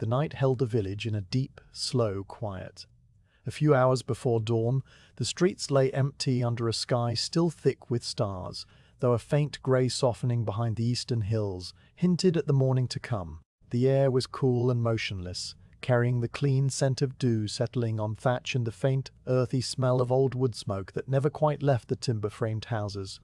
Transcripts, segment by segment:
The night held the village in a deep, slow quiet. A few hours before dawn, the streets lay empty under a sky still thick with stars, though a faint grey softening behind the eastern hills hinted at the morning to come. The air was cool and motionless, carrying the clean scent of dew settling on thatch and the faint, earthy smell of old wood smoke that never quite left the timber-framed houses.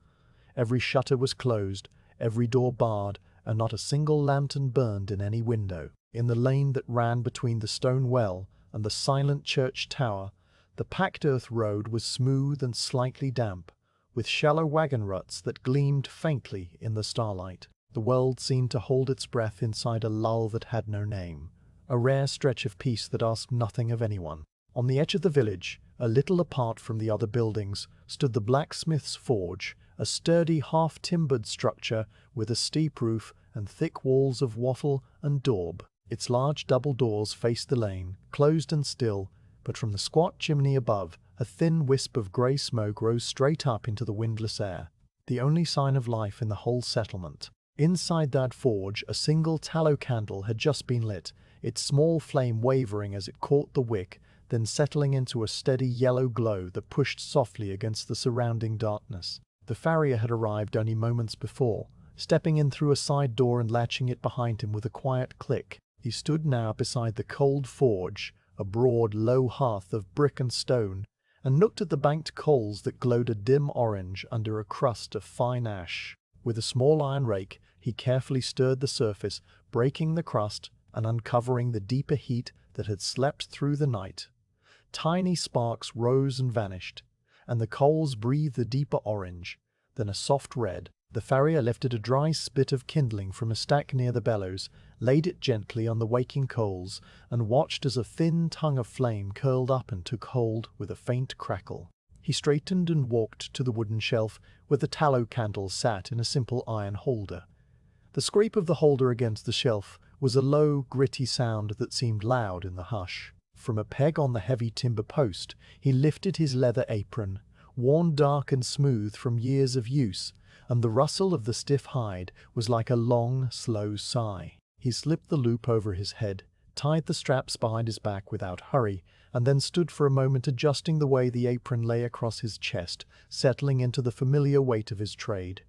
Every shutter was closed, every door barred, and not a single lantern burned in any window. In the lane that ran between the stone well and the silent church tower, the packed earth road was smooth and slightly damp, with shallow wagon ruts that gleamed faintly in the starlight. The world seemed to hold its breath inside a lull that had no name, a rare stretch of peace that asked nothing of anyone. On the edge of the village, a little apart from the other buildings, stood the blacksmith's forge, a sturdy half-timbered structure with a steep roof and thick walls of wattle and daub. Its large double doors faced the lane, closed and still, but from the squat chimney above, a thin wisp of grey smoke rose straight up into the windless air, the only sign of life in the whole settlement. Inside that forge, a single tallow candle had just been lit, its small flame wavering as it caught the wick, then settling into a steady yellow glow that pushed softly against the surrounding darkness. The farrier had arrived only moments before, stepping in through a side door and latching it behind him with a quiet click. He stood now beside the cold forge, a broad, low hearth of brick and stone, and looked at the banked coals that glowed a dim orange under a crust of fine ash. With a small iron rake, he carefully stirred the surface, breaking the crust and uncovering the deeper heat that had slept through the night. Tiny sparks rose and vanished, and the coals breathed a deeper orange, then a soft red. The farrier lifted a dry spit of kindling from a stack near the bellows, laid it gently on the waking coals, and watched as a thin tongue of flame curled up and took hold with a faint crackle. He straightened and walked to the wooden shelf where the tallow candle sat in a simple iron holder. The scrape of the holder against the shelf was a low, gritty sound that seemed loud in the hush. From a peg on the heavy timber post, he lifted his leather apron, worn dark and smooth from years of use, and the rustle of the stiff hide was like a long, slow sigh. He slipped the loop over his head, tied the straps behind his back without hurry, and then stood for a moment adjusting the way the apron lay across his chest, settling into the familiar weight of his trade.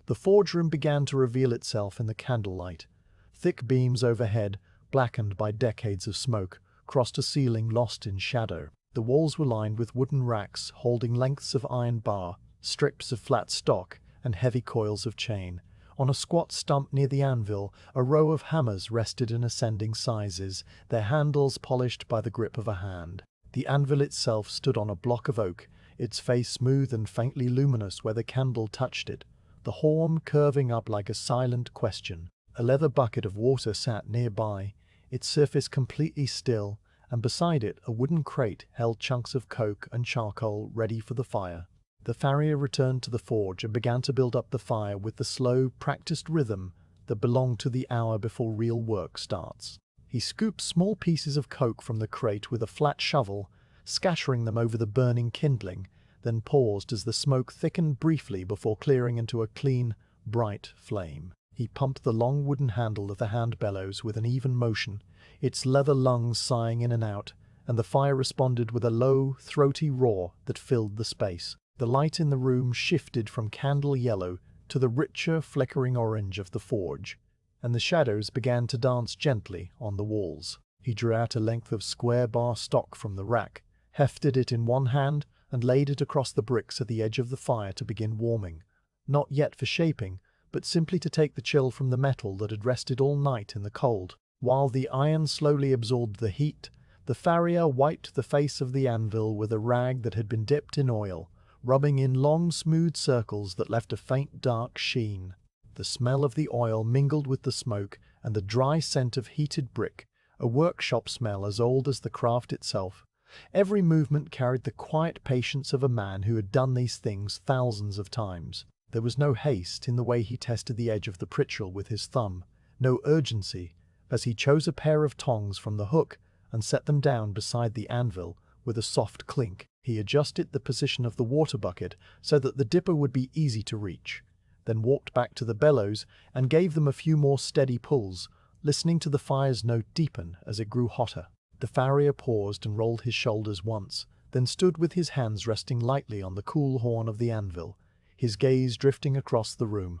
The forge room began to reveal itself in the candlelight. Thick beams overhead, blackened by decades of smoke, crossed a ceiling lost in shadow. The walls were lined with wooden racks holding lengths of iron bar, strips of flat stock, and heavy coils of chain. On a squat stump near the anvil, a row of hammers rested in ascending sizes, their handles polished by the grip of a hand. The anvil itself stood on a block of oak, its face smooth and faintly luminous where the candle touched it, the horn curving up like a silent question. A leather bucket of water sat nearby, its surface completely still, and beside it a wooden crate held chunks of coke and charcoal ready for the fire. The farrier returned to the forge and began to build up the fire with the slow, practiced rhythm that belonged to the hour before real work starts. He scooped small pieces of coke from the crate with a flat shovel, scattering them over the burning kindling, then paused as the smoke thickened briefly before clearing into a clean, bright flame. He pumped the long wooden handle of the hand bellows with an even motion, its leather lungs sighing in and out, and the fire responded with a low, throaty roar that filled the space. The light in the room shifted from candle yellow to the richer, flickering orange of the forge, and the shadows began to dance gently on the walls. He drew out a length of square bar stock from the rack, hefted it in one hand, and laid it across the bricks at the edge of the fire to begin warming, not yet for shaping, but simply to take the chill from the metal that had rested all night in the cold. While the iron slowly absorbed the heat, the farrier wiped the face of the anvil with a rag that had been dipped in oil, rubbing in long smooth circles that left a faint dark sheen. The smell of the oil mingled with the smoke and the dry scent of heated brick, a workshop smell as old as the craft itself. Every movement carried the quiet patience of a man who had done these things thousands of times. There was no haste in the way he tested the edge of the pritchel with his thumb, no urgency, as he chose a pair of tongs from the hook and set them down beside the anvil with a soft clink. He adjusted the position of the water bucket so that the dipper would be easy to reach, then walked back to the bellows and gave them a few more steady pulls, listening to the fire's note deepen as it grew hotter. The farrier paused and rolled his shoulders once, then stood with his hands resting lightly on the cool horn of the anvil, his gaze drifting across the room.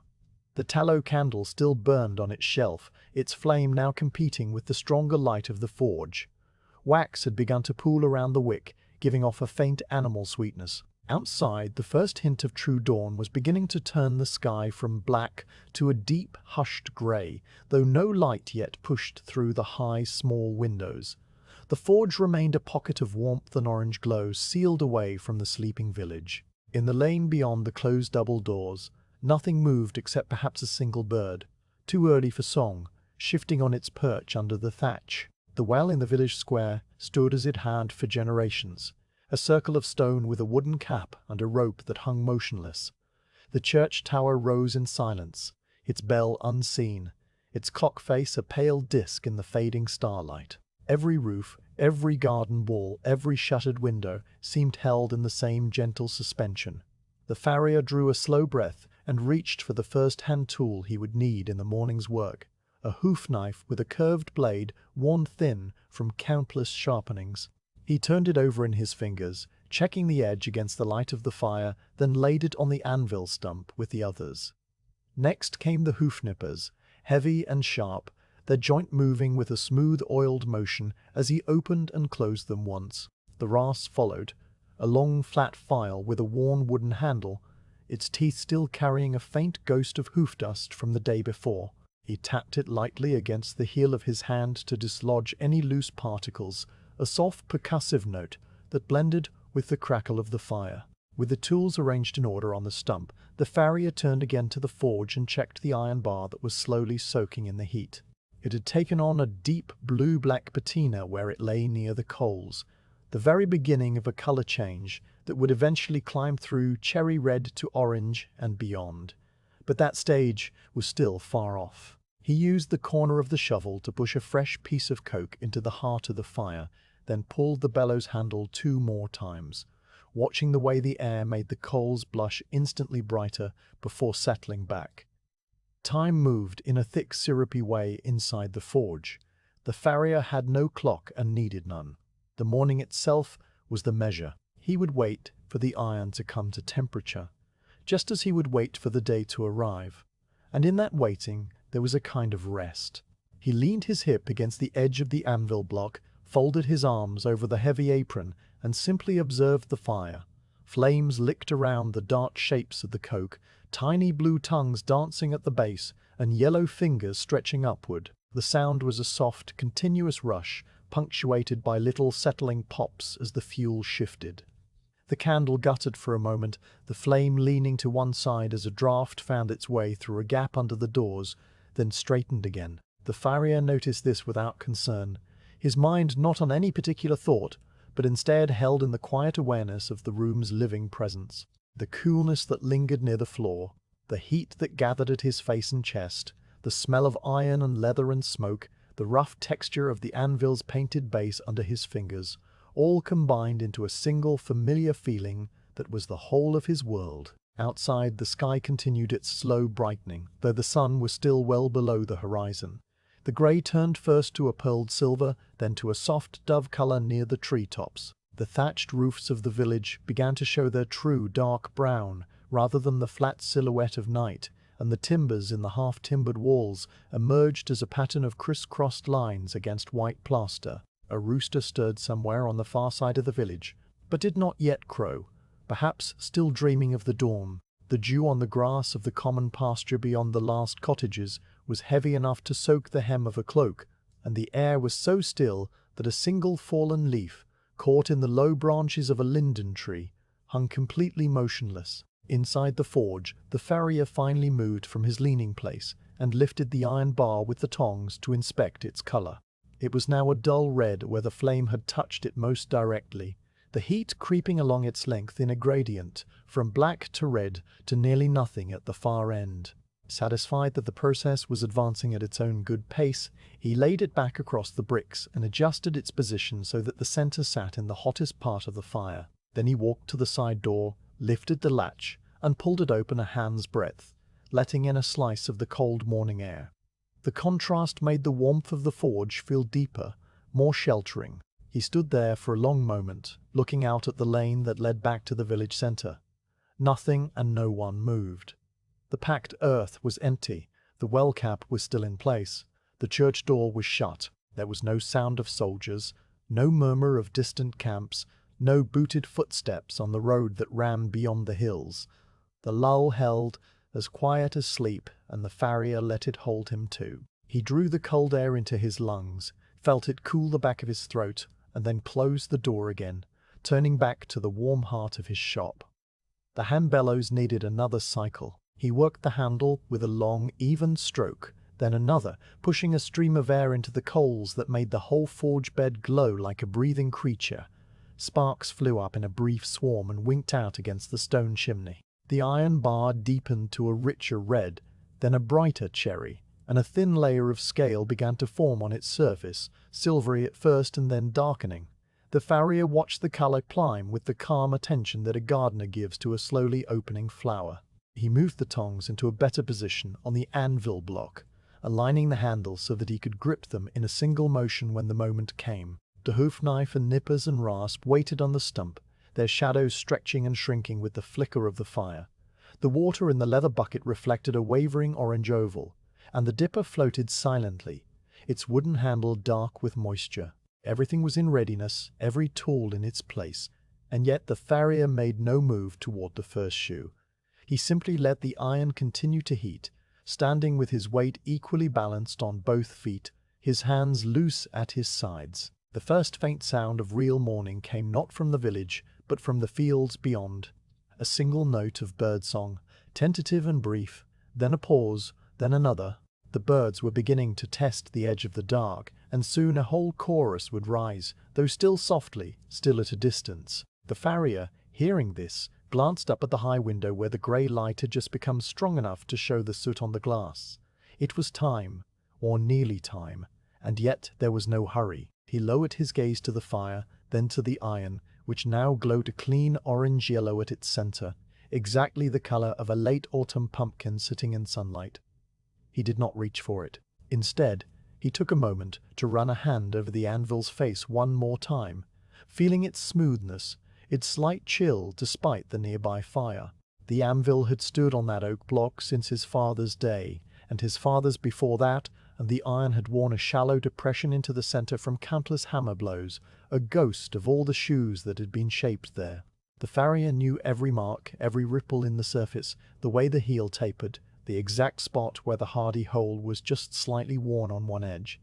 The tallow candle still burned on its shelf, its flame now competing with the stronger light of the forge. Wax had begun to pool around the wick, giving off a faint animal sweetness. Outside, the first hint of true dawn was beginning to turn the sky from black to a deep, hushed grey, though no light yet pushed through the high, small windows. The forge remained a pocket of warmth and orange glow sealed away from the sleeping village. In the lane beyond the closed double doors, nothing moved except perhaps a single bird, too early for song, shifting on its perch under the thatch. The well in the village square stood as it had for generations, a circle of stone with a wooden cap and a rope that hung motionless. The church tower rose in silence, its bell unseen, its clock face a pale disk in the fading starlight. Every roof, every garden wall, every shuttered window seemed held in the same gentle suspension. The farrier drew a slow breath and reached for the first hand tool he would need in the morning's work, a hoof knife with a curved blade worn thin from countless sharpenings. He turned it over in his fingers, checking the edge against the light of the fire, then laid it on the anvil stump with the others. Next came the hoof nippers, heavy and sharp, their joint moving with a smooth oiled motion as he opened and closed them once. The rasp followed, a long flat file with a worn wooden handle, its teeth still carrying a faint ghost of hoof dust from the day before. He tapped it lightly against the heel of his hand to dislodge any loose particles, a soft percussive note that blended with the crackle of the fire. With the tools arranged in order on the stump, the farrier turned again to the forge and checked the iron bar that was slowly soaking in the heat. It had taken on a deep blue-black patina where it lay near the coals, the very beginning of a color change that would eventually climb through cherry red to orange and beyond. But that stage was still far off. He used the corner of the shovel to push a fresh piece of coke into the heart of the fire, then pulled the bellows handle 2 more times, watching the way the air made the coals blush instantly brighter before settling back. Time moved in a thick syrupy way inside the forge. The farrier had no clock and needed none. The morning itself was the measure. He would wait for the iron to come to temperature, just as he would wait for the day to arrive. And in that waiting, there was a kind of rest. He leaned his hip against the edge of the anvil block, folded his arms over the heavy apron, and simply observed the fire. Flames licked around the dark shapes of the coke, tiny blue tongues dancing at the base, and yellow fingers stretching upward. The sound was a soft, continuous rush, punctuated by little settling pops as the fuel shifted. The candle guttered for a moment, the flame leaning to one side as a draught found its way through a gap under the doors, then straightened again. The farrier noticed this without concern, his mind not on any particular thought, but instead held in the quiet awareness of the room's living presence. The coolness that lingered near the floor, the heat that gathered at his face and chest, the smell of iron and leather and smoke, the rough texture of the anvil's painted base under his fingers, all combined into a single familiar feeling that was the whole of his world. Outside, the sky continued its slow brightening, though the sun was still well below the horizon. The grey turned first to a pearled silver, then to a soft dove colour near the tree-tops. The thatched roofs of the village began to show their true dark brown, rather than the flat silhouette of night, and the timbers in the half-timbered walls emerged as a pattern of criss-crossed lines against white plaster. A rooster stirred somewhere on the far side of the village, but did not yet crow, perhaps still dreaming of the dawn. The dew on the grass of the common pasture beyond the last cottages was heavy enough to soak the hem of a cloak, and the air was so still that a single fallen leaf, caught in the low branches of a linden tree, hung completely motionless. Inside the forge, the farrier finally moved from his leaning place and lifted the iron bar with the tongs to inspect its color. It was now a dull red where the flame had touched it most directly, the heat creeping along its length in a gradient, from black to red to nearly nothing at the far end. Satisfied that the process was advancing at its own good pace, he laid it back across the bricks and adjusted its position so that the center sat in the hottest part of the fire. Then he walked to the side door, lifted the latch, and pulled it open a hand's breadth, letting in a slice of the cold morning air. The contrast made the warmth of the forge feel deeper, more sheltering. He stood there for a long moment, looking out at the lane that led back to the village centre. Nothing and no one moved. The packed earth was empty, the well cap was still in place, the church door was shut. There was no sound of soldiers, no murmur of distant camps, no booted footsteps on the road that ran beyond the hills. The lull held, as quiet as sleep, and the farrier let it hold him too. He drew the cold air into his lungs, felt it cool the back of his throat, and then closed the door again, turning back to the warm heart of his shop. The hand bellows needed another cycle. He worked the handle with a long, even stroke, then another, pushing a stream of air into the coals that made the whole forge bed glow like a breathing creature. Sparks flew up in a brief swarm and winked out against the stone chimney. The iron bar deepened to a richer red, then a brighter cherry, and a thin layer of scale began to form on its surface, silvery at first and then darkening. The farrier watched the colour climb with the calm attention that a gardener gives to a slowly opening flower. He moved the tongs into a better position on the anvil block, aligning the handles so that he could grip them in a single motion when the moment came. The hoof knife and nippers and rasp waited on the stump, their shadows stretching and shrinking with the flicker of the fire. The water in the leather bucket reflected a wavering orange oval, and the dipper floated silently, its wooden handle dark with moisture. Everything was in readiness, every tool in its place, and yet the farrier made no move toward the first shoe. He simply let the iron continue to heat, standing with his weight equally balanced on both feet, his hands loose at his sides. The first faint sound of real morning came not from the village, but from the fields beyond. A single note of birdsong, tentative and brief, then a pause, then another. The birds were beginning to test the edge of the dark, and soon a whole chorus would rise, though still softly, still at a distance. The farrier, hearing this, glanced up at the high window where the grey light had just become strong enough to show the soot on the glass. It was time, or nearly time, and yet there was no hurry. He lowered his gaze to the fire, then to the iron, which now glowed a clean orange-yellow at its centre, exactly the colour of a late autumn pumpkin sitting in sunlight. He did not reach for it. Instead, he took a moment to run a hand over the anvil's face one more time, feeling its smoothness, its slight chill despite the nearby fire. The anvil had stood on that oak block since his father's day, and his father's before that, and the iron had worn a shallow depression into the centre from countless hammer blows, a ghost of all the shoes that had been shaped there. The farrier knew every mark, every ripple in the surface, the way the heel tapered, the exact spot where the hardy hole was just slightly worn on one edge.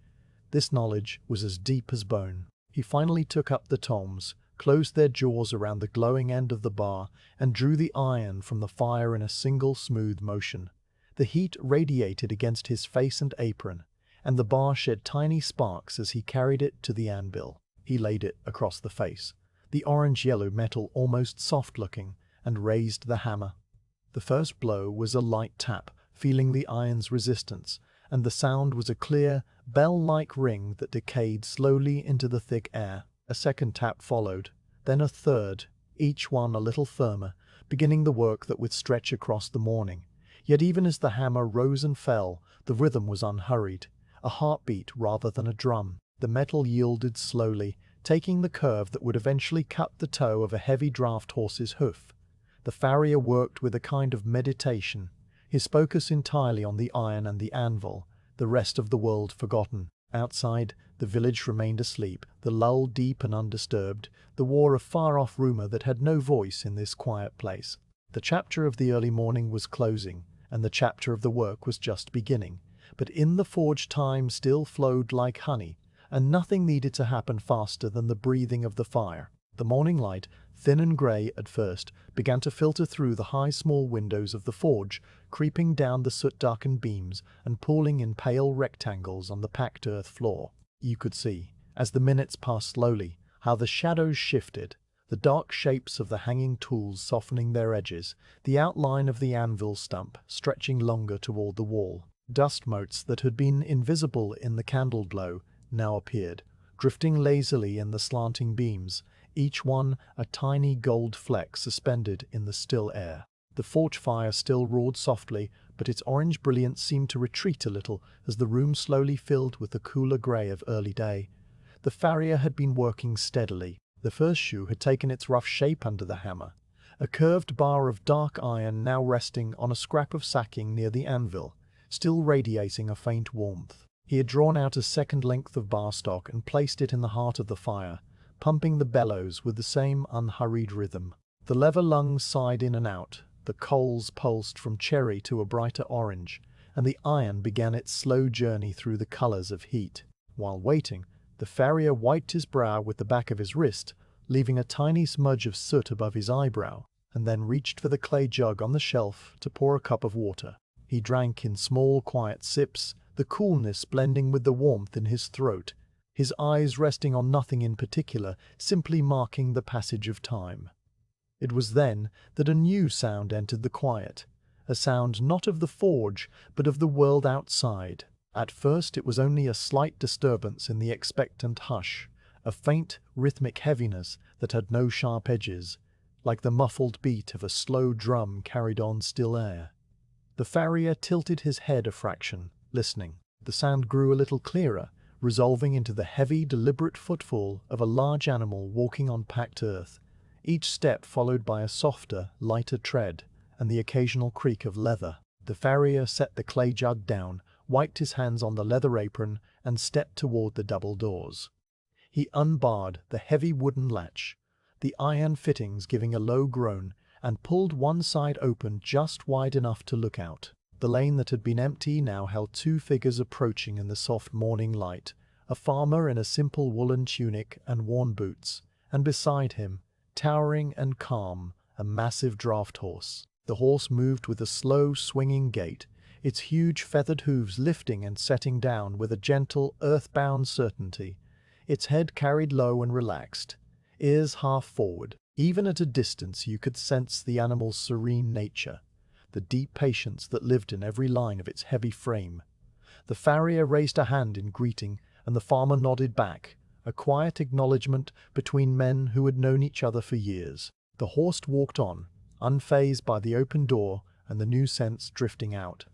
This knowledge was as deep as bone. He finally took up the tongs, closed their jaws around the glowing end of the bar, and drew the iron from the fire in a single smooth motion. The heat radiated against his face and apron, and the bar shed tiny sparks as he carried it to the anvil. He laid it across the face, the orange-yellow metal almost soft-looking, and raised the hammer. The first blow was a light tap, feeling the iron's resistance, and the sound was a clear, bell-like ring that decayed slowly into the thick air. A second tap followed, then a third, each one a little firmer, beginning the work that would stretch across the morning. Yet even as the hammer rose and fell, the rhythm was unhurried, a heartbeat rather than a drum. The metal yielded slowly, taking the curve that would eventually cut the toe of a heavy draft horse's hoof. The farrier worked with a kind of meditation, his focus entirely on the iron and the anvil, the rest of the world forgotten. Outside, the village remained asleep, the lull deep and undisturbed, the war of far-off rumour that had no voice in this quiet place. The chapter of the early morning was closing, and the chapter of the work was just beginning, but in the forge time still flowed like honey, and nothing needed to happen faster than the breathing of the fire. The morning light, thin and grey at first, began to filter through the high small windows of the forge, creeping down the soot-darkened beams and pooling in pale rectangles on the packed earth floor. You could see, as the minutes passed slowly, how the shadows shifted, the dark shapes of the hanging tools softening their edges, the outline of the anvil stump stretching longer toward the wall. Dust motes that had been invisible in the candle glow now appeared, drifting lazily in the slanting beams, each one a tiny gold fleck suspended in the still air. The forge fire still roared softly, but its orange brilliance seemed to retreat a little as the room slowly filled with the cooler grey of early day. The farrier had been working steadily. The first shoe had taken its rough shape under the hammer, a curved bar of dark iron now resting on a scrap of sacking near the anvil, still radiating a faint warmth. He had drawn out a second length of bar stock and placed it in the heart of the fire, pumping the bellows with the same unhurried rhythm. The lever lungs sighed in and out, the coals pulsed from cherry to a brighter orange, and the iron began its slow journey through the colors of heat. While waiting, the farrier wiped his brow with the back of his wrist, leaving a tiny smudge of soot above his eyebrow, and then reached for the clay jug on the shelf to pour a cup of water. He drank in small, quiet sips, the coolness blending with the warmth in his throat, his eyes resting on nothing in particular, simply marking the passage of time. It was then that a new sound entered the quiet, a sound not of the forge, but of the world outside. At first it was only a slight disturbance in the expectant hush, a faint, rhythmic heaviness that had no sharp edges, like the muffled beat of a slow drum carried on still air. The farrier tilted his head a fraction, listening. The sound grew a little clearer, resolving into the heavy, deliberate footfall of a large animal walking on packed earth, each step followed by a softer, lighter tread, and the occasional creak of leather. The farrier set the clay jug down, wiped his hands on the leather apron, and stepped toward the double doors. He unbarred the heavy wooden latch, the iron fittings giving a low groan, and pulled one side open just wide enough to look out. The lane that had been empty now held two figures approaching in the soft morning light, a farmer in a simple woolen tunic and worn boots, and beside him, towering and calm, a massive draft horse. The horse moved with a slow, swinging gait, its huge feathered hooves lifting and setting down with a gentle, earthbound certainty, its head carried low and relaxed, ears half forward. Even at a distance you could sense the animal's serene nature, the deep patience that lived in every line of its heavy frame. The farrier raised a hand in greeting, and the farmer nodded back, a quiet acknowledgment between men who had known each other for years. The horse walked on, unfazed by the open door and the new scents drifting out.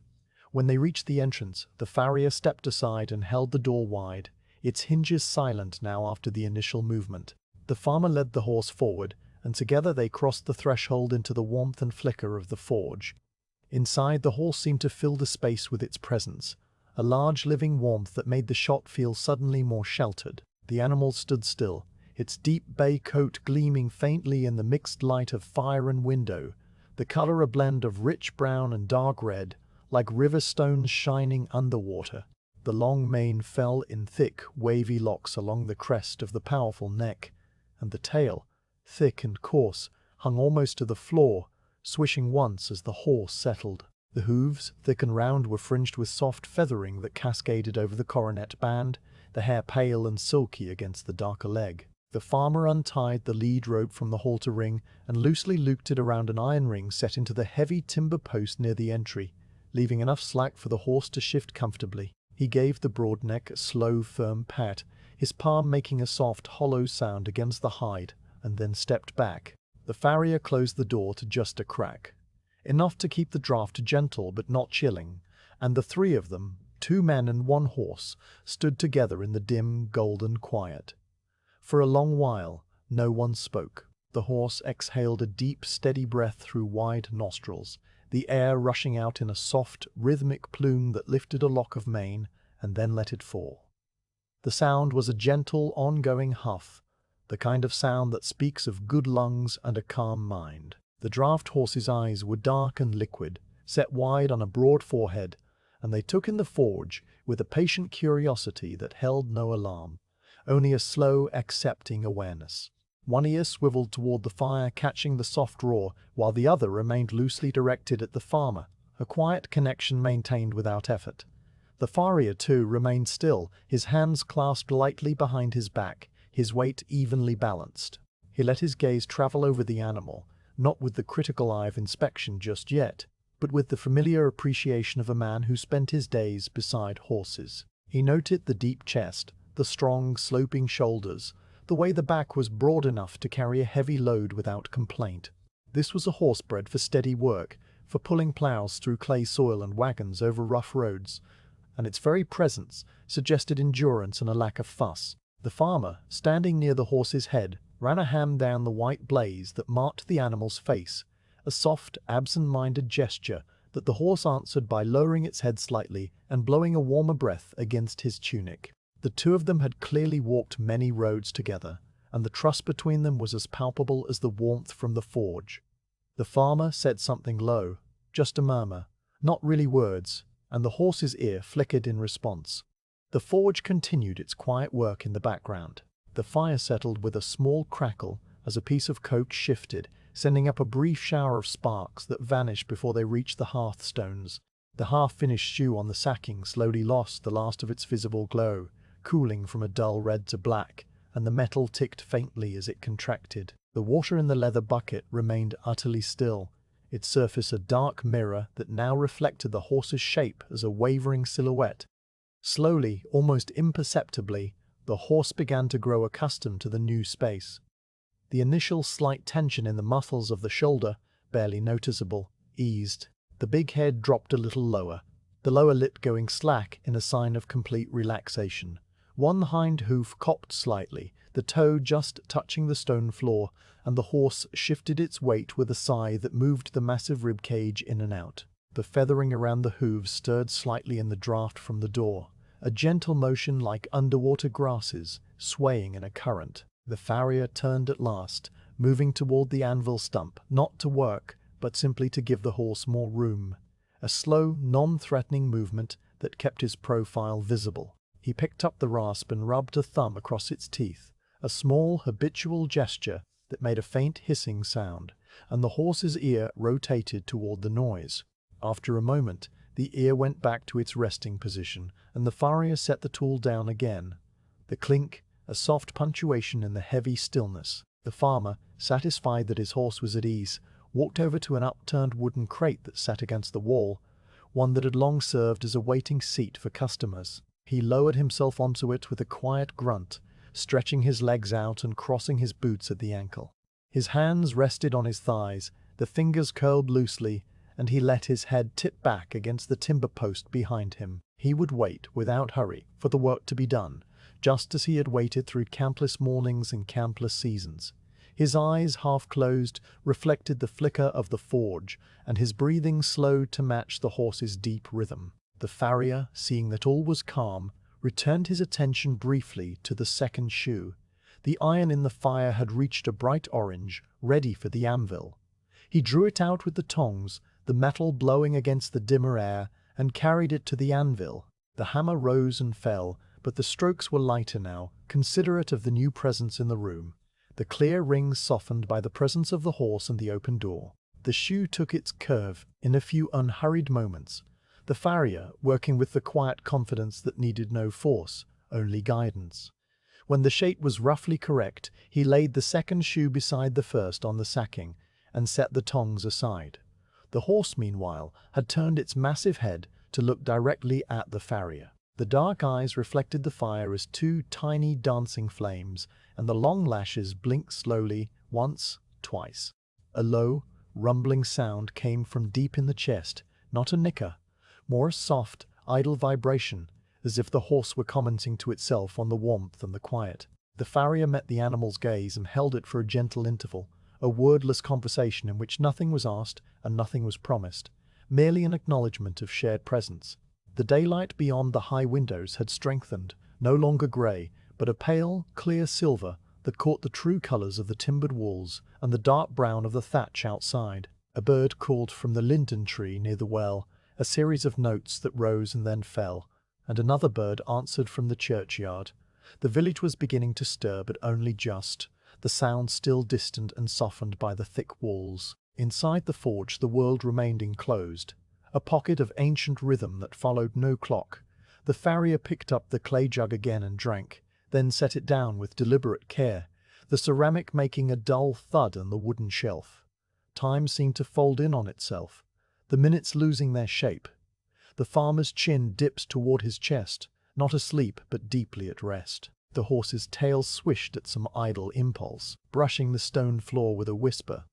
When they reached the entrance, the farrier stepped aside and held the door wide, its hinges silent now after the initial movement. The farmer led the horse forward, and together they crossed the threshold into the warmth and flicker of the forge. Inside, the horse seemed to fill the space with its presence, a large living warmth that made the shop feel suddenly more sheltered. The animal stood still, its deep bay coat gleaming faintly in the mixed light of fire and window, the color a blend of rich brown and dark red, like river stones shining underwater. The long mane fell in thick, wavy locks along the crest of the powerful neck, and the tail, thick and coarse, hung almost to the floor, swishing once as the horse settled. The hooves, thick and round, were fringed with soft feathering that cascaded over the coronet band, the hair pale and silky against the darker leg. The farmer untied the lead rope from the halter ring and loosely looped it around an iron ring set into the heavy timber post near the entry, leaving enough slack for the horse to shift comfortably. He gave the broad neck a slow, firm pat, his palm making a soft, hollow sound against the hide, and then stepped back. The farrier closed the door to just a crack, enough to keep the draught gentle but not chilling, and the three of them, 2 men and 1 horse, stood together in the dim, golden quiet. For a long while, no one spoke. The horse exhaled a deep, steady breath through wide nostrils, the air rushing out in a soft, rhythmic plume that lifted a lock of mane and then let it fall. The sound was a gentle, ongoing huff, the kind of sound that speaks of good lungs and a calm mind. The draft horse's eyes were dark and liquid, set wide on a broad forehead, and they took in the forge with a patient curiosity that held no alarm, only a slow, accepting awareness. One ear swiveled toward the fire, catching the soft roar, while the other remained loosely directed at the farmer, a quiet connection maintained without effort. The farrier, too, remained still, his hands clasped lightly behind his back, his weight evenly balanced. He let his gaze travel over the animal, not with the critical eye of inspection just yet, but with the familiar appreciation of a man who spent his days beside horses. He noted the deep chest, the strong, sloping shoulders, the way the back was broad enough to carry a heavy load without complaint. This was a horse bred for steady work, for pulling ploughs through clay soil and wagons over rough roads, and its very presence suggested endurance and a lack of fuss. The farmer, standing near the horse's head, ran a hand down the white blaze that marked the animal's face, a soft, absent-minded gesture that the horse answered by lowering its head slightly and blowing a warmer breath against his tunic. The two of them had clearly walked many roads together, and the trust between them was as palpable as the warmth from the forge. The farmer said something low, just a murmur, not really words, and the horse's ear flickered in response. The forge continued its quiet work in the background. The fire settled with a small crackle as a piece of coke shifted, sending up a brief shower of sparks that vanished before they reached the hearthstones. The half-finished shoe on the sacking slowly lost the last of its visible glow, cooling from a dull red to black, and the metal ticked faintly as it contracted. The water in the leather bucket remained utterly still, its surface a dark mirror that now reflected the horse's shape as a wavering silhouette. Slowly, almost imperceptibly, the horse began to grow accustomed to the new space. The initial slight tension in the muscles of the shoulder, barely noticeable, eased. The big head dropped a little lower, the lower lip going slack in a sign of complete relaxation. One hind hoof cocked slightly, the toe just touching the stone floor, and the horse shifted its weight with a sigh that moved the massive rib cage in and out. The feathering around the hooves stirred slightly in the draft from the door, a gentle motion like underwater grasses, swaying in a current. The farrier turned at last, moving toward the anvil stump, not to work, but simply to give the horse more room. A slow, non-threatening movement that kept his profile visible. He picked up the rasp and rubbed a thumb across its teeth, a small, habitual gesture that made a faint hissing sound, and the horse's ear rotated toward the noise. After a moment, the ear went back to its resting position, and the farrier set the tool down again. The clink, a soft punctuation in the heavy stillness. The farmer, satisfied that his horse was at ease, walked over to an upturned wooden crate that sat against the wall, one that had long served as a waiting seat for customers. He lowered himself onto it with a quiet grunt, stretching his legs out and crossing his boots at the ankle. His hands rested on his thighs, the fingers curled loosely, and he let his head tip back against the timber post behind him. He would wait, without hurry, for the work to be done, just as he had waited through countless mornings and countless seasons. His eyes, half closed, reflected the flicker of the forge, and his breathing slowed to match the horse's deep rhythm. The farrier, seeing that all was calm, returned his attention briefly to the second shoe. The iron in the fire had reached a bright orange, ready for the anvil. He drew it out with the tongs, the metal blowing against the dimmer air, and carried it to the anvil. The hammer rose and fell, but the strokes were lighter now, considerate of the new presence in the room. The clear rings softened by the presence of the horse and the open door. The shoe took its curve in a few unhurried moments, the farrier working with the quiet confidence that needed no force, only guidance. When the shape was roughly correct, he laid the second shoe beside the first on the sacking and set the tongs aside. The horse, meanwhile, had turned its massive head to look directly at the farrier. The dark eyes reflected the fire as two tiny dancing flames, and the long lashes blinked slowly, once, twice. A low, rumbling sound came from deep in the chest, not a nicker, more a soft, idle vibration, as if the horse were commenting to itself on the warmth and the quiet. The farrier met the animal's gaze and held it for a gentle interval, a wordless conversation in which nothing was asked and nothing was promised, merely an acknowledgement of shared presence. The daylight beyond the high windows had strengthened, no longer grey, but a pale, clear silver that caught the true colours of the timbered walls and the dark brown of the thatch outside. A bird called from the linden tree near the well, a series of notes that rose and then fell, and another bird answered from the churchyard. The village was beginning to stir, but only just, the sound still distant and softened by the thick walls. Inside the forge the world remained enclosed, a pocket of ancient rhythm that followed no clock. The farrier picked up the clay jug again and drank, then set it down with deliberate care, the ceramic making a dull thud on the wooden shelf. Time seemed to fold in on itself, the minutes losing their shape. The farmer's chin dipped toward his chest, not asleep but deeply at rest. The horse's tail swished at some idle impulse, brushing the stone floor with a whisper.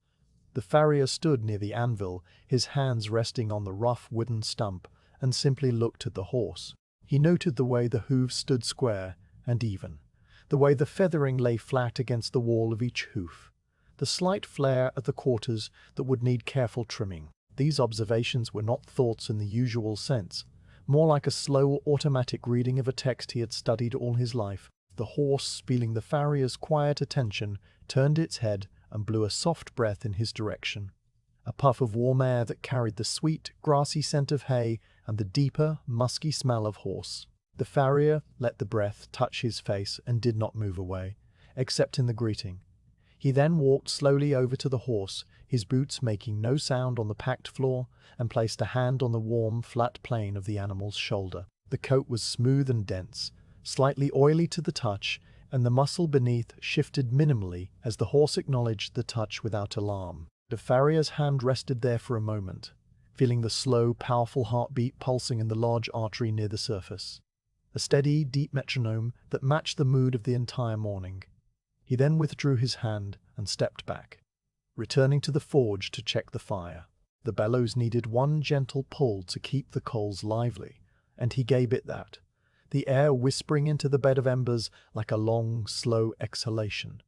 The farrier stood near the anvil, his hands resting on the rough wooden stump, and simply looked at the horse. He noted the way the hooves stood square and even, the way the feathering lay flat against the wall of each hoof, the slight flare at the quarters that would need careful trimming. These observations were not thoughts in the usual sense, more like a slow automatic reading of a text he had studied all his life. The horse, feeling the farrier's quiet attention, turned its head and blew a soft breath in his direction. A puff of warm air that carried the sweet, grassy scent of hay and the deeper, musky smell of horse. The farrier let the breath touch his face and did not move away, except in the greeting. He then walked slowly over to the horse, his boots making no sound on the packed floor, and placed a hand on the warm, flat plane of the animal's shoulder. The coat was smooth and dense, slightly oily to the touch, and the muscle beneath shifted minimally as the horse acknowledged the touch without alarm. The farrier's hand rested there for a moment, feeling the slow, powerful heartbeat pulsing in the large artery near the surface. A steady, deep metronome that matched the mood of the entire morning. He then withdrew his hand and stepped back, returning to the forge to check the fire. The bellows needed one gentle pull to keep the coals lively, and he gave it that, the air whispering into the bed of embers like a long, slow exhalation.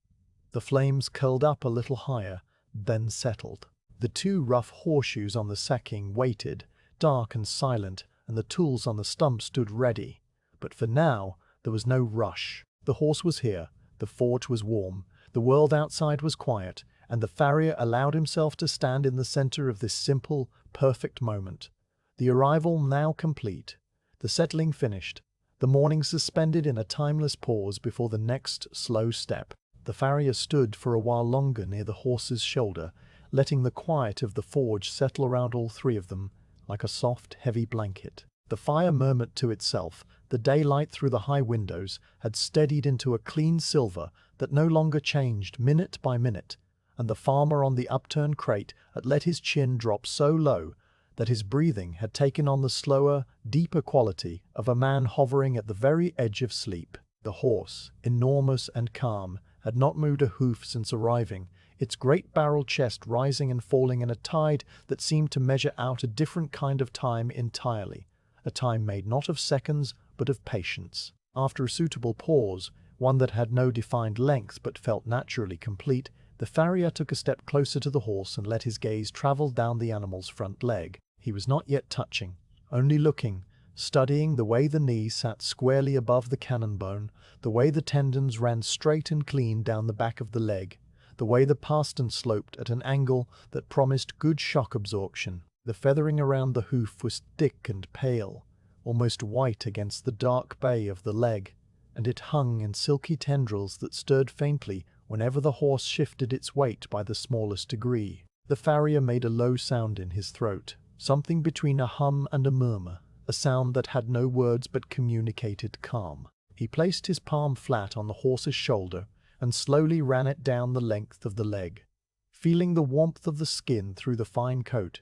The flames curled up a little higher, then settled. The two rough horseshoes on the sacking waited, dark and silent, and the tools on the stump stood ready. But for now, there was no rush. The horse was here, the forge was warm, the world outside was quiet, and the farrier allowed himself to stand in the center of this simple, perfect moment. The arrival now complete, the settling finished, the morning suspended in a timeless pause before the next slow step. The farrier stood for a while longer near the horse's shoulder, letting the quiet of the forge settle around all three of them like a soft, heavy blanket. The fire murmured to itself. The daylight through the high windows had steadied into a clean silver that no longer changed minute by minute, and the farmer on the upturned crate had let his chin drop so low that his breathing had taken on the slower, deeper quality of a man hovering at the very edge of sleep. The horse, enormous and calm, had not moved a hoof since arriving, its great barrel chest rising and falling in a tide that seemed to measure out a different kind of time entirely, a time made not of seconds but of patience. After a suitable pause, one that had no defined length but felt naturally complete, the farrier took a step closer to the horse and let his gaze travel down the animal's front leg. He was not yet touching, only looking, studying the way the knee sat squarely above the cannon bone, the way the tendons ran straight and clean down the back of the leg, the way the pastern sloped at an angle that promised good shock absorption. The feathering around the hoof was thick and pale, almost white against the dark bay of the leg, and it hung in silky tendrils that stirred faintly whenever the horse shifted its weight by the smallest degree. The farrier made a low sound in his throat, something between a hum and a murmur, a sound that had no words but communicated calm. He placed his palm flat on the horse's shoulder and slowly ran it down the length of the leg, feeling the warmth of the skin through the fine coat,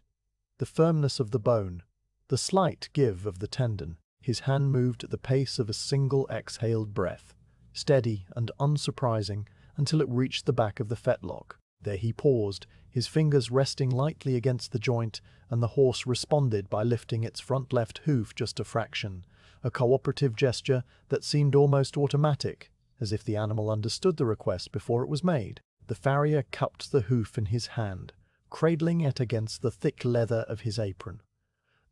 the firmness of the bone, the slight give of the tendon. His hand moved at the pace of a single exhaled breath, steady and unsurprising until it reached the back of the fetlock. There he paused, his fingers resting lightly against the joint, and the horse responded by lifting its front left hoof just a fraction, a cooperative gesture that seemed almost automatic, as if the animal understood the request before it was made. The farrier cupped the hoof in his hand, cradling it against the thick leather of his apron.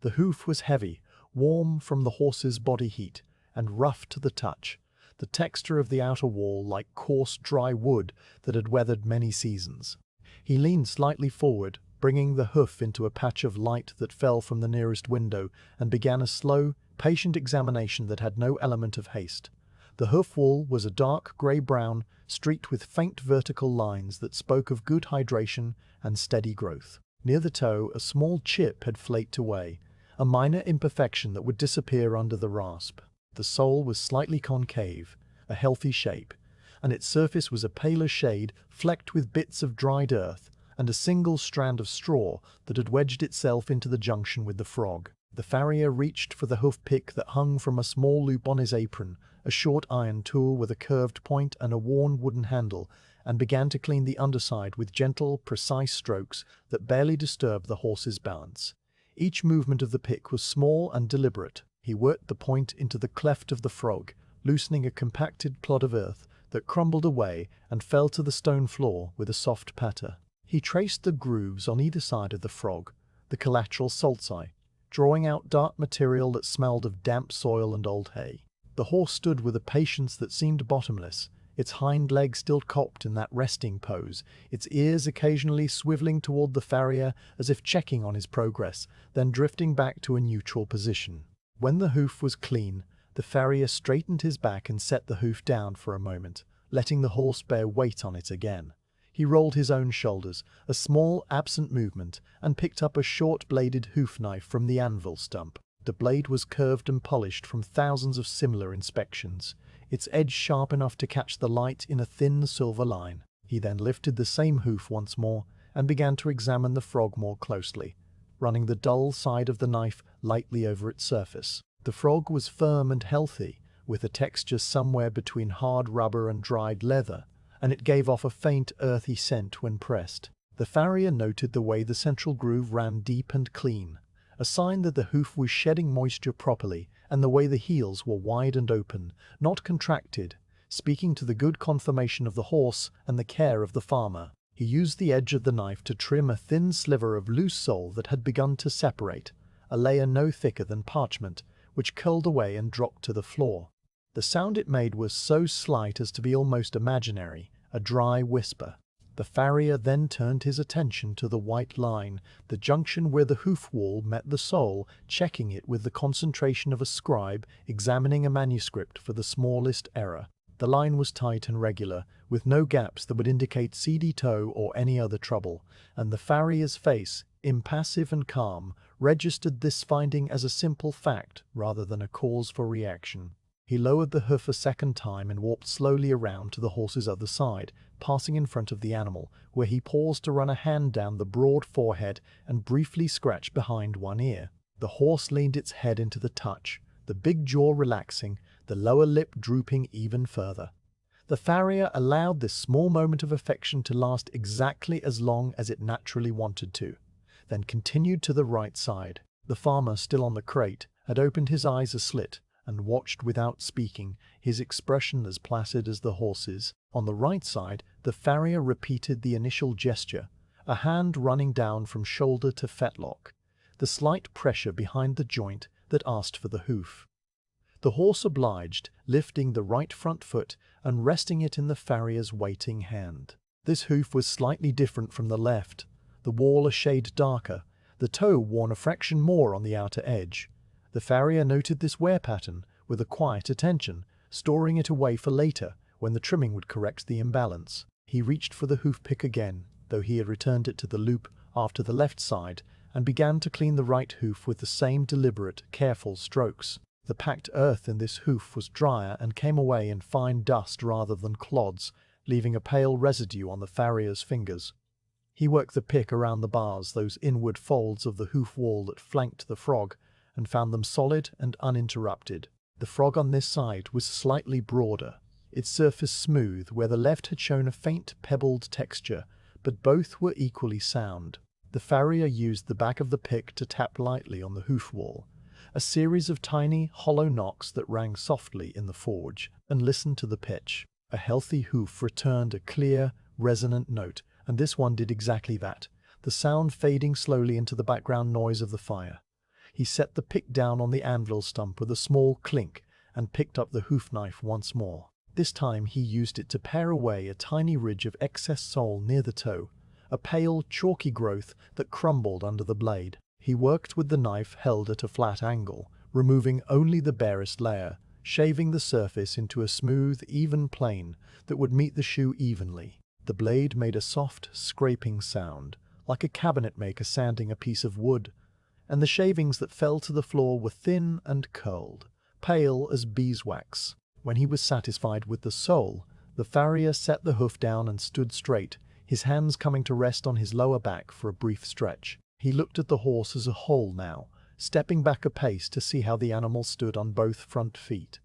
The hoof was heavy, warm from the horse's body heat, and rough to the touch, the texture of the outer wall like coarse, dry wood that had weathered many seasons. He leaned slightly forward, bringing the hoof into a patch of light that fell from the nearest window, and began a slow, patient examination that had no element of haste. The hoof wall was a dark grey-brown, streaked with faint vertical lines that spoke of good hydration and steady growth. Near the toe, a small chip had flaked away, a minor imperfection that would disappear under the rasp. The sole was slightly concave, a healthy shape, and its surface was a paler shade flecked with bits of dried earth and a single strand of straw that had wedged itself into the junction with the frog. The farrier reached for the hoof pick that hung from a small loop on his apron, a short iron tool with a curved point and a worn wooden handle, and began to clean the underside with gentle, precise strokes that barely disturbed the horse's balance. Each movement of the pick was small and deliberate. He worked the point into the cleft of the frog, loosening a compacted clod of earth that crumbled away and fell to the stone floor with a soft patter. He traced the grooves on either side of the frog, the collateral salsi, drawing out dark material that smelled of damp soil and old hay. The horse stood with a patience that seemed bottomless, its hind leg still cocked in that resting pose, its ears occasionally swiveling toward the farrier as if checking on his progress, then drifting back to a neutral position. When the hoof was clean, the farrier straightened his back and set the hoof down for a moment, letting the horse bear weight on it again. He rolled his own shoulders, a small, absent movement, and picked up a short-bladed hoof knife from the anvil stump. The blade was curved and polished from thousands of similar inspections, its edge sharp enough to catch the light in a thin silver line. He then lifted the same hoof once more and began to examine the frog more closely, running the dull side of the knife lightly over its surface. The frog was firm and healthy, with a texture somewhere between hard rubber and dried leather, and it gave off a faint earthy scent when pressed. The farrier noted the way the central groove ran deep and clean, a sign that the hoof was shedding moisture properly, and the way the heels were wide and open, not contracted, speaking to the good conformation of the horse and the care of the farmer. He used the edge of the knife to trim a thin sliver of loose sole that had begun to separate, a layer no thicker than parchment, which curled away and dropped to the floor. The sound it made was so slight as to be almost imaginary, a dry whisper. The farrier then turned his attention to the white line, the junction where the hoof wall met the sole, checking it with the concentration of a scribe examining a manuscript for the smallest error. The line was tight and regular, with no gaps that would indicate seedy toe or any other trouble, and the farrier's face, impassive and calm, registered this finding as a simple fact rather than a cause for reaction. He lowered the hoof a second time and walked slowly around to the horse's other side, passing in front of the animal, where he paused to run a hand down the broad forehead and briefly scratch behind one ear. The horse leaned its head into the touch, the big jaw relaxing, the lower lip drooping even further. The farrier allowed this small moment of affection to last exactly as long as it naturally wanted to, then continued to the right side. The farmer, still on the crate, had opened his eyes a slit and watched without speaking, his expression as placid as the horse's. On the right side, the farrier repeated the initial gesture, a hand running down from shoulder to fetlock, the slight pressure behind the joint that asked for the hoof. The horse obliged, lifting the right front foot and resting it in the farrier's waiting hand. This hoof was slightly different from the left, the wall a shade darker, the toe worn a fraction more on the outer edge. The farrier noted this wear pattern with a quiet attention, storing it away for later, when the trimming would correct the imbalance. He reached for the hoof pick again, though he had returned it to the loop after the left side, and began to clean the right hoof with the same deliberate, careful strokes. The packed earth in this hoof was drier and came away in fine dust rather than clods, leaving a pale residue on the farrier's fingers. He worked the pick around the bars, those inward folds of the hoof wall that flanked the frog, and found them solid and uninterrupted. The frog on this side was slightly broader, its surface smooth where the left had shown a faint pebbled texture, but both were equally sound. The farrier used the back of the pick to tap lightly on the hoof wall, a series of tiny, hollow knocks that rang softly in the forge, and listened to the pitch. A healthy hoof returned a clear, resonant note, and this one did exactly that, the sound fading slowly into the background noise of the fire. He set the pick down on the anvil stump with a small clink and picked up the hoof knife once more. This time he used it to pare away a tiny ridge of excess sole near the toe, a pale, chalky growth that crumbled under the blade. He worked with the knife held at a flat angle, removing only the barest layer, shaving the surface into a smooth, even plane that would meet the shoe evenly. The blade made a soft, scraping sound, like a cabinet maker sanding a piece of wood, and the shavings that fell to the floor were thin and curled, pale as beeswax. When he was satisfied with the sole, the farrier set the hoof down and stood straight, his hands coming to rest on his lower back for a brief stretch. He looked at the horse as a whole now, stepping back a pace to see how the animal stood on both front feet.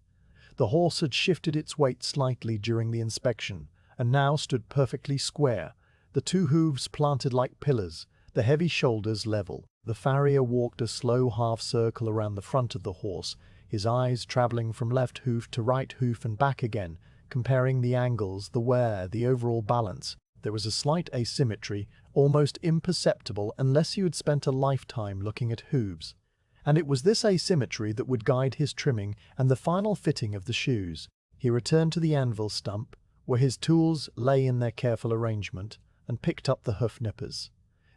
The horse had shifted its weight slightly during the inspection, and now stood perfectly square, the two hooves planted like pillars, the heavy shoulders level. The farrier walked a slow half-circle around the front of the horse, his eyes traveling from left hoof to right hoof and back again, comparing the angles, the wear, the overall balance. There was a slight asymmetry, almost imperceptible unless you had spent a lifetime looking at hooves. And it was this asymmetry that would guide his trimming and the final fitting of the shoes. He returned to the anvil stump, where his tools lay in their careful arrangement, and picked up the hoof nippers.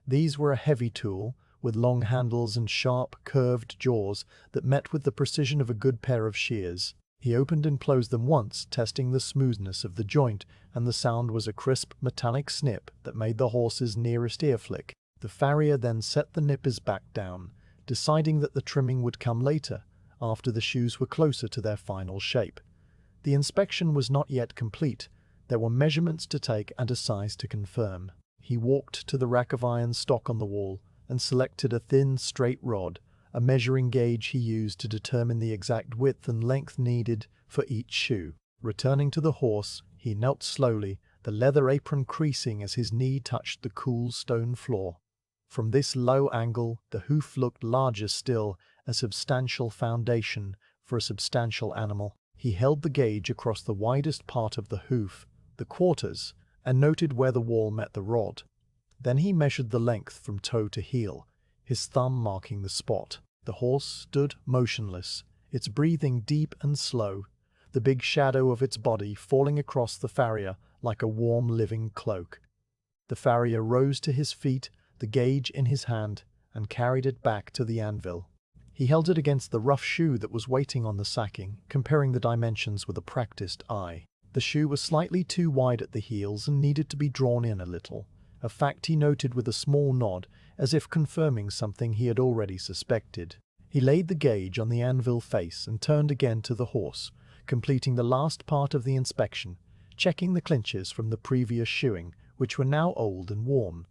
These were a heavy tool, with long handles and sharp, curved jaws that met with the precision of a good pair of shears. He opened and closed them once, testing the smoothness of the joint, and the sound was a crisp, metallic snip that made the horse's nearest ear flick. The farrier then set the nippers back down, deciding that the trimming would come later, after the shoes were closer to their final shape. The inspection was not yet complete. There were measurements to take and a size to confirm. He walked to the rack of iron stock on the wall and selected a thin, straight rod, a measuring gauge he used to determine the exact width and length needed for each shoe. Returning to the horse, he knelt slowly, the leather apron creasing as his knee touched the cool stone floor. From this low angle, the hoof looked larger still, a substantial foundation for a substantial animal. He held the gauge across the widest part of the hoof, the quarters, and noted where the wall met the rod. Then he measured the length from toe to heel, his thumb marking the spot. The horse stood motionless, its breathing deep and slow, the big shadow of its body falling across the farrier like a warm living cloak. The farrier rose to his feet, the gauge in his hand, and carried it back to the anvil. He held it against the rough shoe that was waiting on the sacking, comparing the dimensions with a practiced eye. The shoe was slightly too wide at the heels and needed to be drawn in a little, a fact he noted with a small nod, as if confirming something he had already suspected. He laid the gauge on the anvil face and turned again to the horse, completing the last part of the inspection, checking the clinches from the previous shoeing, which were now old and worn.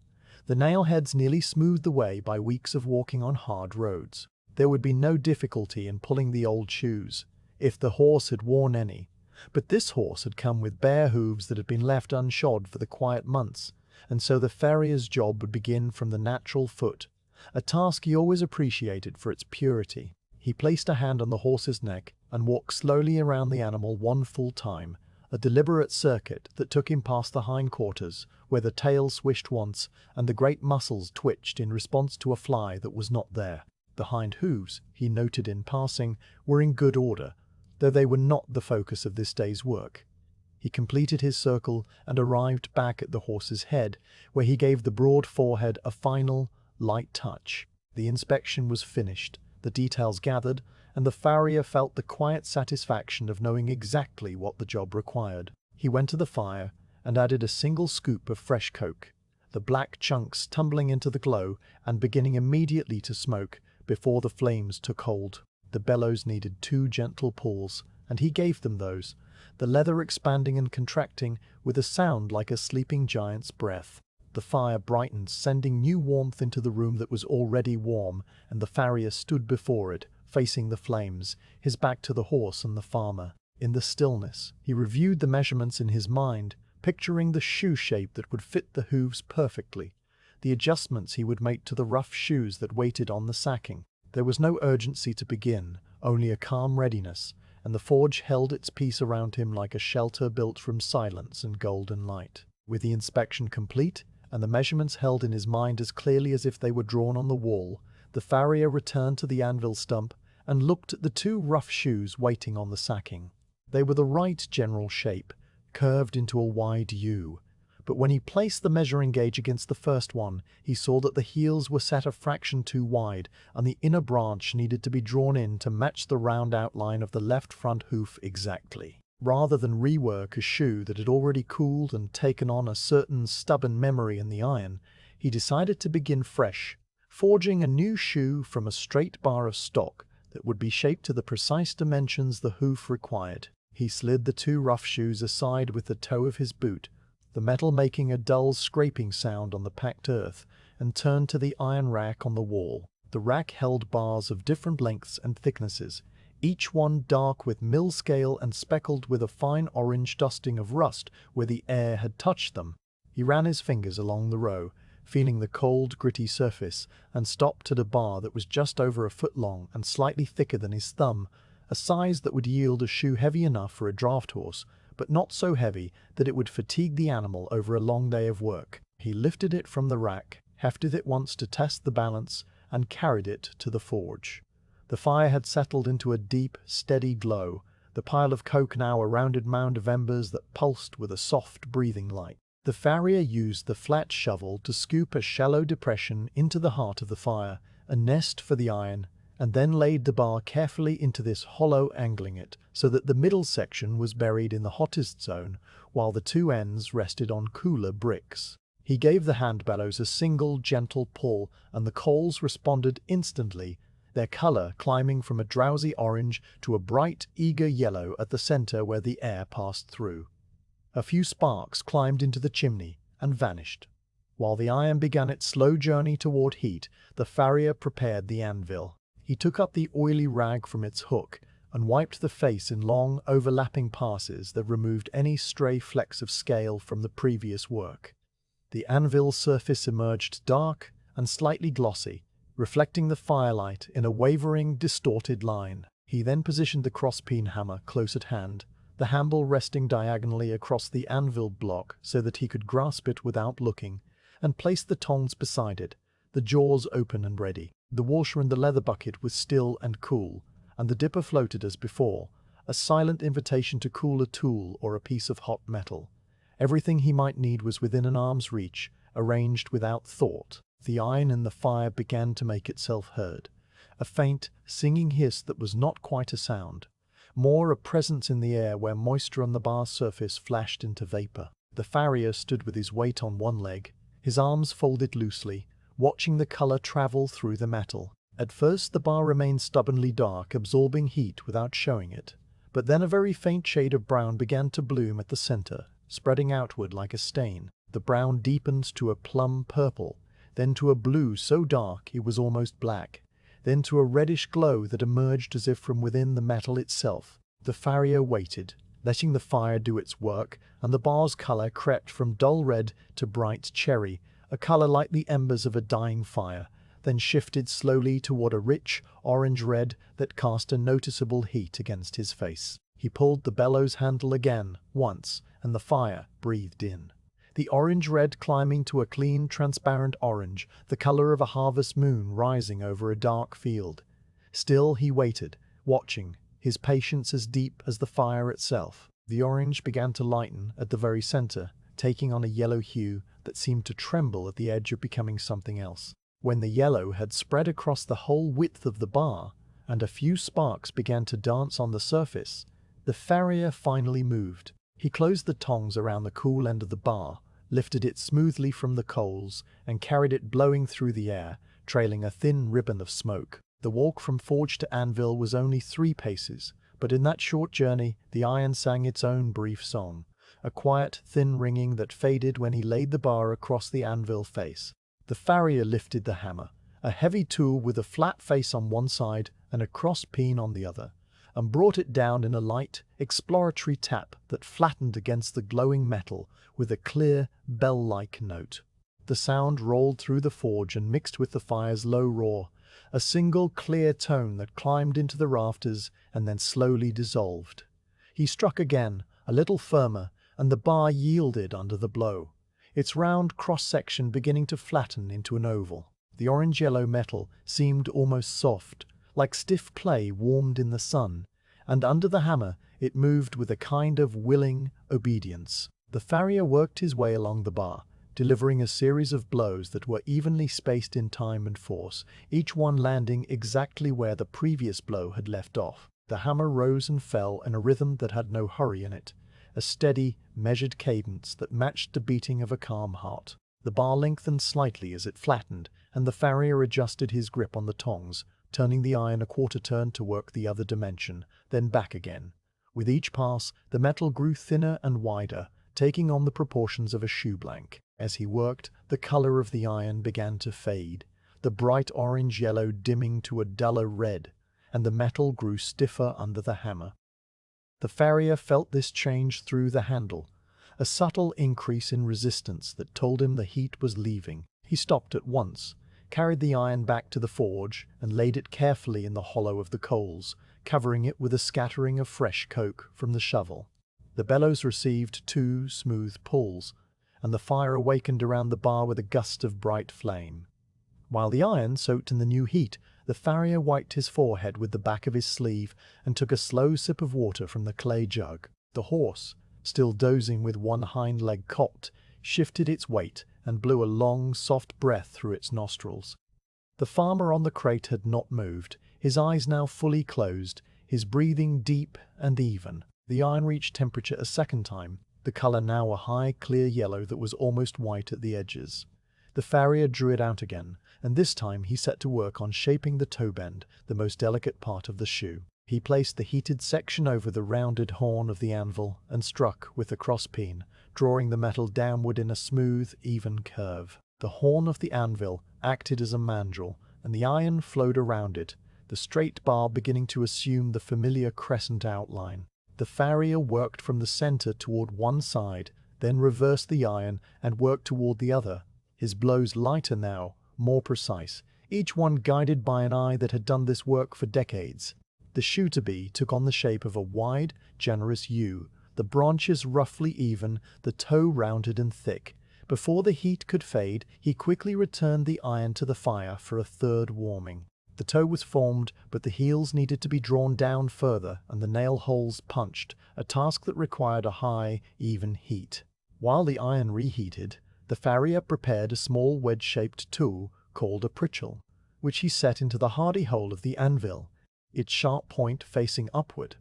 The nail heads nearly smoothed away by weeks of walking on hard roads. There would be no difficulty in pulling the old shoes, if the horse had worn any. But this horse had come with bare hooves that had been left unshod for the quiet months, and so the farrier's job would begin from the natural foot, a task he always appreciated for its purity. He placed a hand on the horse's neck and walked slowly around the animal one full time, a deliberate circuit that took him past the hindquarters, where the tail swished once and the great muscles twitched in response to a fly that was not there. The hind hooves, he noted in passing, were in good order, though they were not the focus of this day's work. He completed his circle and arrived back at the horse's head, where he gave the broad forehead a final, light touch. The inspection was finished, the details gathered, and the farrier felt the quiet satisfaction of knowing exactly what the job required. He went to the fire and added a single scoop of fresh coke, the black chunks tumbling into the glow and beginning immediately to smoke before the flames took hold. The bellows needed 2 gentle pulls, and he gave them those, the leather expanding and contracting with a sound like a sleeping giant's breath. The fire brightened, sending new warmth into the room that was already warm, and the farrier stood before it, facing the flames, his back to the horse and the farmer. In the stillness, he reviewed the measurements in his mind, picturing the shoe shape that would fit the hooves perfectly, the adjustments he would make to the rough shoes that waited on the sacking. There was no urgency to begin, only a calm readiness, and the forge held its peace around him like a shelter built from silence and golden light. With the inspection complete, and the measurements held in his mind as clearly as if they were drawn on the wall, the farrier returned to the anvil stump and looked at the 2 rough shoes waiting on the sacking. They were the right general shape, curved into a wide U. But when he placed the measuring gauge against the first one, he saw that the heels were set a fraction too wide, and the inner branch needed to be drawn in to match the round outline of the left front hoof exactly. Rather than rework a shoe that had already cooled and taken on a certain stubborn memory in the iron, he decided to begin fresh, forging a new shoe from a straight bar of stock that would be shaped to the precise dimensions the hoof required. He slid the 2 rough shoes aside with the toe of his boot, the metal making a dull scraping sound on the packed earth, and turned to the iron rack on the wall. The rack held bars of different lengths and thicknesses, each one dark with mill scale and speckled with a fine orange dusting of rust where the air had touched them. He ran his fingers along the row, feeling the cold, gritty surface, and stopped at a bar that was just over a foot long and slightly thicker than his thumb, a size that would yield a shoe heavy enough for a draft horse, but not so heavy that it would fatigue the animal over a long day of work. He lifted it from the rack, hefted it once to test the balance, and carried it to the forge. The fire had settled into a deep, steady glow, the pile of coke now a rounded mound of embers that pulsed with a soft, breathing light. The farrier used the flat shovel to scoop a shallow depression into the heart of the fire, a nest for the iron, and then laid the bar carefully into this hollow, angling it so that the middle section was buried in the hottest zone, while the two ends rested on cooler bricks. He gave the hand bellows a single, gentle pull, and the coals responded instantly, their color climbing from a drowsy orange to a bright, eager yellow at the center where the air passed through. A few sparks climbed into the chimney and vanished. While the iron began its slow journey toward heat, the farrier prepared the anvil. He took up the oily rag from its hook and wiped the face in long, overlapping passes that removed any stray flecks of scale from the previous work. The anvil surface emerged dark and slightly glossy, reflecting the firelight in a wavering, distorted line. He then positioned the crosspeen hammer close at hand, the handle resting diagonally across the anvil block so that he could grasp it without looking, and placed the tongs beside it, the jaws open and ready. The washer in the leather bucket was still and cool, and the dipper floated as before, a silent invitation to cool a tool or a piece of hot metal. Everything he might need was within an arm's reach, arranged without thought. The iron in the fire began to make itself heard, a faint, singing hiss that was not quite a sound, more a presence in the air where moisture on the bar's surface flashed into vapor. The farrier stood with his weight on one leg, his arms folded loosely, watching the color travel through the metal. At first the bar remained stubbornly dark, absorbing heat without showing it, but then a very faint shade of brown began to bloom at the center, spreading outward like a stain. The brown deepened to a plum purple, then to a blue so dark it was almost black, then to a reddish glow that emerged as if from within the metal itself. The farrier waited, letting the fire do its work, and the bar's color crept from dull red to bright cherry, a color like the embers of a dying fire, then shifted slowly toward a rich orange-red that cast a noticeable heat against his face. He pulled the bellows handle again, once, and the fire breathed in. The orange-red climbing to a clean, transparent orange, the color of a harvest moon rising over a dark field. Still he waited, watching, his patience as deep as the fire itself. The orange began to lighten at the very center, taking on a yellow hue that seemed to tremble at the edge of becoming something else. When the yellow had spread across the whole width of the bar, and a few sparks began to dance on the surface, the farrier finally moved. He closed the tongs around the cool end of the bar, lifted it smoothly from the coals, and carried it blowing through the air, trailing a thin ribbon of smoke. The walk from forge to anvil was only 3 paces, but in that short journey the iron sang its own brief song, a quiet, thin ringing that faded when he laid the bar across the anvil face. The farrier lifted the hammer, a heavy tool with a flat face on one side and a cross peen on the other, and brought it down in a light, exploratory tap that flattened against the glowing metal with a clear, bell-like note. The sound rolled through the forge and mixed with the fire's low roar, a single clear tone that climbed into the rafters and then slowly dissolved. He struck again, a little firmer, and the bar yielded under the blow, its round cross-section beginning to flatten into an oval. The orange-yellow metal seemed almost soft, like stiff clay warmed in the sun, and under the hammer it moved with a kind of willing obedience. The farrier worked his way along the bar, delivering a series of blows that were evenly spaced in time and force, each one landing exactly where the previous blow had left off. The hammer rose and fell in a rhythm that had no hurry in it, a steady, measured cadence that matched the beating of a calm heart. The bar lengthened slightly as it flattened, and the farrier adjusted his grip on the tongs, turning the iron a quarter turn to work the other dimension, then back again. With each pass, the metal grew thinner and wider, taking on the proportions of a shoe blank. As he worked, the color of the iron began to fade, the bright orange-yellow dimming to a duller red, and the metal grew stiffer under the hammer. The farrier felt this change through the handle, a subtle increase in resistance that told him the heat was leaving. He stopped at once, carried the iron back to the forge, and laid it carefully in the hollow of the coals, covering it with a scattering of fresh coke from the shovel. The bellows received 2 smooth pulls, and the fire awakened around the bar with a gust of bright flame. While the iron soaked in the new heat, the farrier wiped his forehead with the back of his sleeve and took a slow sip of water from the clay jug. The horse, still dozing with one hind leg cocked, shifted its weight and blew a long, soft breath through its nostrils. The farmer on the crate had not moved, his eyes now fully closed, his breathing deep and even. The iron reached temperature a second time, the color now a high, clear yellow that was almost white at the edges. The farrier drew it out again, and this time he set to work on shaping the toe bend, the most delicate part of the shoe. He placed the heated section over the rounded horn of the anvil and struck with the crosspeen, drawing the metal downward in a smooth, even curve. The horn of the anvil acted as a mandrel, and the iron flowed around it, the straight bar beginning to assume the familiar crescent outline. The farrier worked from the center toward one side, then reversed the iron and worked toward the other, his blows lighter now, more precise, each one guided by an eye that had done this work for decades. The shoe-to-be took on the shape of a wide, generous U, the branches roughly even, the toe rounded and thick. Before the heat could fade, he quickly returned the iron to the fire for a third warming. The toe was formed, but the heels needed to be drawn down further and the nail holes punched, a task that required a high, even heat. While the iron reheated, the farrier prepared a small wedge-shaped tool called a pritchel, which he set into the hardy hole of the anvil, its sharp point facing upward.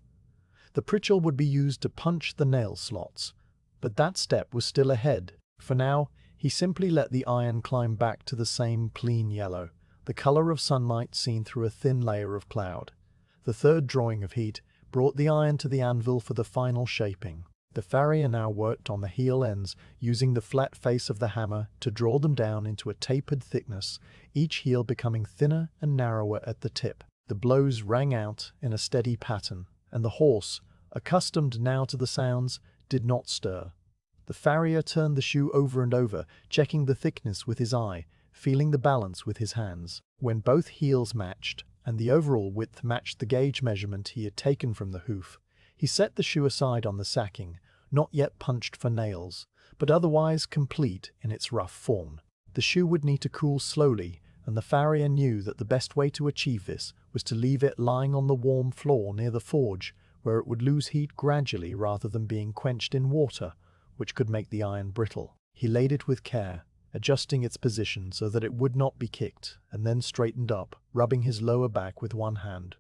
The pritchel would be used to punch the nail slots, but that step was still ahead. For now, he simply let the iron climb back to the same clean yellow, the color of sunlight seen through a thin layer of cloud. The third drawing of heat brought the iron to the anvil for the final shaping. The farrier now worked on the heel ends, using the flat face of the hammer to draw them down into a tapered thickness, each heel becoming thinner and narrower at the tip. The blows rang out in a steady pattern, and the horse, accustomed now to the sounds, did not stir. The farrier turned the shoe over and over, checking the thickness with his eye, feeling the balance with his hands. When both heels matched, and the overall width matched the gauge measurement he had taken from the hoof, he set the shoe aside on the sacking, not yet punched for nails, but otherwise complete in its rough form. The shoe would need to cool slowly, and the farrier knew that the best way to achieve this was to leave it lying on the warm floor near the forge, where it would lose heat gradually rather than being quenched in water, which could make the iron brittle. He laid it with care, adjusting its position so that it would not be kicked, and then straightened up, rubbing his lower back with one hand.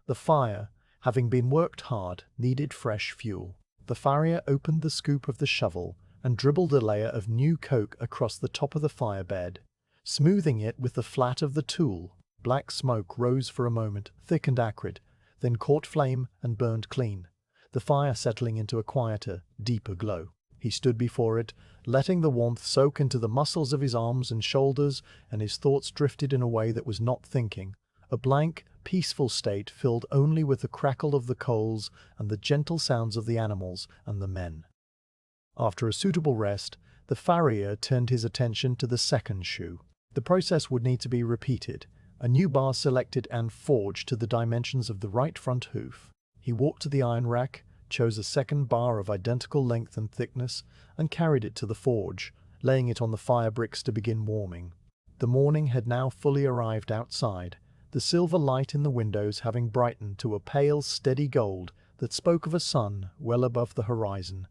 The fire, having been worked hard, needed fresh fuel. The farrier opened the scoop of the shovel and dribbled a layer of new coke across the top of the fire bed, smoothing it with the flat of the tool. Black smoke rose for a moment, thick and acrid, then caught flame and burned clean, the fire settling into a quieter, deeper glow. He stood before it, letting the warmth soak into the muscles of his arms and shoulders, and his thoughts drifted in a way that was not thinking, a blank, peaceful state filled only with the crackle of the coals and the gentle sounds of the animals and the men. After a suitable rest, the farrier turned his attention to the second shoe. The process would need to be repeated, a new bar selected and forged to the dimensions of the right front hoof. He walked to the iron rack, chose a second bar of identical length and thickness, and carried it to the forge, laying it on the fire bricks to begin warming. The morning had now fully arrived outside, the silver light in the windows having brightened to a pale, steady gold that spoke of a sun well above the horizon,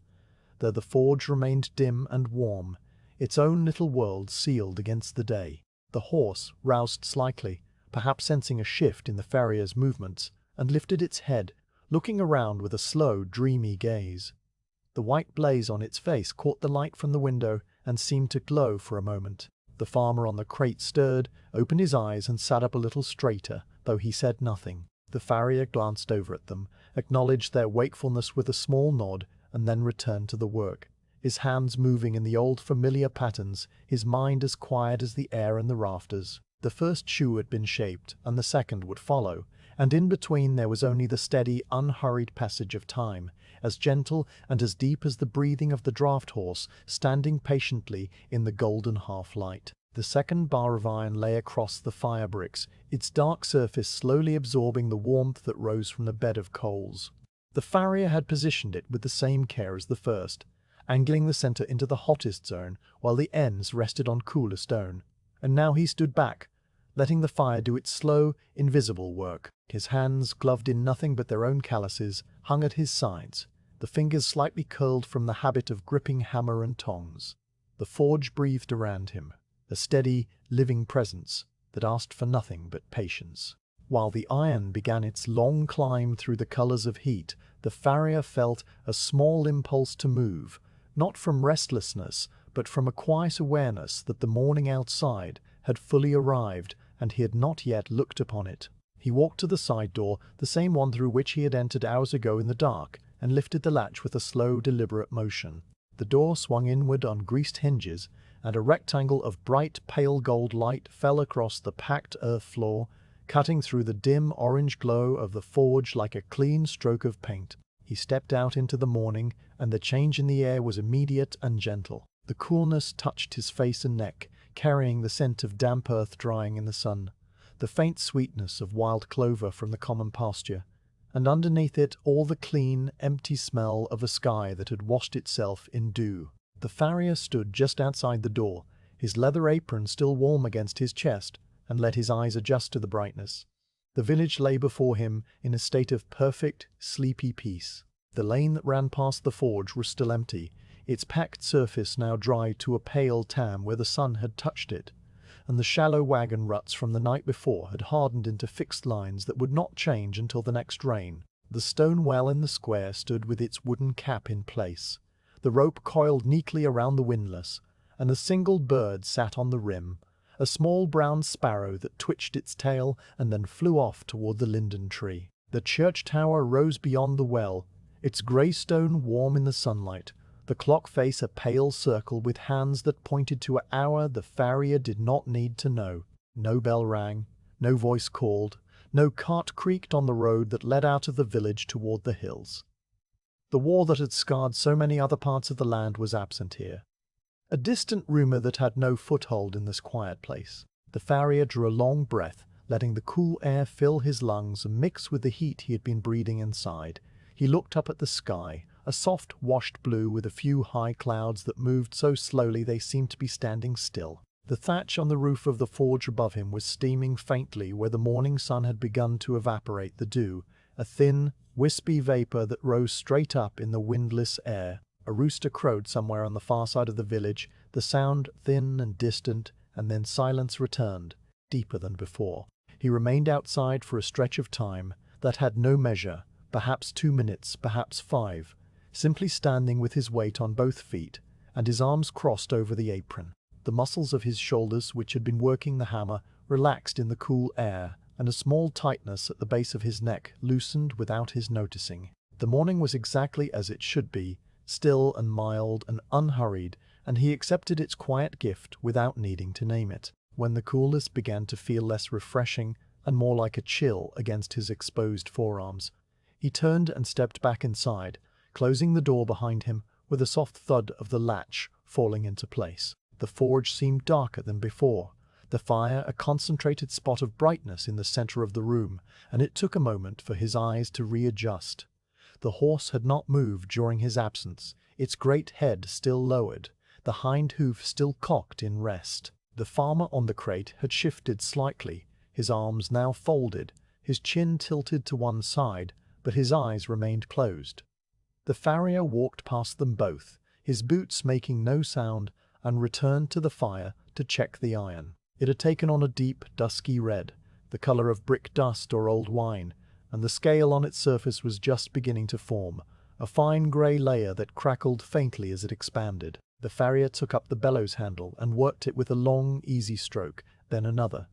though the forge remained dim and warm, its own little world sealed against the day. The horse roused slightly, perhaps sensing a shift in the farrier's movements, and lifted its head, looking around with a slow, dreamy gaze. The white blaze on its face caught the light from the window and seemed to glow for a moment. The farmer on the crate stirred, opened his eyes and sat up a little straighter, though he said nothing. The farrier glanced over at them, acknowledged their wakefulness with a small nod, and then returned to the work, his hands moving in the old familiar patterns, his mind as quiet as the air and the rafters. The first shoe had been shaped, and the second would follow, and in between there was only the steady, unhurried passage of time, as gentle and as deep as the breathing of the draft horse standing patiently in the golden half-light. The second bar of iron lay across the fire bricks, its dark surface slowly absorbing the warmth that rose from the bed of coals. The farrier had positioned it with the same care as the first, angling the center into the hottest zone while the ends rested on cooler stone. And now he stood back, letting the fire do its slow, invisible work. His hands, gloved in nothing but their own calluses, hung at his sides, the fingers slightly curled from the habit of gripping hammer and tongs. The forge breathed around him, a steady, living presence that asked for nothing but patience. While the iron began its long climb through the colors of heat, the farrier felt a small impulse to move, not from restlessness, but from a quiet awareness that the morning outside had fully arrived and he had not yet looked upon it. He walked to the side door, the same one through which he had entered hours ago in the dark, and lifted the latch with a slow, deliberate motion. The door swung inward on greased hinges, and a rectangle of bright, pale gold light fell across the packed earth floor, cutting through the dim orange glow of the forge like a clean stroke of paint. He stepped out into the morning, and the change in the air was immediate and gentle. The coolness touched his face and neck, carrying the scent of damp earth drying in the sun, the faint sweetness of wild clover from the common pasture, and underneath it all the clean, empty smell of a sky that had washed itself in dew. The farrier stood just outside the door, his leather apron still warm against his chest, and let his eyes adjust to the brightness. The village lay before him in a state of perfect, sleepy peace. The lane that ran past the forge was still empty, its packed surface now dried to a pale tan where the sun had touched it, and the shallow wagon ruts from the night before had hardened into fixed lines that would not change until the next rain. The stone well in the square stood with its wooden cap in place, the rope coiled neatly around the windlass, and a single bird sat on the rim, a small brown sparrow that twitched its tail and then flew off toward the linden tree. The church tower rose beyond the well, its grey stone warm in the sunlight, the clock face a pale circle with hands that pointed to an hour the farrier did not need to know. No bell rang, no voice called, no cart creaked on the road that led out of the village toward the hills. The war that had scarred so many other parts of the land was absent here, a distant rumour that had no foothold in this quiet place. The farrier drew a long breath, letting the cool air fill his lungs and mix with the heat he had been breathing inside. He looked up at the sky, a soft washed blue with a few high clouds that moved so slowly they seemed to be standing still. The thatch on the roof of the forge above him was steaming faintly where the morning sun had begun to evaporate the dew, a thin, wispy vapor that rose straight up in the windless air. A rooster crowed somewhere on the far side of the village, the sound thin and distant, and then silence returned, deeper than before. He remained outside for a stretch of time that had no measure, perhaps 2 minutes, perhaps 5, simply standing with his weight on both feet and his arms crossed over the apron. The muscles of his shoulders, which had been working the hammer, relaxed in the cool air, and a small tightness at the base of his neck loosened without his noticing. The morning was exactly as it should be, still and mild and unhurried, and he accepted its quiet gift without needing to name it. When the coolness began to feel less refreshing and more like a chill against his exposed forearms, he turned and stepped back inside, closing the door behind him with a soft thud of the latch falling into place. The forge seemed darker than before, the fire a concentrated spot of brightness in the center of the room, and it took a moment for his eyes to readjust. The horse had not moved during his absence, its great head still lowered, the hind hoof still cocked in rest. The farmer on the crate had shifted slightly, his arms now folded, his chin tilted to one side, but his eyes remained closed. The farrier walked past them both, his boots making no sound, and returned to the fire to check the iron. It had taken on a deep, dusky red, the color of brick dust or old wine, and the scale on its surface was just beginning to form, a fine grey layer that crackled faintly as it expanded. The farrier took up the bellows handle and worked it with a long, easy stroke, then another.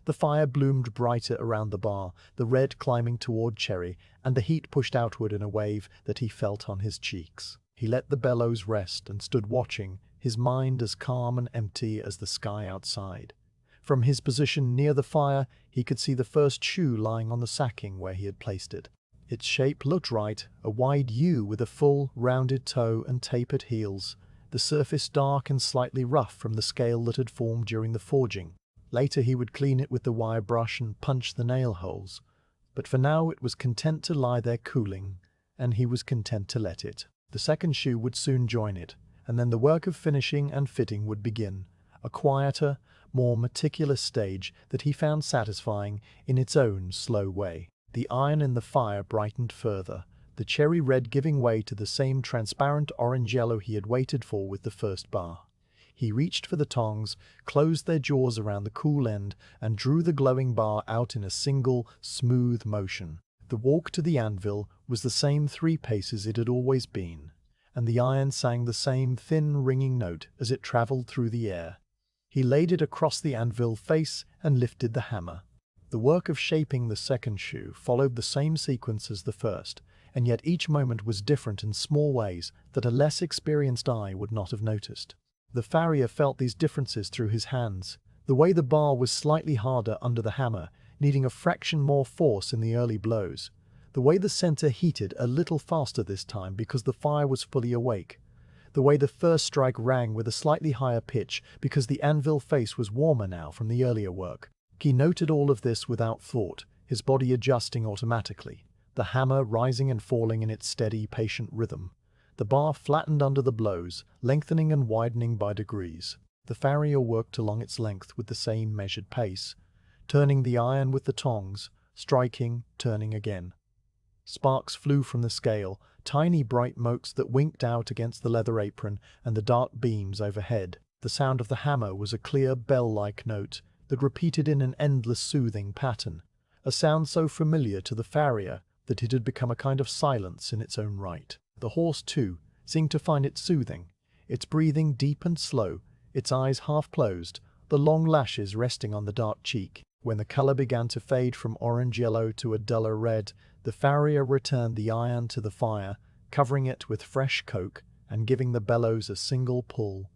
The fire bloomed brighter around the bar, the red climbing toward cherry, and the heat pushed outward in a wave that he felt on his cheeks. He let the bellows rest and stood watching, his mind as calm and empty as the sky outside. From his position near the fire, he could see the first shoe lying on the sacking where he had placed it. Its shape looked right, a wide U with a full, rounded toe and tapered heels, the surface dark and slightly rough from the scale that had formed during the forging. Later he would clean it with the wire brush and punch the nail holes, but for now it was content to lie there cooling, and he was content to let it. The second shoe would soon join it, and then the work of finishing and fitting would begin, a quieter, more meticulous stage that he found satisfying in its own slow way. The iron in the fire brightened further, the cherry red giving way to the same transparent orange yellow he had waited for with the first bar. He reached for the tongs, closed their jaws around the cool end, and drew the glowing bar out in a single, smooth motion. The walk to the anvil was the same 3 paces it had always been, and the iron sang the same thin, ringing note as it travelled through the air. He laid it across the anvil face and lifted the hammer. The work of shaping the second shoe followed the same sequence as the first, and yet each moment was different in small ways that a less experienced eye would not have noticed. The farrier felt these differences through his hands. The way the bar was slightly harder under the hammer, needing a fraction more force in the early blows. The way the center heated a little faster this time because the fire was fully awake. The way the first strike rang with a slightly higher pitch because the anvil face was warmer now from the earlier work. He noted all of this without thought, his body adjusting automatically, the hammer rising and falling in its steady, patient rhythm. The bar flattened under the blows, lengthening and widening by degrees. The farrier worked along its length with the same measured pace, turning the iron with the tongs, striking, turning again. Sparks flew from the scale, tiny bright motes that winked out against the leather apron and the dark beams overhead. The sound of the hammer was a clear bell-like note that repeated in an endless soothing pattern, a sound so familiar to the farrier that it had become a kind of silence in its own right. The horse, too, seemed to find it soothing, its breathing deep and slow, its eyes half closed, the long lashes resting on the dark cheek. When the color began to fade from orange-yellow to a duller red, the farrier returned the iron to the fire, covering it with fresh coke and giving the bellows a single pull.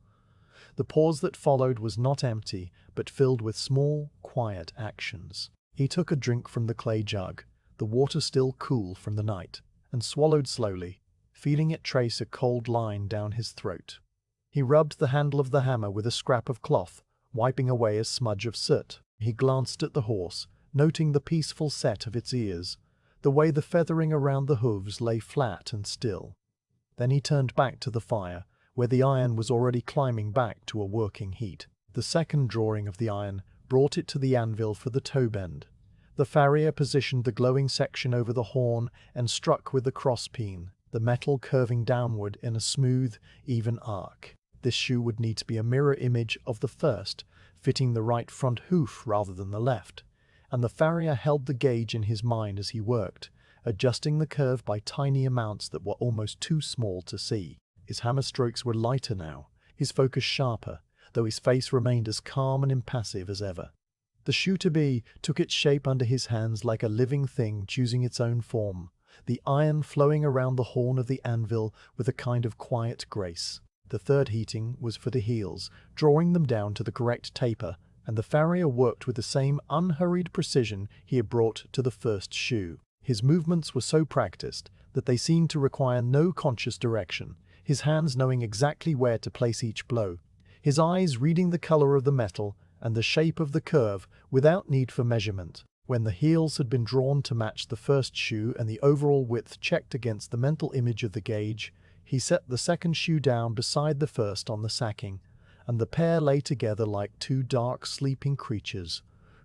The pause that followed was not empty, but filled with small, quiet actions. He took a drink from the clay jug, the water still cool from the night, and swallowed slowly, feeling it trace a cold line down his throat. He rubbed the handle of the hammer with a scrap of cloth, wiping away a smudge of soot. He glanced at the horse, noting the peaceful set of its ears, the way the feathering around the hooves lay flat and still. Then he turned back to the fire, where the iron was already climbing back to a working heat. The second drawing of the iron brought it to the anvil for the toe bend. The farrier positioned the glowing section over the horn and struck with the crosspeen, the metal curving downward in a smooth, even arc. This shoe would need to be a mirror image of the first, fitting the right front hoof rather than the left, and the farrier held the gauge in his mind as he worked, adjusting the curve by tiny amounts that were almost too small to see. His hammer strokes were lighter now, his focus sharper, though his face remained as calm and impassive as ever. The shoe-to-be took its shape under his hands like a living thing choosing its own form, the iron flowing around the horn of the anvil with a kind of quiet grace. The third heating was for the heels, drawing them down to the correct taper, and the farrier worked with the same unhurried precision he had brought to the first shoe. His movements were so practiced that they seemed to require no conscious direction, his hands knowing exactly where to place each blow, his eyes reading the color of the metal and the shape of the curve without need for measurement. When the heels had been drawn to match the first shoe and the overall width checked against the mental image of the gauge, he set the second shoe down beside the first on the sacking, and the pair lay together like two dark, sleeping creatures,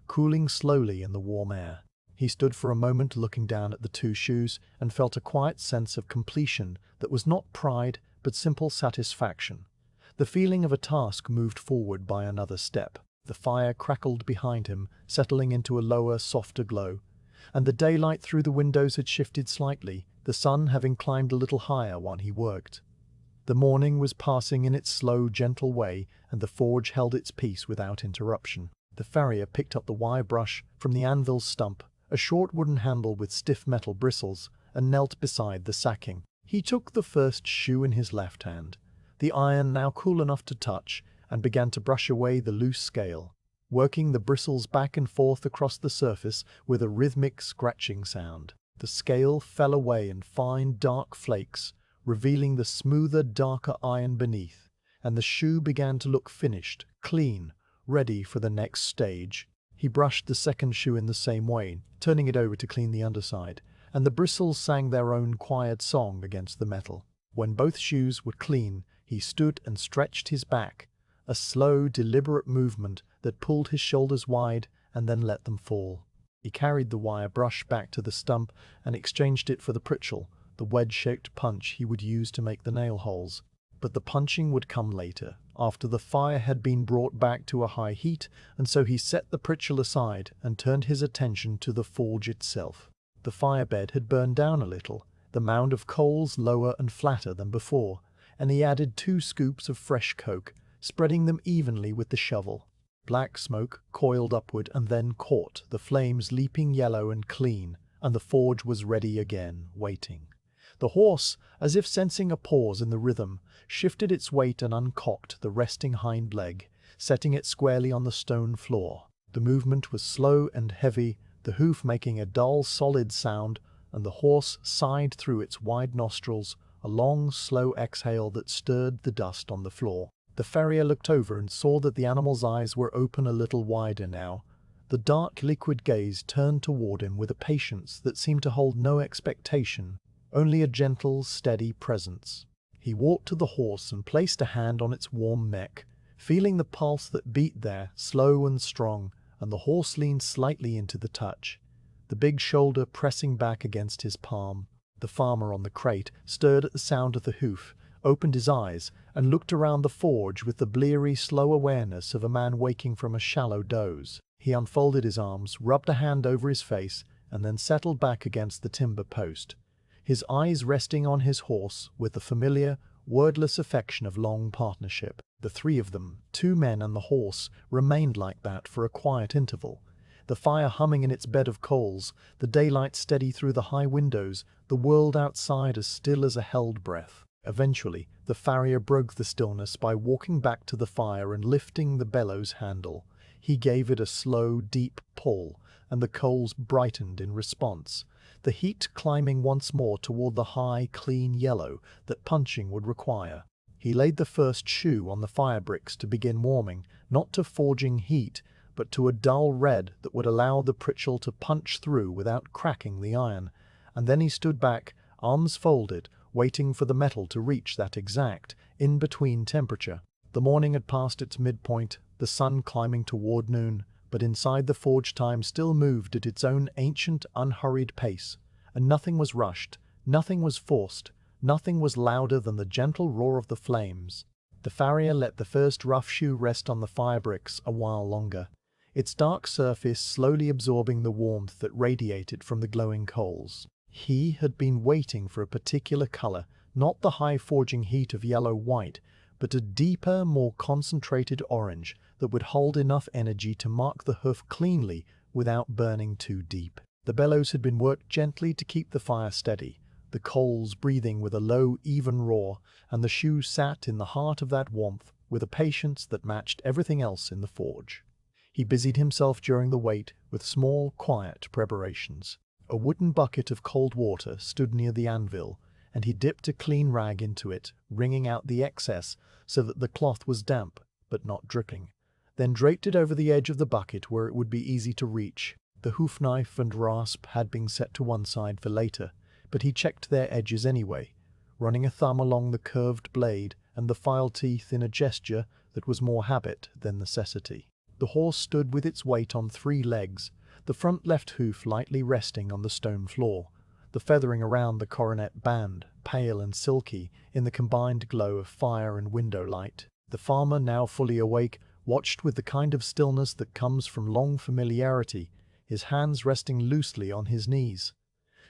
cooling slowly in the warm air. He stood for a moment looking down at the 2 shoes and felt a quiet sense of completion that was not pride but simple satisfaction. The feeling of a task moved forward by another step. The fire crackled behind him, settling into a lower, softer glow, and the daylight through the windows had shifted slightly, the sun having climbed a little higher while he worked. The morning was passing in its slow, gentle way, and the forge held its peace without interruption. The farrier picked up the wire brush from the anvil's stump, a short wooden handle with stiff metal bristles, and knelt beside the sacking. He took the first shoe in his left hand, the iron now cool enough to touch, and began to brush away the loose scale. working the bristles back and forth across the surface with a rhythmic scratching sound. The scale fell away in fine, dark flakes, revealing the smoother, darker iron beneath, and the shoe began to look finished, clean, ready for the next stage. He brushed the second shoe in the same way, turning it over to clean the underside, and the bristles sang their own quiet song against the metal. When both shoes were clean, he stood and stretched his back, a slow, deliberate movement that pulled his shoulders wide and then let them fall. He carried the wire brush back to the stump and exchanged it for the pritchel, the wedge-shaped punch he would use to make the nail holes. But the punching would come later, after the fire had been brought back to a high heat, and so he set the pritchel aside and turned his attention to the forge itself. The firebed had burned down a little, the mound of coals lower and flatter than before, and he added 2 scoops of fresh coke, spreading them evenly with the shovel. Black smoke coiled upward and then caught, the flames leaping yellow and clean, and the forge was ready again, waiting. The horse, as if sensing a pause in the rhythm, shifted its weight and uncocked the resting hind leg, setting it squarely on the stone floor. The movement was slow and heavy, the hoof making a dull, solid sound, and the horse sighed through its wide nostrils, a long, slow exhale that stirred the dust on the floor. The farrier looked over and saw that the animal's eyes were open a little wider now. The dark, liquid gaze turned toward him with a patience that seemed to hold no expectation, only a gentle, steady presence. He walked to the horse and placed a hand on its warm neck, feeling the pulse that beat there, slow and strong, and the horse leaned slightly into the touch, the big shoulder pressing back against his palm. The farmer on the crate stirred at the sound of the hoof, opened his eyes, and looked around the forge with the bleary, slow awareness of a man waking from a shallow doze. He unfolded his arms, rubbed a hand over his face, and then settled back against the timber post, his eyes resting on his horse with the familiar, wordless affection of long partnership. The 3 of them, 2 men and the horse, remained like that for a quiet interval, the fire humming in its bed of coals, the daylight steady through the high windows, the world outside as still as a held breath. Eventually, the farrier broke the stillness by walking back to the fire and lifting the bellows handle. He gave it a slow, deep pull, and the coals brightened in response, the heat climbing once more toward the high, clean yellow that punching would require. He laid the first shoe on the fire bricks to begin warming, not to forging heat, but to a dull red that would allow the pritchel to punch through without cracking the iron, and then he stood back, arms folded, waiting for the metal to reach that exact, in-between temperature. The morning had passed its midpoint, the sun climbing toward noon, but inside the forge time still moved at its own ancient, unhurried pace, and nothing was rushed, nothing was forced, nothing was louder than the gentle roar of the flames. The farrier let the first rough shoe rest on the fire bricks a while longer, its dark surface slowly absorbing the warmth that radiated from the glowing coals. He had been waiting for a particular color, not the high forging heat of yellow-white, but a deeper, more concentrated orange that would hold enough energy to mark the hoof cleanly without burning too deep. The bellows had been worked gently to keep the fire steady, the coals breathing with a low, even roar, and the shoe sat in the heart of that warmth with a patience that matched everything else in the forge. He busied himself during the wait with small, quiet preparations. A wooden bucket of cold water stood near the anvil, and he dipped a clean rag into it, wringing out the excess so that the cloth was damp but not dripping, then draped it over the edge of the bucket where it would be easy to reach. The hoof knife and rasp had been set to one side for later, but he checked their edges anyway, running a thumb along the curved blade and the file teeth in a gesture that was more habit than necessity. The horse stood with its weight on 3 legs, the front left hoof lightly resting on the stone floor, the feathering around the coronet band, pale and silky in the combined glow of fire and window light. The farmer, now fully awake, watched with the kind of stillness that comes from long familiarity, his hands resting loosely on his knees.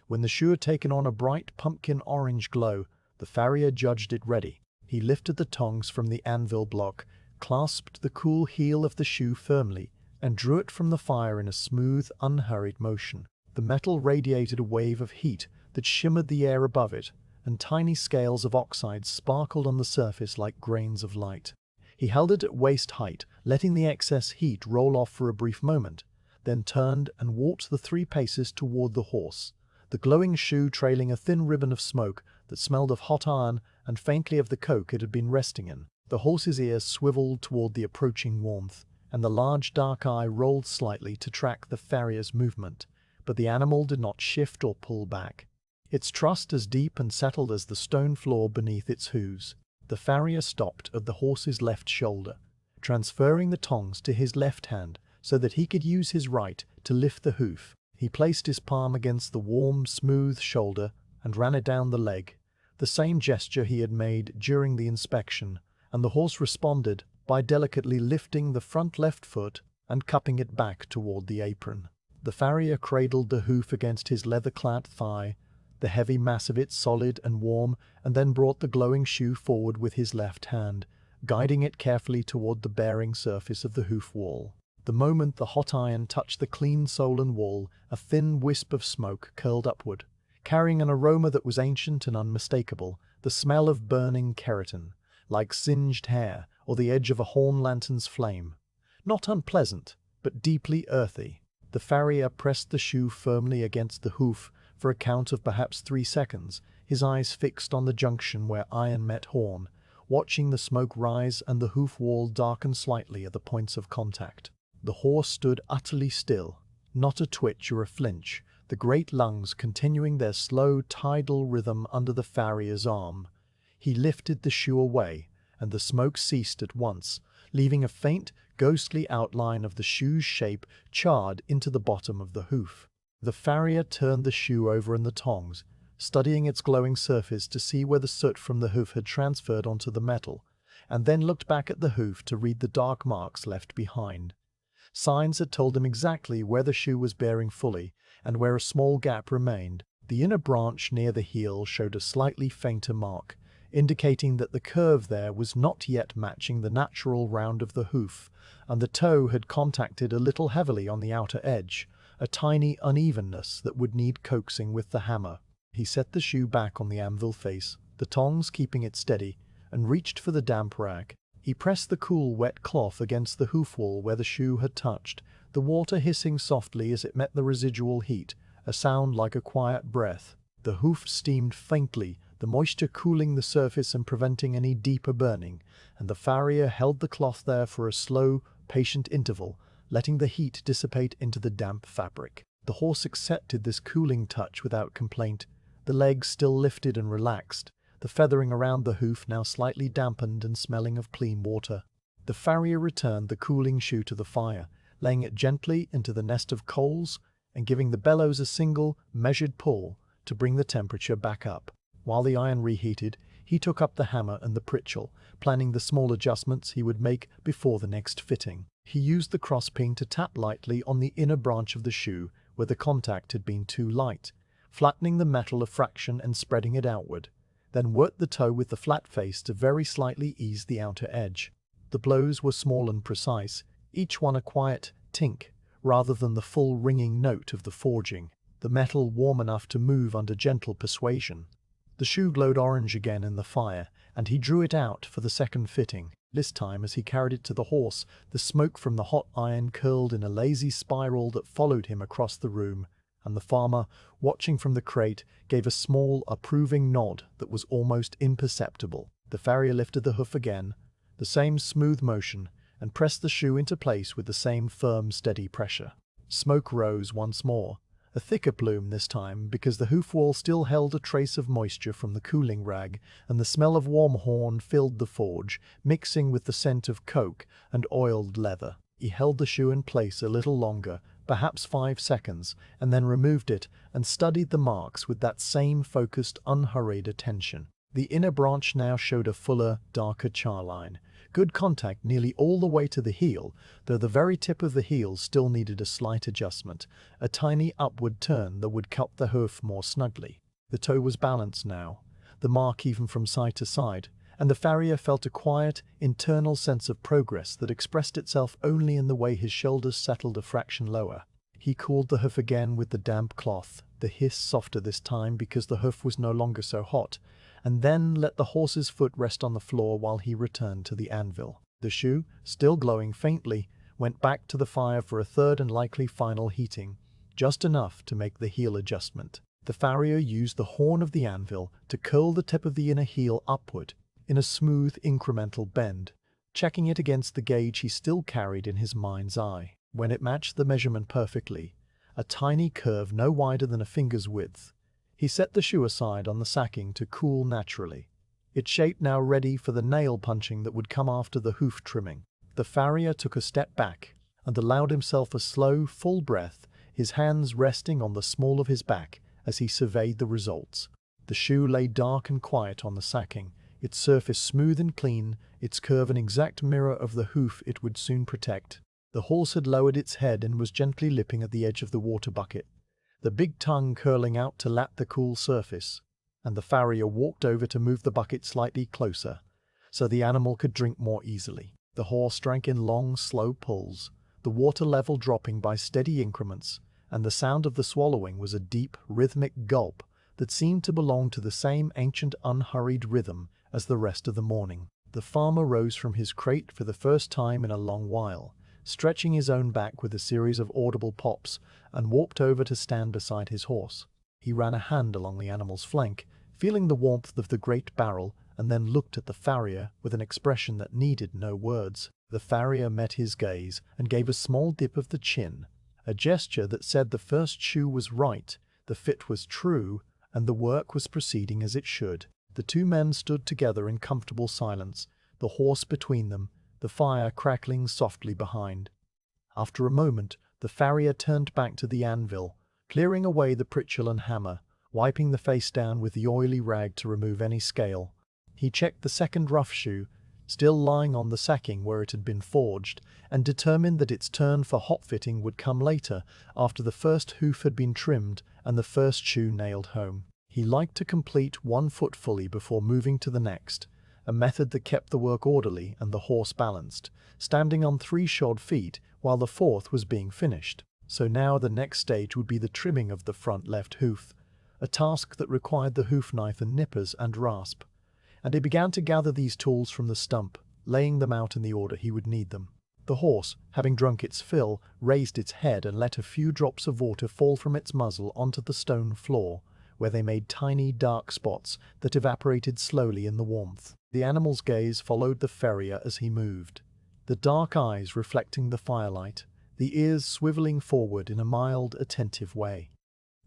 When the shoe had taken on a bright pumpkin orange glow, the farrier judged it ready. He lifted the tongs from the anvil block, clasped the cool heel of the shoe firmly, and drew it from the fire in a smooth, unhurried motion. The metal radiated a wave of heat that shimmered the air above it, and tiny scales of oxide sparkled on the surface like grains of light. He held it at waist height, letting the excess heat roll off for a brief moment, then turned and walked the 3 paces toward the horse, the glowing shoe trailing a thin ribbon of smoke that smelled of hot iron and faintly of the coke it had been resting in. The horse's ears swiveled toward the approaching warmth, and the large dark eye rolled slightly to track the farrier's movement, but the animal did not shift or pull back, its trust as deep and settled as the stone floor beneath its hooves. The farrier stopped at the horse's left shoulder, transferring the tongs to his left hand so that he could use his right to lift the hoof. He placed his palm against the warm, smooth shoulder and ran it down the leg, the same gesture he had made during the inspection, and the horse responded by delicately lifting the front left foot and cupping it back toward the apron. The farrier cradled the hoof against his leather-clad thigh, the heavy mass of it solid and warm, and then brought the glowing shoe forward with his left hand, guiding it carefully toward the bearing surface of the hoof wall. The moment the hot iron touched the clean sole and wall, a thin wisp of smoke curled upward, carrying an aroma that was ancient and unmistakable, the smell of burning keratin, like singed hair or the edge of a horn lantern's flame. Not unpleasant, but deeply earthy. The farrier pressed the shoe firmly against the hoof for a count of perhaps 3 seconds, his eyes fixed on the junction where iron met horn, watching the smoke rise and the hoof wall darken slightly at the points of contact. The horse stood utterly still, not a twitch or a flinch, the great lungs continuing their slow tidal rhythm under the farrier's arm. He lifted the shoe away, and the smoke ceased at once, leaving a faint, ghostly outline of the shoe's shape charred into the bottom of the hoof. The farrier turned the shoe over in the tongs, studying its glowing surface to see where the soot from the hoof had transferred onto the metal, and then looked back at the hoof to read the dark marks left behind. Signs had told him exactly where the shoe was bearing fully, and where a small gap remained. The inner branch near the heel showed a slightly fainter mark, indicating that the curve there was not yet matching the natural round of the hoof, and the toe had contacted a little heavily on the outer edge, a tiny unevenness that would need coaxing with the hammer. He set the shoe back on the anvil face, the tongs keeping it steady, and reached for the damp rag. He pressed the cool, wet cloth against the hoof wall where the shoe had touched, the water hissing softly as it met the residual heat, a sound like a quiet breath. The hoof steamed faintly, the moisture cooling the surface and preventing any deeper burning, and the farrier held the cloth there for a slow, patient interval, letting the heat dissipate into the damp fabric. The horse accepted this cooling touch without complaint, the legs still lifted and relaxed, the feathering around the hoof now slightly dampened and smelling of clean water. The farrier returned the cooling shoe to the fire, laying it gently into the nest of coals and giving the bellows a single, measured pull to bring the temperature back up. While the iron reheated, he took up the hammer and the pritchel, planning the small adjustments he would make before the next fitting. He used the crosspin to tap lightly on the inner branch of the shoe where the contact had been too light, flattening the metal a fraction and spreading it outward, then worked the toe with the flat face to very slightly ease the outer edge. The blows were small and precise, each one a quiet tink, rather than the full ringing note of the forging, the metal warm enough to move under gentle persuasion. The shoe glowed orange again in the fire, and he drew it out for the second fitting. This time, as he carried it to the horse, the smoke from the hot iron curled in a lazy spiral that followed him across the room, and the farmer, watching from the crate, gave a small, approving nod that was almost imperceptible. The farrier lifted the hoof again, the same smooth motion, and pressed the shoe into place with the same firm, steady pressure. Smoke rose once more, a thicker plume this time because the hoof wall still held a trace of moisture from the cooling rag, and the smell of warm horn filled the forge, mixing with the scent of coke and oiled leather. He held the shoe in place a little longer, perhaps 5 seconds, and then removed it and studied the marks with that same focused, unhurried attention. The inner branch now showed a fuller, darker charline. Good contact nearly all the way to the heel, though the very tip of the heel still needed a slight adjustment, a tiny upward turn that would cup the hoof more snugly. The toe was balanced now, the mark even from side to side, and the farrier felt a quiet, internal sense of progress that expressed itself only in the way his shoulders settled a fraction lower. He cooled the hoof again with the damp cloth, the hiss softer this time because the hoof was no longer so hot, and then let the horse's foot rest on the floor while he returned to the anvil. The shoe, still glowing faintly, went back to the fire for a third and likely final heating, just enough to make the heel adjustment. The farrier used the horn of the anvil to curl the tip of the inner heel upward in a smooth incremental bend, checking it against the gauge he still carried in his mind's eye. When it matched the measurement perfectly, a tiny curve no wider than a finger's width, he set the shoe aside on the sacking to cool naturally, its shape now ready for the nail punching that would come after the hoof trimming. The farrier took a step back and allowed himself a slow, full breath, his hands resting on the small of his back as he surveyed the results. The shoe lay dark and quiet on the sacking, its surface smooth and clean, its curve an exact mirror of the hoof it would soon protect. The horse had lowered its head and was gently lipping at the edge of the water bucket, the big tongue curling out to lap the cool surface, and the farrier walked over to move the bucket slightly closer, so the animal could drink more easily. The horse drank in long, slow pulls, the water level dropping by steady increments, and the sound of the swallowing was a deep, rhythmic gulp that seemed to belong to the same ancient, unhurried rhythm as the rest of the morning. The farmer rose from his crate for the first time in a long while, stretching his own back with a series of audible pops, and walked over to stand beside his horse. He ran a hand along the animal's flank, feeling the warmth of the great barrel, and then looked at the farrier with an expression that needed no words. The farrier met his gaze and gave a small dip of the chin, a gesture that said the first shoe was right, the fit was true, and the work was proceeding as it should. The two men stood together in comfortable silence, the horse between them, the fire crackling softly behind. After a moment, the farrier turned back to the anvil, clearing away the pritchel and hammer, wiping the face down with the oily rag to remove any scale. He checked the second rough shoe, still lying on the sacking where it had been forged, and determined that its turn for hot fitting would come later, after the first hoof had been trimmed and the first shoe nailed home. He liked to complete one foot fully before moving to the next, a method that kept the work orderly and the horse balanced, standing on 3 shod feet while the fourth was being finished. So now the next stage would be the trimming of the front left hoof, a task that required the hoof knife and nippers and rasp, and he began to gather these tools from the stump, laying them out in the order he would need them. The horse, having drunk its fill, raised its head and let a few drops of water fall from its muzzle onto the stone floor, where they made tiny dark spots that evaporated slowly in the warmth. The animal's gaze followed the farrier as he moved, the dark eyes reflecting the firelight, the ears swiveling forward in a mild, attentive way.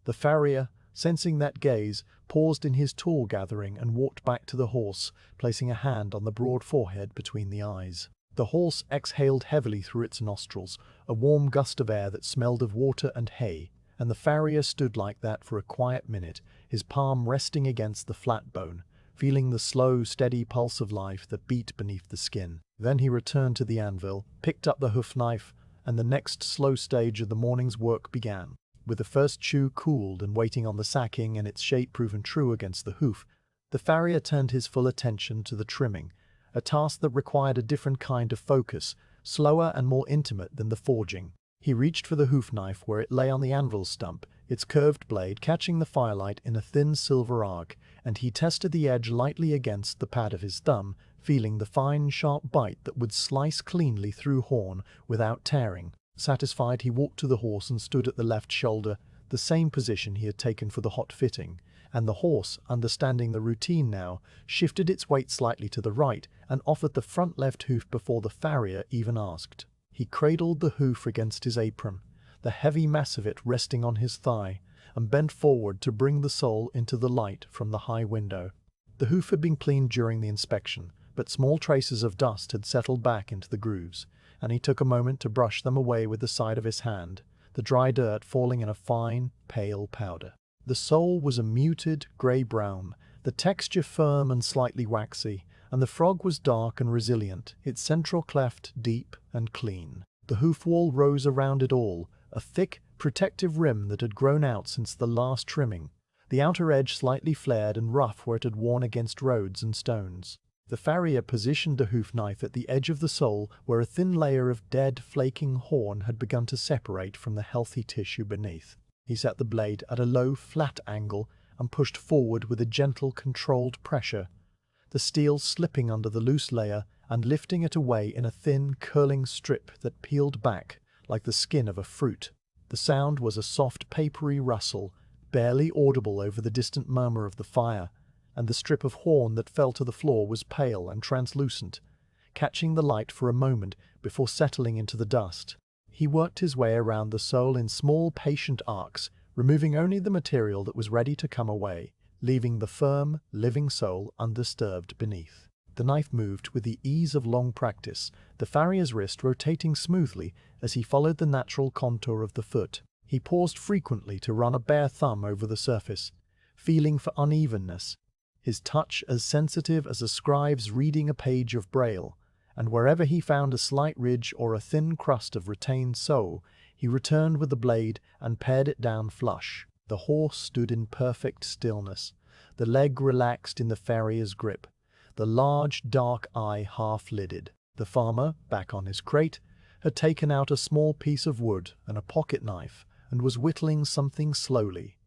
The farrier, sensing that gaze, paused in his tool gathering and walked back to the horse, placing a hand on the broad forehead between the eyes. The horse exhaled heavily through its nostrils, a warm gust of air that smelled of water and hay, and the farrier stood like that for a quiet minute, his palm resting against the flat bone, feeling the slow, steady pulse of life that beat beneath the skin. Then he returned to the anvil, picked up the hoof knife, and the next slow stage of the morning's work began. With the first shoe cooled and waiting on the sacking and its shape proven true against the hoof, the farrier turned his full attention to the trimming, a task that required a different kind of focus, slower and more intimate than the forging. He reached for the hoof knife where it lay on the anvil stump, its curved blade catching the firelight in a thin silver arc, and he tested the edge lightly against the pad of his thumb, feeling the fine, sharp bite that would slice cleanly through horn without tearing. Satisfied, he walked to the horse and stood at the left shoulder, the same position he had taken for the hot fitting, and the horse, understanding the routine now, shifted its weight slightly to the right and offered the front left hoof before the farrier even asked. He cradled the hoof against his apron, the heavy mass of it resting on his thigh, and bent forward to bring the sole into the light from the high window. The hoof had been cleaned during the inspection, but small traces of dust had settled back into the grooves, and he took a moment to brush them away with the side of his hand, the dry dirt falling in a fine, pale powder. The sole was a muted grey-brown, the texture firm and slightly waxy, and the frog was dark and resilient, its central cleft deep and clean. The hoof wall rose around it all, a thick, protective rim that had grown out since the last trimming, the outer edge slightly flared and rough where it had worn against roads and stones. The farrier positioned the hoof knife at the edge of the sole where a thin layer of dead, flaking horn had begun to separate from the healthy tissue beneath. He set the blade at a low, flat angle and pushed forward with a gentle, controlled pressure, the steel slipping under the loose layer and lifting it away in a thin, curling strip that peeled back like the skin of a fruit. The sound was a soft, papery rustle, barely audible over the distant murmur of the fire, and the strip of horn that fell to the floor was pale and translucent, catching the light for a moment before settling into the dust. He worked his way around the sole in small, patient arcs, removing only the material that was ready to come away, leaving the firm, living sole undisturbed beneath. The knife moved with the ease of long practice, the farrier's wrist rotating smoothly as he followed the natural contour of the foot. He paused frequently to run a bare thumb over the surface, feeling for unevenness, his touch as sensitive as a scribe's reading a page of braille, and wherever he found a slight ridge or a thin crust of retained sole, he returned with the blade and pared it down flush. The horse stood in perfect stillness, the leg relaxed in the farrier's grip, the large dark eye half-lidded. The farmer, back on his crate, had taken out a small piece of wood and a pocket knife and was whittling something slowly,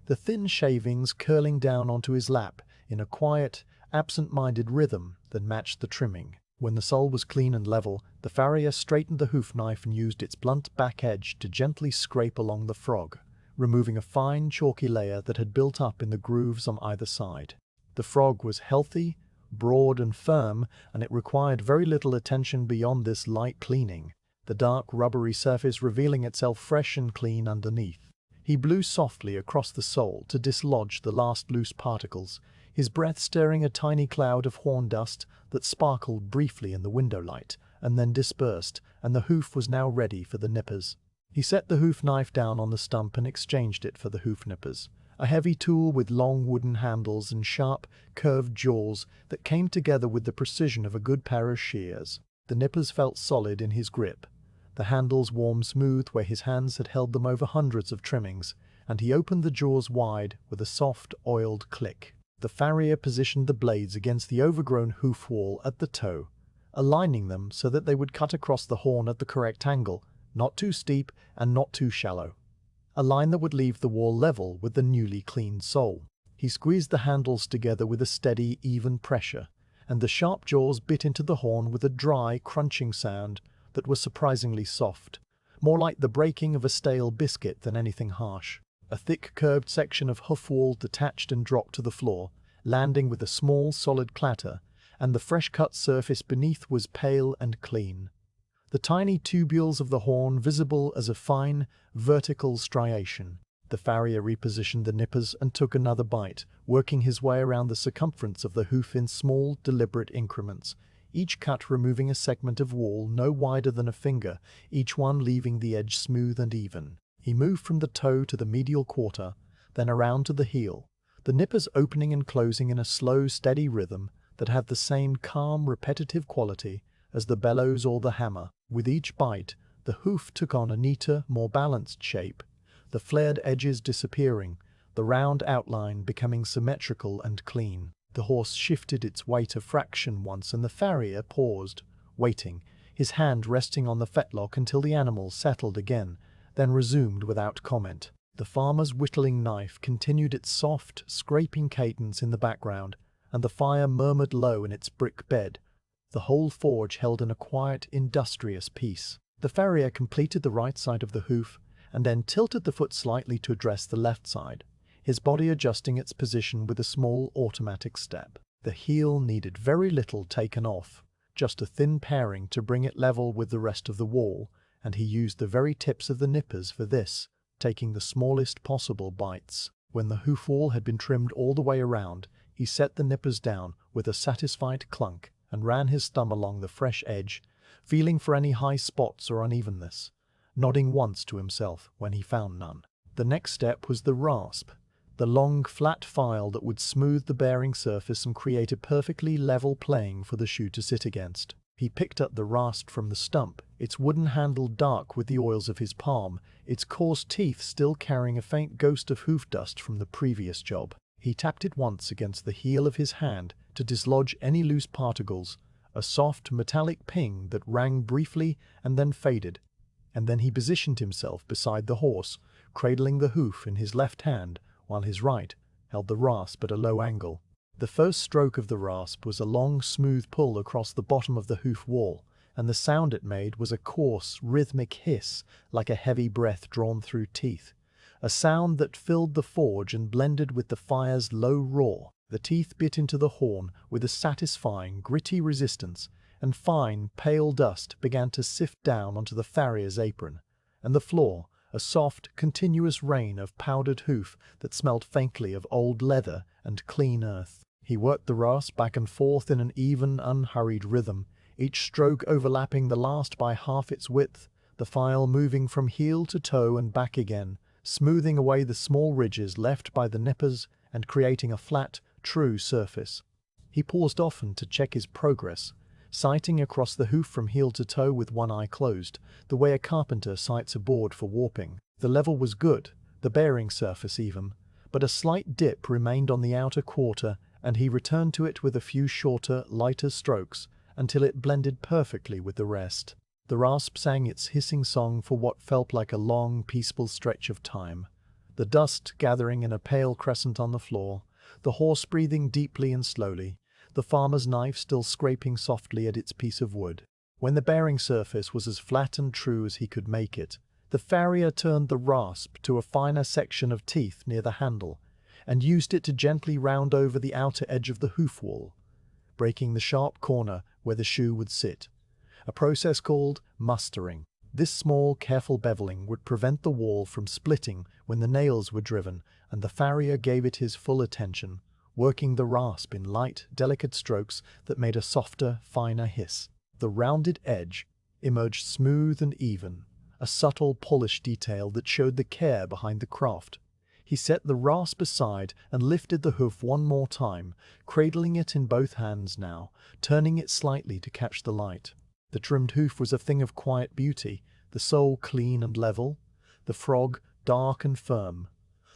the thin shavings curling down onto his lap in a quiet, absent-minded rhythm that matched the trimming. When the sole was clean and level, the farrier straightened the hoof knife and used its blunt back edge to gently scrape along the frog, removing a fine, chalky layer that had built up in the grooves on either side. The frog was healthy, broad and firm, and it required very little attention beyond this light cleaning, the dark rubbery surface revealing itself fresh and clean underneath. He blew softly across the sole to dislodge the last loose particles, his breath stirring a tiny cloud of horn dust that sparkled briefly in the window light and then dispersed, and the hoof was now ready for the nippers. He set the hoof knife down on the stump and exchanged it for the hoof nippers, a heavy tool with long wooden handles and sharp, curved jaws that came together with the precision of a good pair of shears. The nippers felt solid in his grip, the handles warm smooth where his hands had held them over hundreds of trimmings, and he opened the jaws wide with a soft, oiled click. The farrier positioned the blades against the overgrown hoof wall at the toe, aligning them so that they would cut across the horn at the correct angle, not too steep and not too shallow, a line that would leave the wall level with the newly cleaned sole. He squeezed the handles together with a steady, even pressure, and the sharp jaws bit into the horn with a dry, crunching sound that was surprisingly soft, more like the breaking of a stale biscuit than anything harsh. A thick, curved section of hoof wall detached and dropped to the floor, landing with a small, solid clatter, and the fresh-cut surface beneath was pale and clean, the tiny tubules of the horn visible as a fine, vertical striation. The farrier repositioned the nippers and took another bite, working his way around the circumference of the hoof in small, deliberate increments, each cut removing a segment of wall no wider than a finger, each one leaving the edge smooth and even. He moved from the toe to the medial quarter, then around to the heel, the nippers opening and closing in a slow, steady rhythm that had the same calm, repetitive quality as the bellows or the hammer. With each bite, the hoof took on a neater, more balanced shape, the flared edges disappearing, the round outline becoming symmetrical and clean. The horse shifted its weight a fraction once, and the farrier paused, waiting, his hand resting on the fetlock until the animal settled again, then resumed without comment. The farmer's whittling knife continued its soft, scraping cadence in the background, and the fire murmured low in its brick bed. The whole forge held in a quiet, industrious peace. The farrier completed the right side of the hoof, and then tilted the foot slightly to address the left side, his body adjusting its position with a small automatic step. The heel needed very little taken off, just a thin paring to bring it level with the rest of the wall, and he used the very tips of the nippers for this, taking the smallest possible bites. When the hoof wall had been trimmed all the way around, he set the nippers down with a satisfied clunk and ran his thumb along the fresh edge, feeling for any high spots or unevenness, nodding once to himself when he found none. The next step was the rasp, the long, flat file that would smooth the bearing surface and create a perfectly level plane for the shoe to sit against. He picked up the rasp from the stump, its wooden handle dark with the oils of his palm, its coarse teeth still carrying a faint ghost of hoof dust from the previous job. He tapped it once against the heel of his hand to dislodge any loose particles, a soft metallic ping that rang briefly and then faded, and then he positioned himself beside the horse, cradling the hoof in his left hand while his right held the rasp at a low angle. The first stroke of the rasp was a long, smooth pull across the bottom of the hoof wall, and the sound it made was a coarse, rhythmic hiss, like a heavy breath drawn through teeth. A sound that filled the forge and blended with the fire's low roar. The teeth bit into the horn with a satisfying, gritty resistance, and fine, pale dust began to sift down onto the farrier's apron, and the floor, a soft, continuous rain of powdered hoof that smelled faintly of old leather and clean earth. He worked the rasp back and forth in an even, unhurried rhythm, each stroke overlapping the last by half its width, the file moving from heel to toe and back again, smoothing away the small ridges left by the nippers and creating a flat, true surface. He paused often to check his progress, sighting across the hoof from heel to toe with one eye closed, the way a carpenter sights a board for warping. The level was good, the bearing surface even, but a slight dip remained on the outer quarter, and he returned to it with a few shorter, lighter strokes until it blended perfectly with the rest. The rasp sang its hissing song for what felt like a long, peaceful stretch of time, the dust gathering in a pale crescent on the floor, the horse breathing deeply and slowly, the farmer's knife still scraping softly at its piece of wood. When the bearing surface was as flat and true as he could make it, the farrier turned the rasp to a finer section of teeth near the handle, and used it to gently round over the outer edge of the hoof wall, breaking the sharp corner where the shoe would sit, a process called mustering. This small, careful beveling would prevent the wall from splitting when the nails were driven, and the farrier gave it his full attention, working the rasp in light, delicate strokes that made a softer, finer hiss. The rounded edge emerged smooth and even, a subtle, polished detail that showed the care behind the craft. He set the rasp aside and lifted the hoof one more time, cradling it in both hands now, turning it slightly to catch the light. The trimmed hoof was a thing of quiet beauty, the sole clean and level, the frog dark and firm,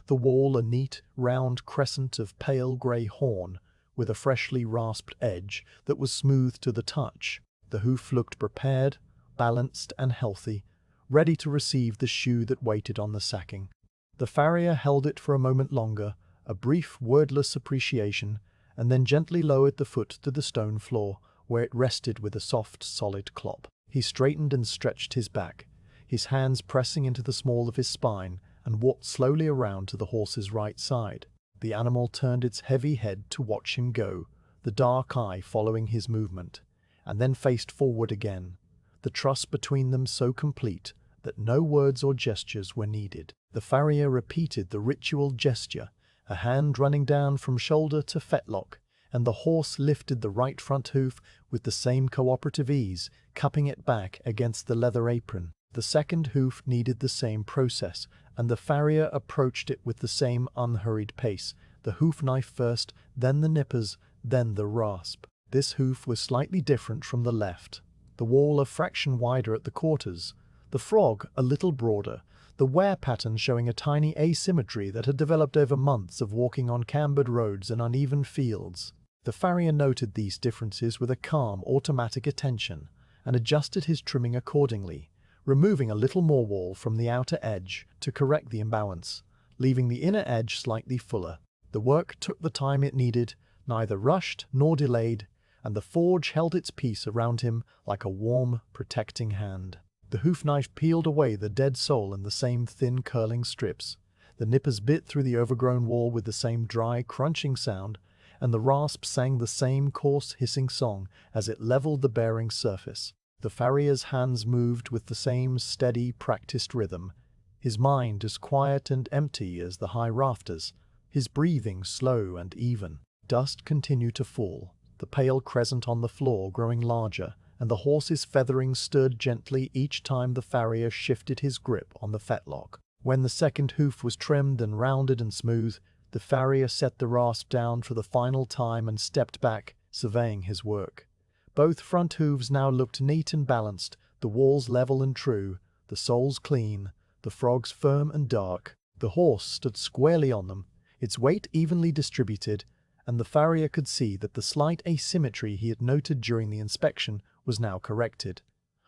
the wall a neat, round crescent of pale grey horn, with a freshly rasped edge that was smooth to the touch. The hoof looked prepared, balanced and healthy, ready to receive the shoe that waited on the sacking. The farrier held it for a moment longer, a brief, wordless appreciation, and then gently lowered the foot to the stone floor, where it rested with a soft, solid clop. He straightened and stretched his back, his hands pressing into the small of his spine, and walked slowly around to the horse's right side. The animal turned its heavy head to watch him go, the dark eye following his movement, and then faced forward again, the trust between them so complete that no words or gestures were needed. The farrier repeated the ritual gesture, a hand running down from shoulder to fetlock, and the horse lifted the right front hoof with the same cooperative ease, cupping it back against the leather apron. The second hoof needed the same process, and the farrier approached it with the same unhurried pace, the hoof knife first, then the nippers, then the rasp. This hoof was slightly different from the left, the wall a fraction wider at the quarters, the frog a little broader, the wear pattern showing a tiny asymmetry that had developed over months of walking on cambered roads and uneven fields. The farrier noted these differences with a calm, automatic attention, and adjusted his trimming accordingly, removing a little more wall from the outer edge to correct the imbalance, leaving the inner edge slightly fuller. The work took the time it needed, neither rushed nor delayed, and the forge held its peace around him like a warm, protecting hand. The hoof knife peeled away the dead sole in the same thin, curling strips. The nippers bit through the overgrown wall with the same dry, crunching sound, and the rasp sang the same coarse, hissing song as it leveled the bearing surface. The farrier's hands moved with the same steady, practiced rhythm, his mind as quiet and empty as the high rafters, his breathing slow and even. Dust continued to fall, the pale crescent on the floor growing larger, and the horse's feathering stirred gently each time the farrier shifted his grip on the fetlock. When the second hoof was trimmed and rounded and smooth, the farrier set the rasp down for the final time and stepped back, surveying his work. Both front hooves now looked neat and balanced, the walls level and true, the soles clean, the frogs firm and dark. The horse stood squarely on them, its weight evenly distributed, and the farrier could see that the slight asymmetry he had noted during the inspection was now corrected.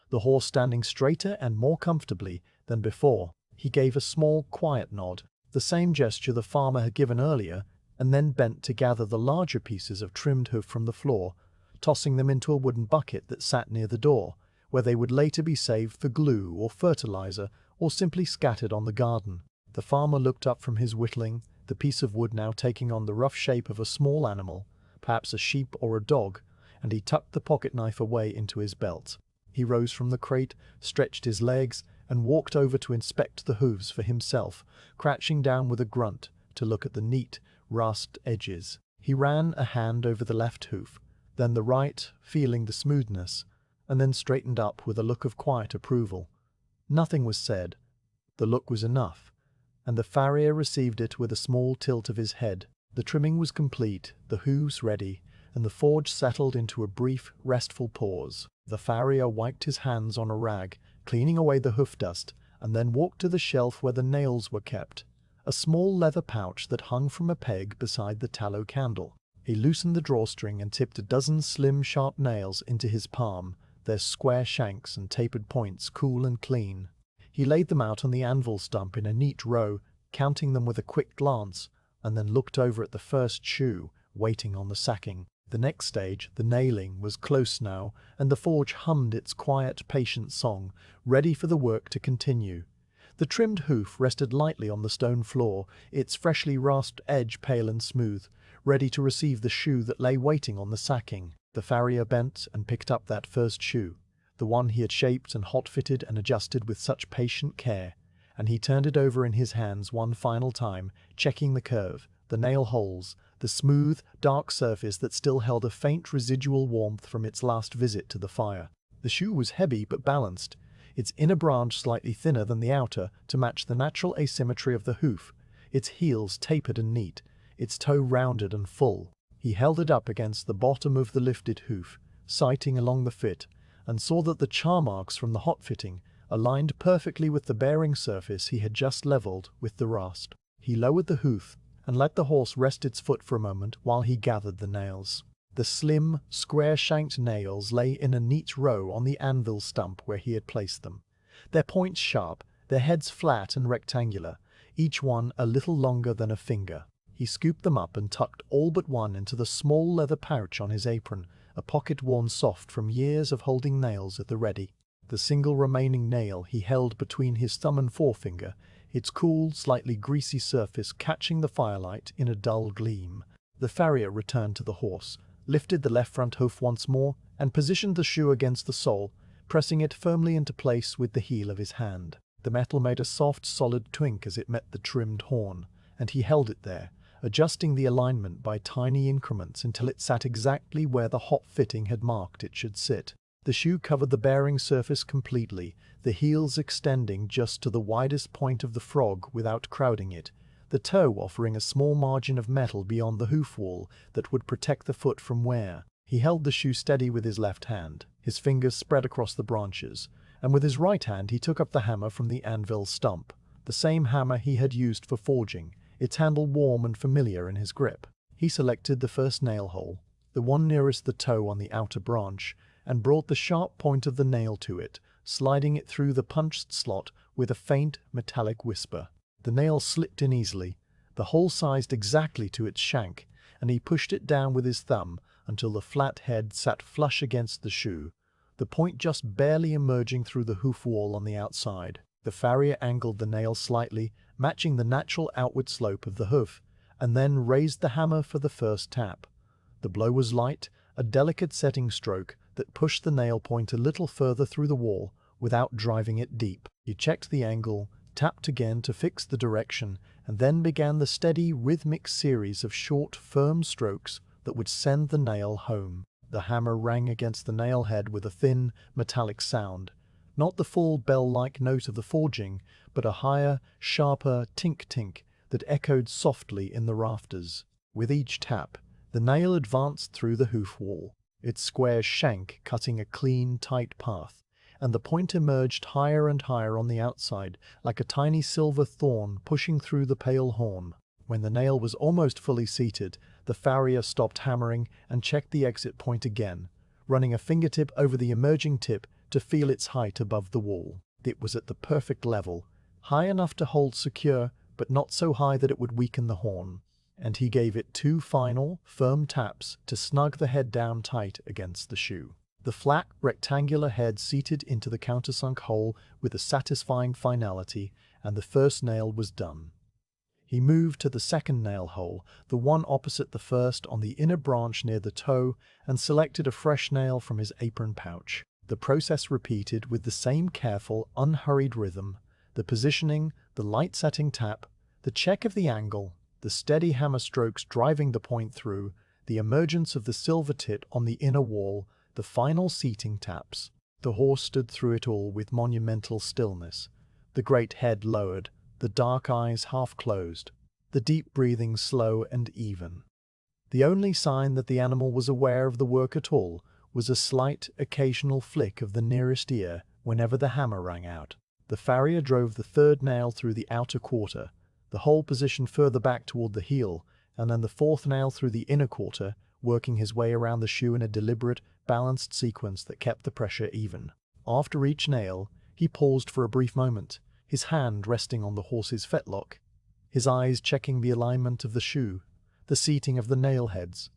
The horse standing straighter and more comfortably than before, he gave a small, quiet nod, the same gesture the farmer had given earlier, and then bent to gather the larger pieces of trimmed hoof from the floor, tossing them into a wooden bucket that sat near the door, where they would later be saved for glue or fertilizer or simply scattered on the garden. The farmer looked up from his whittling, the piece of wood now taking on the rough shape of a small animal, perhaps a sheep or a dog, and he tucked the pocket knife away into his belt. He rose from the crate, stretched his legs, and walked over to inspect the hooves for himself, crouching down with a grunt to look at the neat, rasped edges. He ran a hand over the left hoof, then the right, feeling the smoothness, and then straightened up with a look of quiet approval. Nothing was said. The look was enough, and the farrier received it with a small tilt of his head. The trimming was complete, the hooves ready, and the forge settled into a brief, restful pause. The farrier wiped his hands on a rag, cleaning away the hoof dust, and then walked to the shelf where the nails were kept, a small leather pouch that hung from a peg beside the tallow candle. He loosened the drawstring and tipped a dozen slim, sharp nails into his palm, their square shanks and tapered points cool and clean. He laid them out on the anvil stump in a neat row, counting them with a quick glance, and then looked over at the first shoe, waiting on the sacking. The next stage, the nailing, was close now, and the forge hummed its quiet, patient song, ready for the work to continue. The trimmed hoof rested lightly on the stone floor, its freshly rasped edge pale and smooth, ready to receive the shoe that lay waiting on the sacking. The farrier bent and picked up that first shoe, the one he had shaped and hot-fitted and adjusted with such patient care, and he turned it over in his hands one final time, checking the curve, the nail holes, the smooth, dark surface that still held a faint residual warmth from its last visit to the fire. The shoe was heavy but balanced, its inner branch slightly thinner than the outer to match the natural asymmetry of the hoof, its heels tapered and neat, its toe rounded and full. He held it up against the bottom of the lifted hoof, sighting along the fit, and saw that the char marks from the hot fitting aligned perfectly with the bearing surface he had just leveled with the rasp. He lowered the hoof and let the horse rest its foot for a moment while he gathered the nails. The slim, square-shanked nails lay in a neat row on the anvil stump where he had placed them, their points sharp, their heads flat and rectangular, each one a little longer than a finger. He scooped them up and tucked all but one into the small leather pouch on his apron, a pocket worn soft from years of holding nails at the ready. The single remaining nail he held between his thumb and forefinger, its cool, slightly greasy surface catching the firelight in a dull gleam. The farrier returned to the horse, lifted the left front hoof once more, and positioned the shoe against the sole, pressing it firmly into place with the heel of his hand. The metal made a soft, solid twink as it met the trimmed horn, and he held it there, adjusting the alignment by tiny increments until it sat exactly where the hot fitting had marked it should sit. The shoe covered the bearing surface completely, the heels extending just to the widest point of the frog without crowding it, the toe offering a small margin of metal beyond the hoof wall that would protect the foot from wear. He held the shoe steady with his left hand, his fingers spread across the branches, and with his right hand he took up the hammer from the anvil stump, the same hammer he had used for forging, its handle warm and familiar in his grip. He selected the first nail hole, the one nearest the toe on the outer branch, and brought the sharp point of the nail to it, sliding it through the punched slot with a faint, metallic whisper. The nail slipped in easily, the hole sized exactly to its shank, and he pushed it down with his thumb until the flat head sat flush against the shoe, the point just barely emerging through the hoof wall on the outside. The farrier angled the nail slightly, matching the natural outward slope of the hoof, and then raised the hammer for the first tap. The blow was light, a delicate setting stroke that pushed the nail point a little further through the wall without driving it deep. He checked the angle, tapped again to fix the direction, and then began the steady, rhythmic series of short, firm strokes that would send the nail home. The hammer rang against the nail head with a thin, metallic sound, not the full bell-like note of the forging, but a higher, sharper tink-tink that echoed softly in the rafters. With each tap, the nail advanced through the hoof wall, its square shank cutting a clean, tight path, and the point emerged higher and higher on the outside, like a tiny silver thorn pushing through the pale horn. When the nail was almost fully seated, the farrier stopped hammering and checked the exit point again, running a fingertip over the emerging tip to feel its height above the wall. It was at the perfect level, high enough to hold secure, but not so high that it would weaken the horn. and he gave it 2 final, firm taps to snug the head down tight against the shoe. The flat, rectangular head seated into the countersunk hole with a satisfying finality, and the first nail was done. He moved to the second nail hole, the one opposite the first on the inner branch near the toe, and selected a fresh nail from his apron pouch. The process repeated with the same careful, unhurried rhythm, the positioning, the light-setting tap, the check of the angle, the steady hammer strokes driving the point through, the emergence of the silver tit on the inner wall, the final seating taps. The horse stood through it all with monumental stillness, the great head lowered, the dark eyes half closed, the deep breathing slow and even. The only sign that the animal was aware of the work at all was a slight, occasional flick of the nearest ear whenever the hammer rang out. The farrier drove the third nail through the outer quarter, the hole positioned further back toward the heel, and then the fourth nail through the inner quarter, working his way around the shoe in a deliberate, balanced sequence that kept the pressure even. After each nail, he paused for a brief moment, his hand resting on the horse's fetlock, his eyes checking the alignment of the shoe, the seating of the nail heads,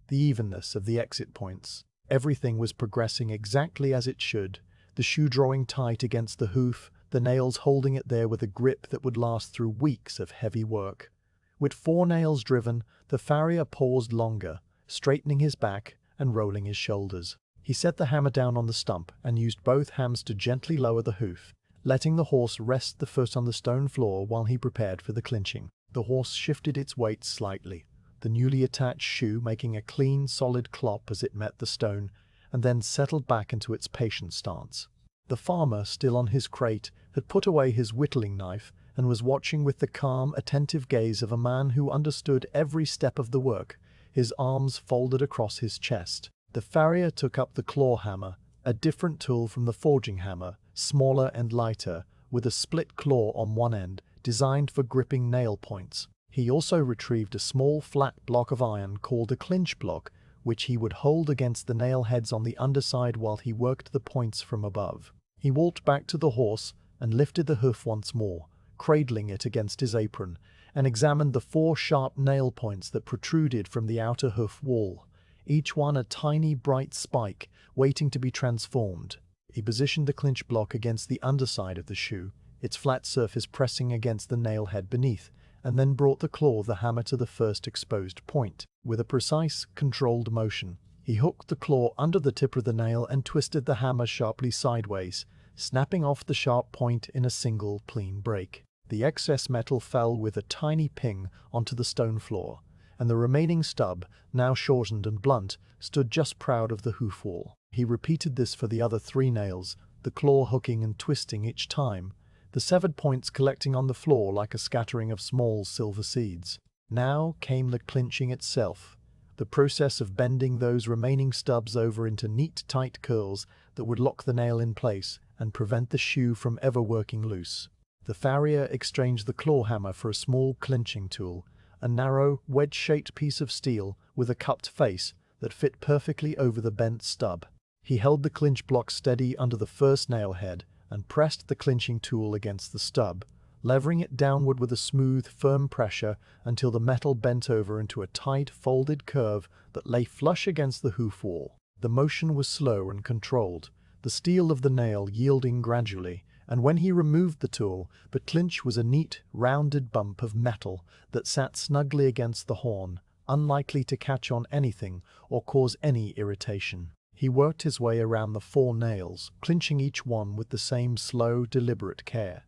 the evenness of the exit points. Everything was progressing exactly as it should, the shoe drawing tight against the hoof, the nails holding it there with a grip that would last through weeks of heavy work. With 4 nails driven, the farrier paused longer, straightening his back and rolling his shoulders. He set the hammer down on the stump and used both hands to gently lower the hoof, letting the horse rest the foot on the stone floor while he prepared for the clinching. The horse shifted its weight slightly, the newly attached shoe making a clean, solid clop as it met the stone, and then settled back into its patient stance. The farmer, still on his crate, had put away his whittling knife and was watching with the calm, attentive gaze of a man who understood every step of the work, his arms folded across his chest. The farrier took up the claw hammer, a different tool from the forging hammer, smaller and lighter, with a split claw on one end, designed for gripping nail points. He also retrieved a small flat block of iron called a clinch block, which he would hold against the nail heads on the underside while he worked the points from above. He walked back to the horse and lifted the hoof once more, cradling it against his apron, and examined the 4 sharp nail points that protruded from the outer hoof wall, each one a tiny bright spike waiting to be transformed. He positioned the clinch block against the underside of the shoe, its flat surface pressing against the nail head beneath, and then brought the claw of the hammer to the first exposed point. With a precise, controlled motion, he hooked the claw under the tip of the nail and twisted the hammer sharply sideways, snapping off the sharp point in a single, clean break. The excess metal fell with a tiny ping onto the stone floor, and the remaining stub, now shortened and blunt, stood just proud of the hoof wall. He repeated this for the other 3 nails, the claw hooking and twisting each time, the severed points collecting on the floor like a scattering of small silver seeds. Now came the clinching itself, the process of bending those remaining stubs over into neat, tight curls that would lock the nail in place and prevent the shoe from ever working loose. The farrier exchanged the claw hammer for a small clinching tool, a narrow, wedge-shaped piece of steel with a cupped face that fit perfectly over the bent stub. He held the clinch block steady under the first nail head and pressed the clinching tool against the stub, levering it downward with a smooth, firm pressure until the metal bent over into a tight, folded curve that lay flush against the hoof wall. The motion was slow and controlled, the steel of the nail yielding gradually, and when he removed the tool, the clinch was a neat, rounded bump of metal that sat snugly against the horn, unlikely to catch on anything or cause any irritation. He worked his way around the 4 nails, clinching each one with the same slow, deliberate care.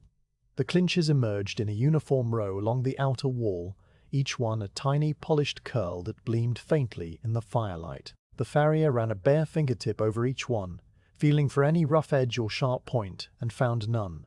The clinches emerged in a uniform row along the outer wall, each one a tiny polished curl that gleamed faintly in the firelight. The farrier ran a bare fingertip over each one, feeling for any rough edge or sharp point, and found none.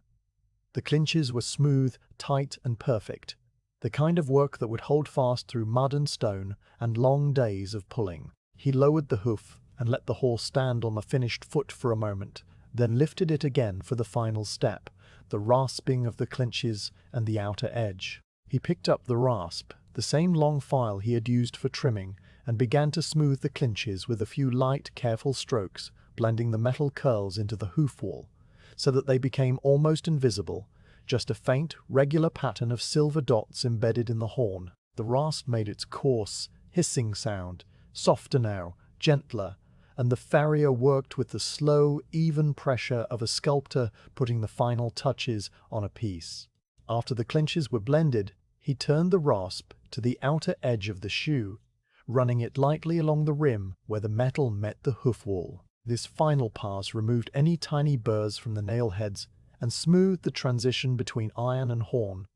The clinches were smooth, tight, and perfect, the kind of work that would hold fast through mud and stone and long days of pulling. He lowered the hoof and let the horse stand on the finished foot for a moment, then lifted it again for the final step, the rasping of the clinches and the outer edge. He picked up the rasp, the same long file he had used for trimming, and began to smooth the clinches with a few light, careful strokes, blending the metal curls into the hoof wall, so that they became almost invisible, just a faint, regular pattern of silver dots embedded in the horn. The rasp made its coarse, hissing sound, softer now, gentler, and the farrier worked with the slow, even pressure of a sculptor putting the final touches on a piece. After the clinches were blended, he turned the rasp to the outer edge of the shoe, running it lightly along the rim where the metal met the hoof wall. This final pass removed any tiny burrs from the nail heads and smoothed the transition between iron and horn,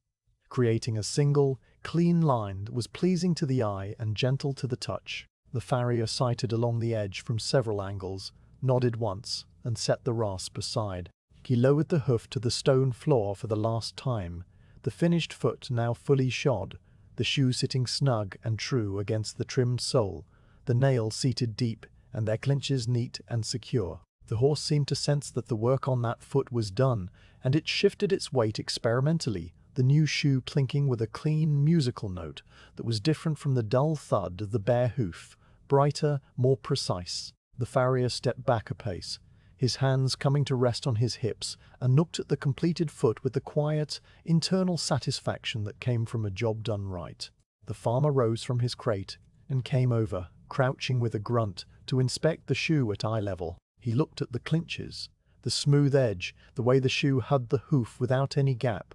creating a single, clean line that was pleasing to the eye and gentle to the touch. The farrier sighted along the edge from several angles, nodded once, and set the rasp aside. He lowered the hoof to the stone floor for the last time, the finished foot now fully shod, the shoe sitting snug and true against the trimmed sole, the nails seated deep and their clinches neat and secure. The horse seemed to sense that the work on that foot was done, and it shifted its weight experimentally, the new shoe clinking with a clean, musical note that was different from the dull thud of the bare hoof, brighter, more precise. The farrier stepped back a pace, his hands coming to rest on his hips, and looked at the completed foot with the quiet, internal satisfaction that came from a job done right. The farmer rose from his crate and came over, crouching with a grunt, to inspect the shoe at eye level. He looked at the clinches, the smooth edge, the way the shoe hugged the hoof without any gap,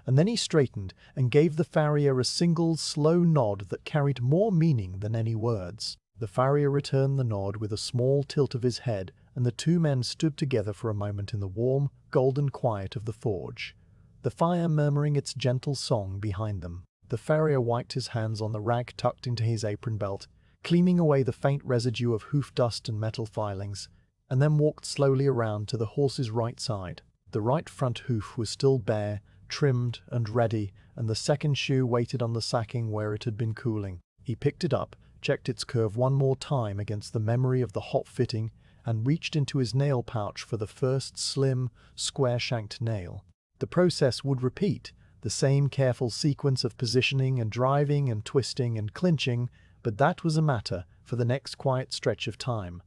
and then he straightened and gave the farrier a single, slow nod that carried more meaning than any words. The farrier returned the nod with a small tilt of his head, and the two men stood together for a moment in the warm, golden quiet of the forge, the fire murmuring its gentle song behind them. The farrier wiped his hands on the rag tucked into his apron belt, cleaning away the faint residue of hoof dust and metal filings, and then walked slowly around to the horse's right side. The right front hoof was still bare, trimmed and ready, and the second shoe waited on the sacking where it had been cooling. He picked it up, checked its curve one more time against the memory of the hot fitting, and reached into his nail pouch for the first slim, square-shanked nail. The process would repeat, the same careful sequence of positioning and driving and twisting and clinching, but that was a matter for the next quiet stretch of time,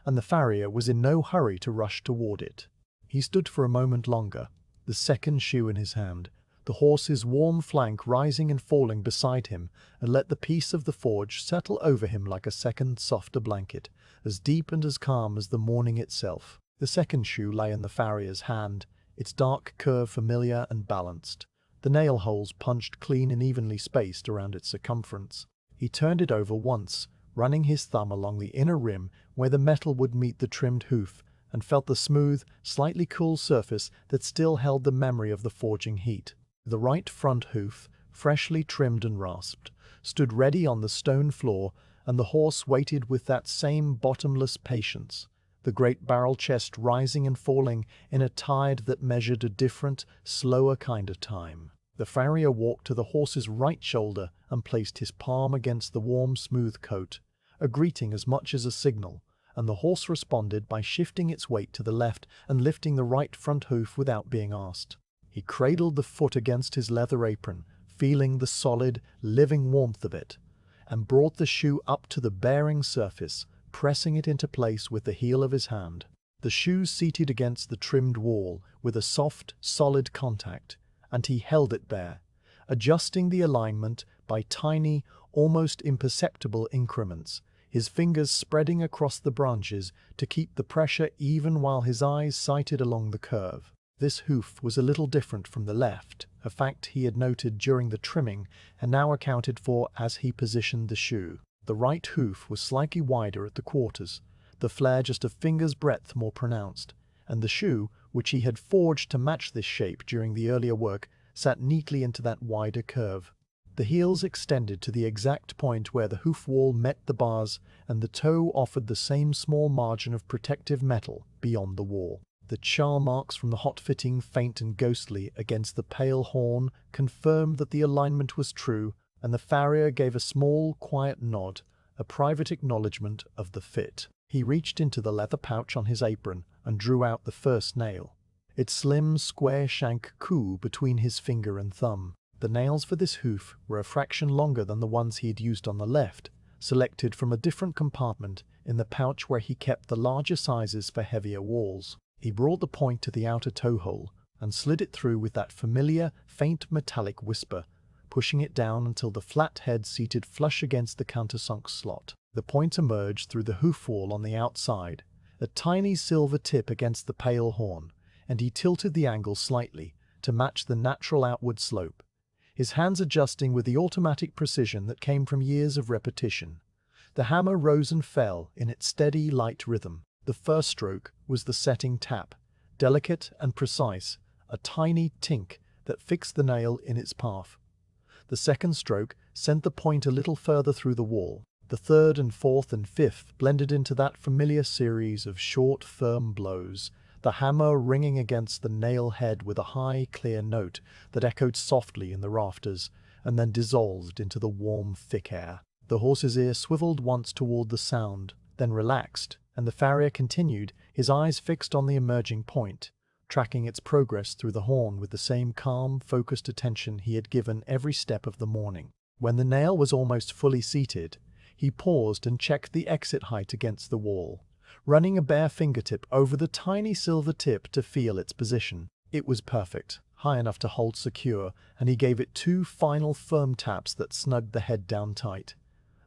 and the farrier was in no hurry to rush toward it. He stood for a moment longer, the second shoe in his hand, the horse's warm flank rising and falling beside him, and let the peace of the forge settle over him like a second softer blanket, as deep and as calm as the morning itself. The second shoe lay in the farrier's hand, its dark curve familiar and balanced, the nail holes punched clean and evenly spaced around its circumference. He turned it over once, running his thumb along the inner rim where the metal would meet the trimmed hoof, and felt the smooth, slightly cool surface that still held the memory of the forging heat. The right front hoof, freshly trimmed and rasped, stood ready on the stone floor, and the horse waited with that same bottomless patience, the great barrel chest rising and falling in a tide that measured a different, slower kind of time. The farrier walked to the horse's right shoulder and placed his palm against the warm, smooth coat, a greeting as much as a signal, and the horse responded by shifting its weight to the left and lifting the right front hoof without being asked. He cradled the foot against his leather apron, feeling the solid, living warmth of it, and brought the shoe up to the bearing surface, pressing it into place with the heel of his hand. The shoe seated against the trimmed wall with a soft, solid contact, and he held it there, adjusting the alignment by tiny, almost imperceptible increments, his fingers spreading across the branches to keep the pressure even while his eyes sighted along the curve. This hoof was a little different from the left, a fact he had noted during the trimming and now accounted for as he positioned the shoe. The right hoof was slightly wider at the quarters, the flare just a finger's breadth more pronounced, and the shoe, which he had forged to match this shape during the earlier work, sat neatly into that wider curve. The heels extended to the exact point where the hoof wall met the bars, and the toe offered the same small margin of protective metal beyond the wall. The char marks from the hot fitting, faint and ghostly against the pale horn, confirmed that the alignment was true, and the farrier gave a small, quiet nod, a private acknowledgement of the fit. He reached into the leather pouch on his apron and drew out the first nail, its slim, square shank cool between his finger and thumb. The nails for this hoof were a fraction longer than the ones he had used on the left, selected from a different compartment in the pouch where he kept the larger sizes for heavier walls. He brought the point to the outer toe hole and slid it through with that familiar, faint metallic whisper, pushing it down until the flat head seated flush against the countersunk slot. The point emerged through the hoof wall on the outside, a tiny silver tip against the pale horn, and he tilted the angle slightly to match the natural outward slope, his hands adjusting with the automatic precision that came from years of repetition. The hammer rose and fell in its steady, light rhythm. The first stroke was the setting tap, delicate and precise, a tiny tink that fixed the nail in its path. The second stroke sent the point a little further through the wall. The third and fourth and fifth blended into that familiar series of short, firm blows, the hammer ringing against the nail head with a high, clear note that echoed softly in the rafters and then dissolved into the warm, thick air. The horse's ear swiveled once toward the sound, then relaxed, and the farrier continued, his eyes fixed on the emerging point, tracking its progress through the horn with the same calm, focused attention he had given every step of the morning. When the nail was almost fully seated, he paused and checked the exit height against the wall, running a bare fingertip over the tiny silver tip to feel its position. It was perfect, high enough to hold secure, and he gave it 2 final firm taps that snugged the head down tight.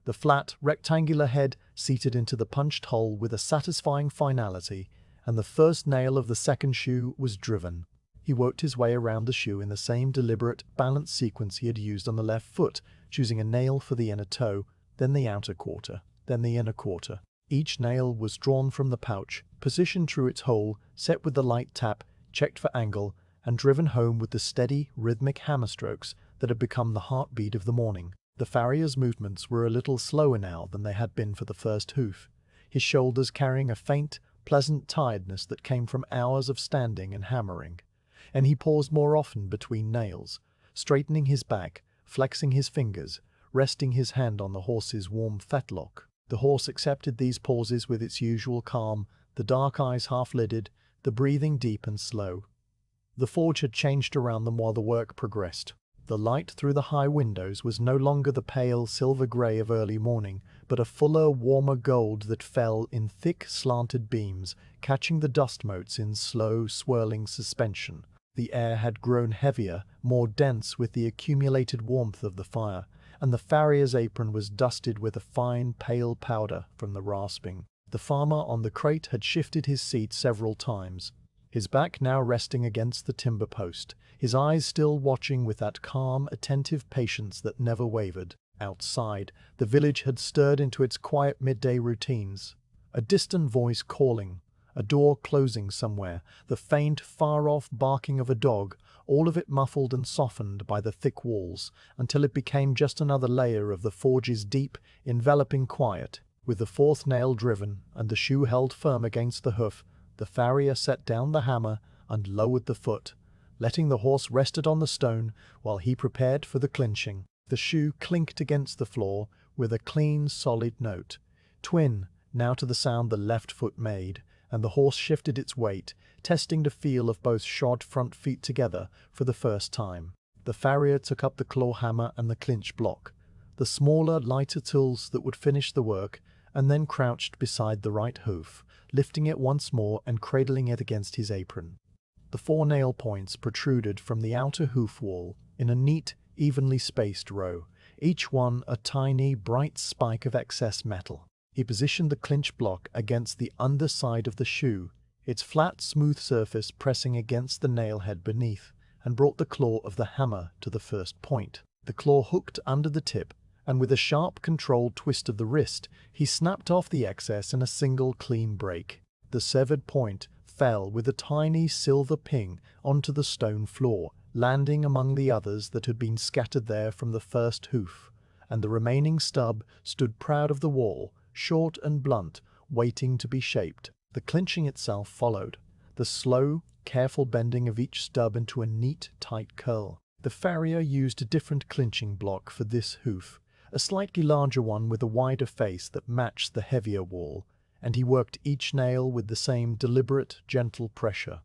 The flat, rectangular head seated into the punched hole with a satisfying finality, and the first nail of the second shoe was driven. He worked his way around the shoe in the same deliberate, balanced sequence he had used on the left foot, choosing a nail for the inner toe, then the outer quarter, then the inner quarter. Each nail was drawn from the pouch, positioned through its hole, set with the light tap, checked for angle, and driven home with the steady, rhythmic hammer strokes that had become the heartbeat of the morning. The farrier's movements were a little slower now than they had been for the first hoof, his shoulders carrying a faint, pleasant tiredness that came from hours of standing and hammering, and he paused more often between nails, straightening his back, flexing his fingers, resting his hand on the horse's warm fetlock. The horse accepted these pauses with its usual calm, the dark eyes half-lidded, the breathing deep and slow. The forge had changed around them while the work progressed. The light through the high windows was no longer the pale silver grey of early morning, but a fuller, warmer gold that fell in thick, slanted beams, catching the dust motes in slow, swirling suspension. The air had grown heavier, more dense with the accumulated warmth of the fire, and the farrier's apron was dusted with a fine, pale powder from the rasping. The farmer on the crate had shifted his seat several times, his back now resting against the timber post, his eyes still watching with that calm, attentive patience that never wavered. Outside, the village had stirred into its quiet midday routines. A distant voice calling, a door closing somewhere, the faint, far-off barking of a dog, all of it muffled and softened by the thick walls, until it became just another layer of the forge's deep, enveloping quiet. With the fourth nail driven and the shoe held firm against the hoof, the farrier set down the hammer and lowered the foot, letting the horse rest it on the stone while he prepared for the clinching. The shoe clinked against the floor with a clean, solid note, twin now to the sound the left foot made, and the horse shifted its weight, testing the feel of both shod front feet together for the first time. The farrier took up the claw hammer and the clinch block, the smaller, lighter tools that would finish the work, and then crouched beside the right hoof, lifting it once more and cradling it against his apron. The 4 nail points protruded from the outer hoof wall in a neat, evenly spaced row, each one a tiny, bright spike of excess metal. He positioned the clinch block against the underside of the shoe, its flat, smooth surface pressing against the nail head beneath, and brought the claw of the hammer to the first point. The claw hooked under the tip, and with a sharp, controlled twist of the wrist, he snapped off the excess in a single clean break. The severed point fell with a tiny silver ping onto the stone floor, landing among the others that had been scattered there from the first hoof, and the remaining stub stood proud of the wall, short and blunt, waiting to be shaped. The clinching itself followed, the slow, careful bending of each stub into a neat, tight curl. The farrier used a different clinching block for this hoof, a slightly larger one with a wider face that matched the heavier wall, and he worked each nail with the same deliberate, gentle pressure,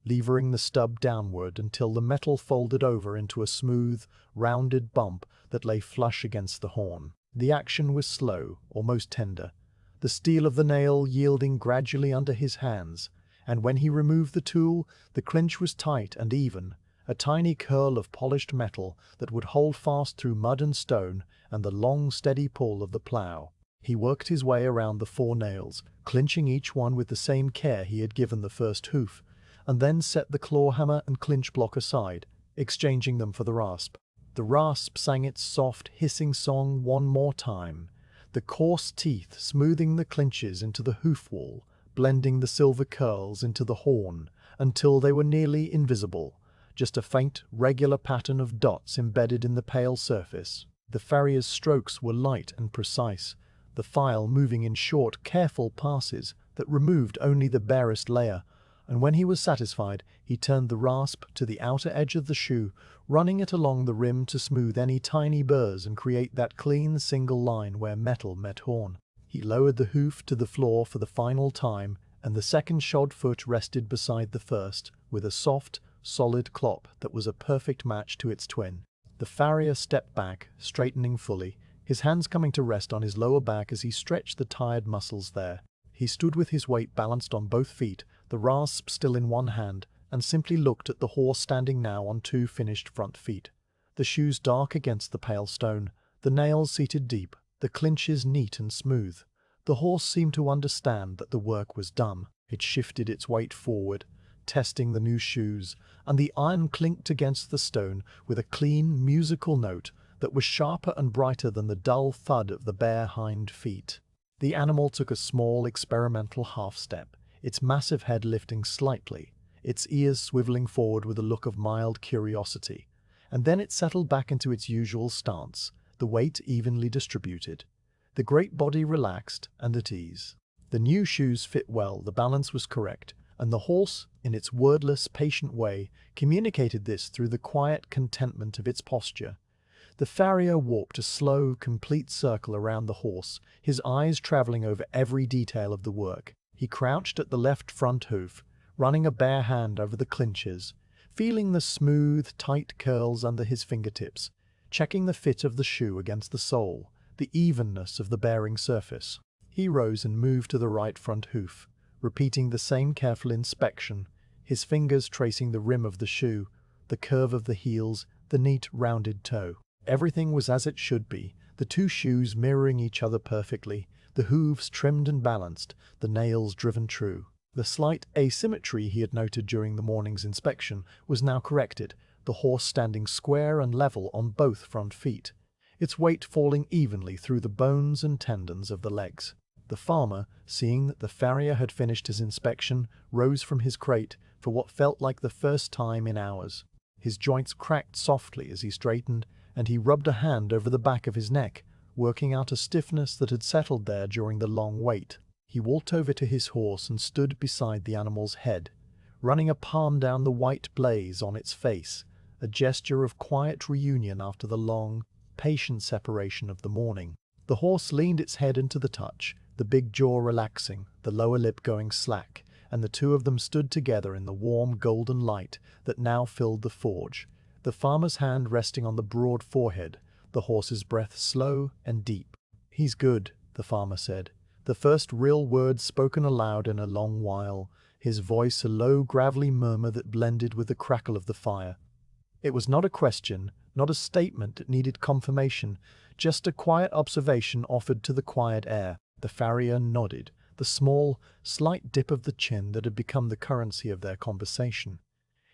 levering the stub downward until the metal folded over into a smooth, rounded bump that lay flush against the horn. The action was slow, almost tender, the steel of the nail yielding gradually under his hands, and when he removed the tool, the clinch was tight and even, a tiny curl of polished metal that would hold fast through mud and stone and the long, steady pull of the plough. He worked his way around the 4 nails, clinching each one with the same care he had given the first hoof, and then set the claw hammer and clinch block aside, exchanging them for the rasp. The rasp sang its soft, hissing song one more time, the coarse teeth smoothing the clinches into the hoof wall, blending the silver curls into the horn, until they were nearly invisible, just a faint, regular pattern of dots embedded in the pale surface. The farrier's strokes were light and precise, the file moving in short, careful passes that removed only the barest layer, and when he was satisfied, he turned the rasp to the outer edge of the shoe, running it along the rim to smooth any tiny burrs and create that clean single line where metal met horn. He lowered the hoof to the floor for the final time, and the second shod foot rested beside the first, with a soft, solid clop that was a perfect match to its twin. The farrier stepped back, straightening fully, his hands coming to rest on his lower back as he stretched the tired muscles there. He stood with his weight balanced on both feet, the rasp still in one hand, and simply looked at the horse standing now on 2 finished front feet. The shoes dark against the pale stone, the nails seated deep, the clinches neat and smooth. The horse seemed to understand that the work was done. It shifted its weight forward, testing the new shoes, and the iron clinked against the stone with a clean, musical note that was sharper and brighter than the dull thud of the bare hind feet. The animal took a small, experimental half-step, its massive head lifting slightly, its ears swiveling forward with a look of mild curiosity, and then it settled back into its usual stance, the weight evenly distributed, the great body relaxed and at ease. The new shoes fit well, the balance was correct, and the horse, in its wordless, patient way, communicated this through the quiet contentment of its posture. The farrier walked a slow, complete circle around the horse, his eyes traveling over every detail of the work. He crouched at the left front hoof, running a bare hand over the clinches, feeling the smooth, tight curls under his fingertips, checking the fit of the shoe against the sole, the evenness of the bearing surface. He rose and moved to the right front hoof, repeating the same careful inspection, his fingers tracing the rim of the shoe, the curve of the heels, the neat, rounded toe. Everything was as it should be, the 2 shoes mirroring each other perfectly, the hooves trimmed and balanced, the nails driven true. The slight asymmetry he had noted during the morning's inspection was now corrected, the horse standing square and level on both front feet, its weight falling evenly through the bones and tendons of the legs. The farmer, seeing that the farrier had finished his inspection, rose from his crate for what felt like the first time in hours. His joints cracked softly as he straightened, and he rubbed a hand over the back of his neck, working out a stiffness that had settled there during the long wait. He walked over to his horse and stood beside the animal's head, running a palm down the white blaze on its face, a gesture of quiet reunion after the long, patient separation of the morning. The horse leaned its head into the touch, the big jaw relaxing, the lower lip going slack, and the 2 of them stood together in the warm golden light that now filled the forge, the farmer's hand resting on the broad forehead, the horse's breath slow and deep. "He's good," the farmer said, the first real words spoken aloud in a long while, his voice a low, gravelly murmur that blended with the crackle of the fire. It was not a question, not a statement that needed confirmation, just a quiet observation offered to the quiet air. The farrier nodded, the small, slight dip of the chin that had become the currency of their conversation.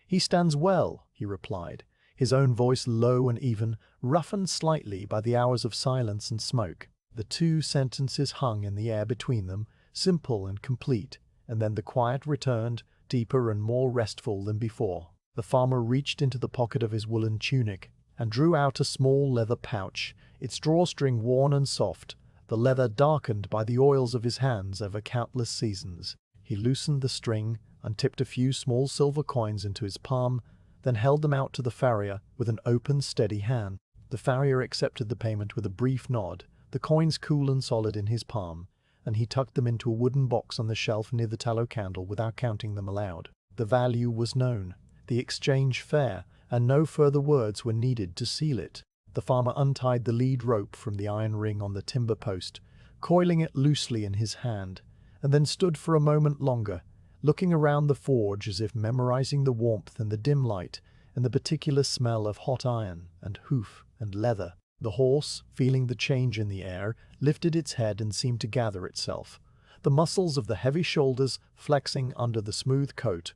"He stands well," he replied, his own voice low and even, roughened slightly by the hours of silence and smoke. The 2 sentences hung in the air between them, simple and complete, and then the quiet returned, deeper and more restful than before. The farmer reached into the pocket of his woolen tunic and drew out a small leather pouch, its drawstring worn and soft, the leather darkened by the oils of his hands over countless seasons. He loosened the string, untipped a few small silver coins into his palm, then held them out to the farrier with an open, steady hand. The farrier accepted the payment with a brief nod, the coins cool and solid in his palm, and he tucked them into a wooden box on the shelf near the tallow candle without counting them aloud. The value was known, the exchange fair, and no further words were needed to seal it. The farmer untied the lead rope from the iron ring on the timber post, coiling it loosely in his hand, and then stood for a moment longer, looking around the forge as if memorizing the warmth and the dim light, and the particular smell of hot iron and hoof and leather. The horse, feeling the change in the air, lifted its head and seemed to gather itself, the muscles of the heavy shoulders flexing under the smooth coat,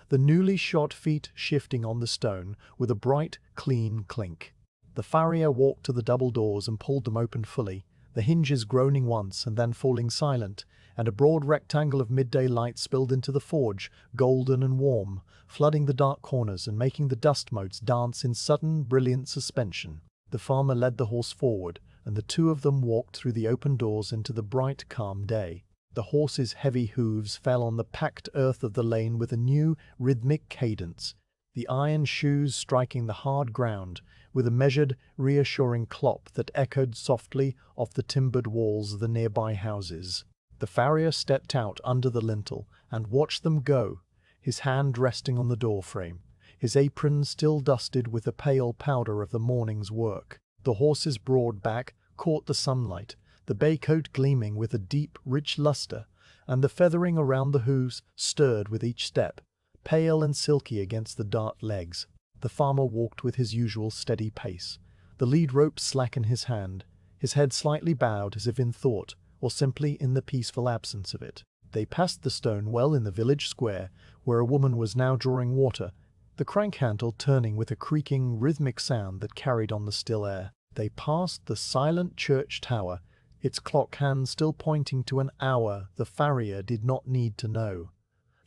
the newly shod feet shifting on the stone with a bright, clean clink. The farrier walked to the double doors and pulled them open fully, the hinges groaning once and then falling silent, and a broad rectangle of midday light spilled into the forge, golden and warm, flooding the dark corners and making the dust motes dance in sudden, brilliant suspension. The farmer led the horse forward, and the two of them walked through the open doors into the bright, calm day. The horse's heavy hooves fell on the packed earth of the lane with a new, rhythmic cadence, the iron shoes striking the hard ground with a measured, reassuring clop that echoed softly off the timbered walls of the nearby houses. The farrier stepped out under the lintel and watched them go, his hand resting on the doorframe, his apron still dusted with the pale powder of the morning's work. The horse's broad back caught the sunlight, the bay coat gleaming with a deep, rich luster, and the feathering around the hooves stirred with each step, pale and silky against the dark legs. The farmer walked with his usual steady pace, the lead rope slack in his hand, his head slightly bowed as if in thought, or simply in the peaceful absence of it. They passed the stone well in the village square, where a woman was now drawing water, the crank handle turning with a creaking, rhythmic sound that carried on the still air. They passed the silent church tower, its clock hand still pointing to an hour the farrier did not need to know.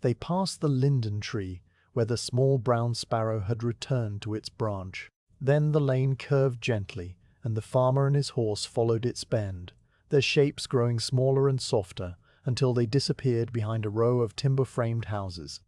They passed the linden tree, where the small brown sparrow had returned to its branch. Then the lane curved gently, and the farmer and his horse followed its bend, their shapes growing smaller and softer, until they disappeared behind a row of timber-framed houses,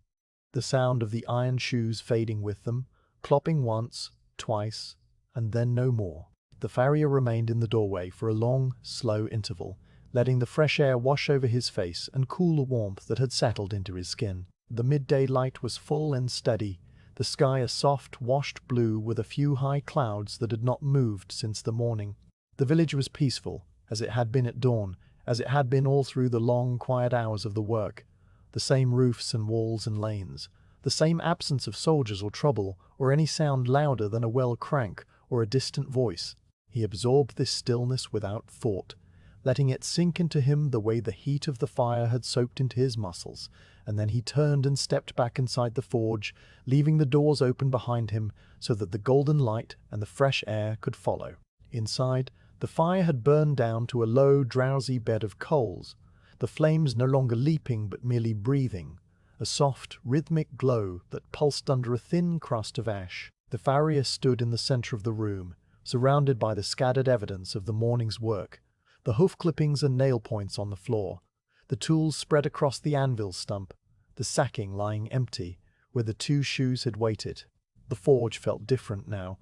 the sound of the iron shoes fading with them, clopping once, twice, and then no more. The farrier remained in the doorway for a long, slow interval, letting the fresh air wash over his face and cool the warmth that had settled into his skin. The midday light was full and steady, the sky a soft, washed blue with a few high clouds that had not moved since the morning. The village was peaceful, as it had been at dawn, as it had been all through the long, quiet hours of the work. The same roofs and walls and lanes, the same absence of soldiers or trouble, or any sound louder than a well crank or a distant voice. He absorbed this stillness without thought, letting it sink into him the way the heat of the fire had soaked into his muscles, and then he turned and stepped back inside the forge, leaving the doors open behind him so that the golden light and the fresh air could follow. Inside, the fire had burned down to a low, drowsy bed of coals, the flames no longer leaping but merely breathing, a soft, rhythmic glow that pulsed under a thin crust of ash. The farrier stood in the center of the room, surrounded by the scattered evidence of the morning's work, the hoof clippings and nail points on the floor, the tools spread across the anvil stump, the sacking lying empty, where the two shoes had waited. The forge felt different now,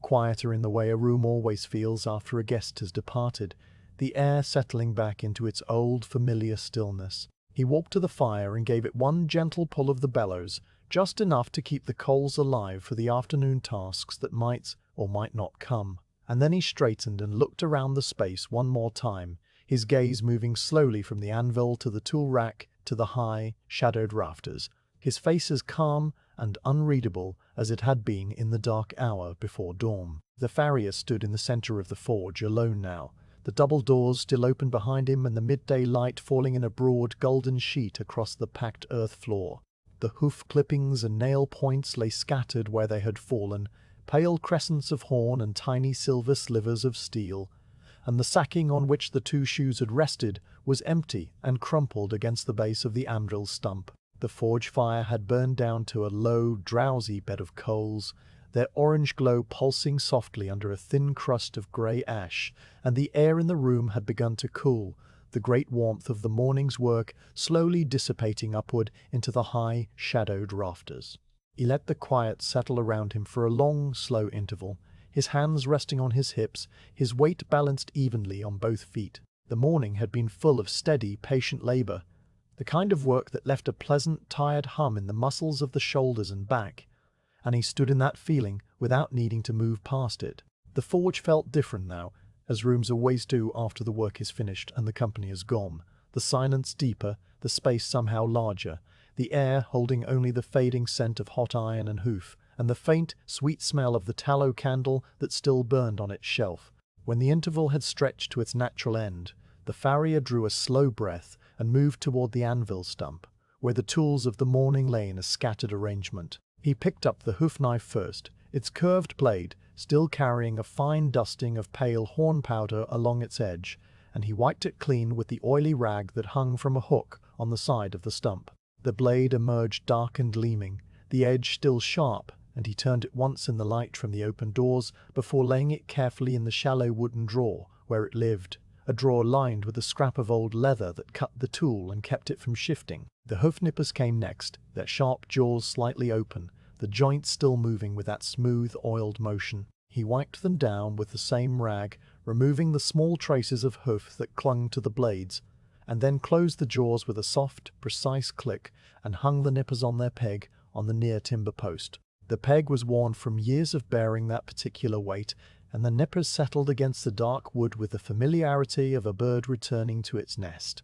quieter in the way a room always feels after a guest has departed, the air settling back into its old, familiar stillness. He walked to the fire and gave it one gentle pull of the bellows, just enough to keep the coals alive for the afternoon tasks that might or might not come. And then he straightened and looked around the space one more time, his gaze moving slowly from the anvil to the tool rack to the high, shadowed rafters, his face as calm and unreadable as it had been in the dark hour before dawn. The farrier stood in the center of the forge, alone now, the double doors still open behind him and the midday light falling in a broad golden sheet across the packed earth floor. The hoof clippings and nail points lay scattered where they had fallen, pale crescents of horn and tiny silver slivers of steel, and the sacking on which the two shoes had rested was empty and crumpled against the base of the anvil stump. The forge fire had burned down to a low, drowsy bed of coals, their orange glow pulsing softly under a thin crust of grey ash, and the air in the room had begun to cool, the great warmth of the morning's work slowly dissipating upward into the high, shadowed rafters. He let the quiet settle around him for a long, slow interval, his hands resting on his hips, his weight balanced evenly on both feet. The morning had been full of steady, patient labor, the kind of work that left a pleasant, tired hum in the muscles of the shoulders and back, and he stood in that feeling without needing to move past it. The forge felt different now, as rooms always do after the work is finished and the company is gone, the silence deeper, the space somehow larger, the air holding only the fading scent of hot iron and hoof, and the faint, sweet smell of the tallow candle that still burned on its shelf. When the interval had stretched to its natural end, the farrier drew a slow breath and moved toward the anvil stump, where the tools of the morning lay in a scattered arrangement. He picked up the hoof knife first, its curved blade still carrying a fine dusting of pale horn powder along its edge, and he wiped it clean with the oily rag that hung from a hook on the side of the stump. The blade emerged dark and gleaming, the edge still sharp, and he turned it once in the light from the open doors before laying it carefully in the shallow wooden drawer where it lived, a drawer lined with a scrap of old leather that cut the tool and kept it from shifting. The hoof nippers came next, their sharp jaws slightly open, the joints still moving with that smooth, oiled motion. He wiped them down with the same rag, removing the small traces of hoof that clung to the blades, and then closed the jaws with a soft, precise click and hung the nippers on their peg on the near timber post. The peg was worn from years of bearing that particular weight, and the nippers settled against the dark wood with the familiarity of a bird returning to its nest.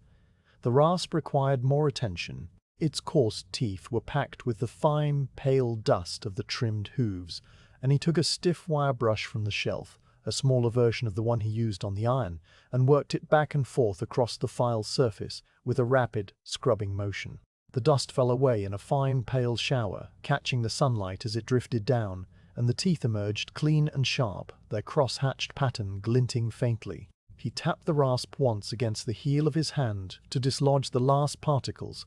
The rasp required more attention. Its coarse teeth were packed with the fine, pale dust of the trimmed hooves, and he took a stiff wire brush from the shelf, a smaller version of the one he used on the iron, and worked it back and forth across the file's surface with a rapid, scrubbing motion. The dust fell away in a fine, pale shower, catching the sunlight as it drifted down, and the teeth emerged clean and sharp, their cross-hatched pattern glinting faintly. He tapped the rasp once against the heel of his hand to dislodge the last particles,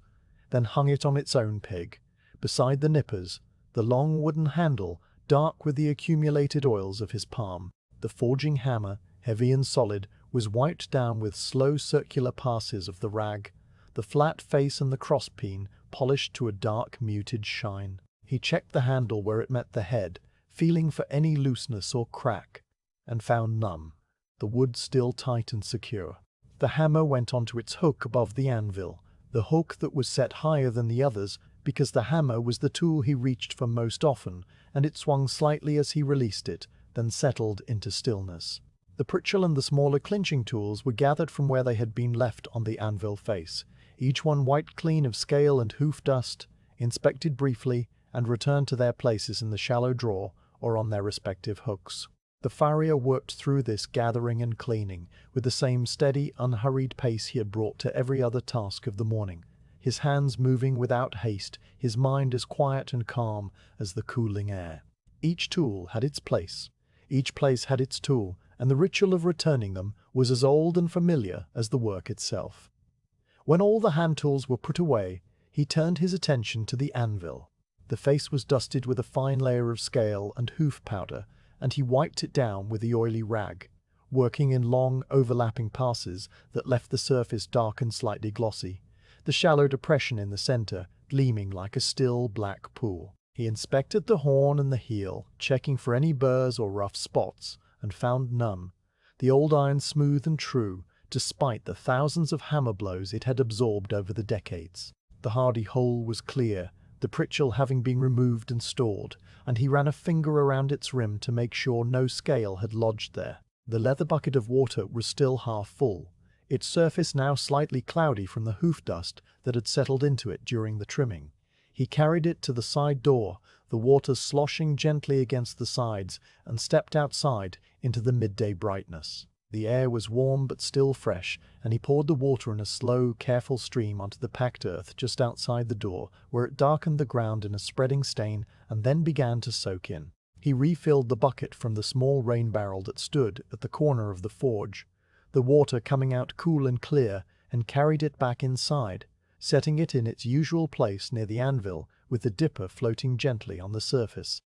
then hung it on its own peg, beside the nippers, the long wooden handle dark with the accumulated oils of his palm. The forging hammer, heavy and solid, was wiped down with slow circular passes of the rag, the flat face and the crosspeen polished to a dark, muted shine. He checked the handle where it met the head, feeling for any looseness or crack, and found none, the wood still tight and secure. The hammer went onto its hook above the anvil, the hook that was set higher than the others because the hammer was the tool he reached for most often, and it swung slightly as he released it, then settled into stillness. The pritchel and the smaller clinching tools were gathered from where they had been left on the anvil face, each one wiped clean of scale and hoof dust, inspected briefly, and returned to their places in the shallow drawer or on their respective hooks. The farrier worked through this gathering and cleaning with the same steady, unhurried pace he had brought to every other task of the morning, his hands moving without haste, his mind as quiet and calm as the cooling air. Each tool had its place. Each place had its tool, and the ritual of returning them was as old and familiar as the work itself. When all the hand tools were put away, he turned his attention to the anvil. The face was dusted with a fine layer of scale and hoof powder, and he wiped it down with the oily rag, working in long, overlapping passes that left the surface dark and slightly glossy, the shallow depression in the center gleaming like a still, black pool. He inspected the horn and the heel, checking for any burrs or rough spots, and found none, the old iron smooth and true, despite the thousands of hammer blows it had absorbed over the decades. The hardy hole was clear, the pritchel having been removed and stored, and he ran a finger around its rim to make sure no scale had lodged there. The leather bucket of water was still half full, its surface now slightly cloudy from the hoof dust that had settled into it during the trimming. He carried it to the side door, the water sloshing gently against the sides, and stepped outside into the midday brightness. The air was warm but still fresh, and he poured the water in a slow, careful stream onto the packed earth just outside the door, where it darkened the ground in a spreading stain and then began to soak in. He refilled the bucket from the small rain barrel that stood at the corner of the forge, the water coming out cool and clear, and carried it back inside, setting it in its usual place near the anvil with the dipper floating gently on the surface.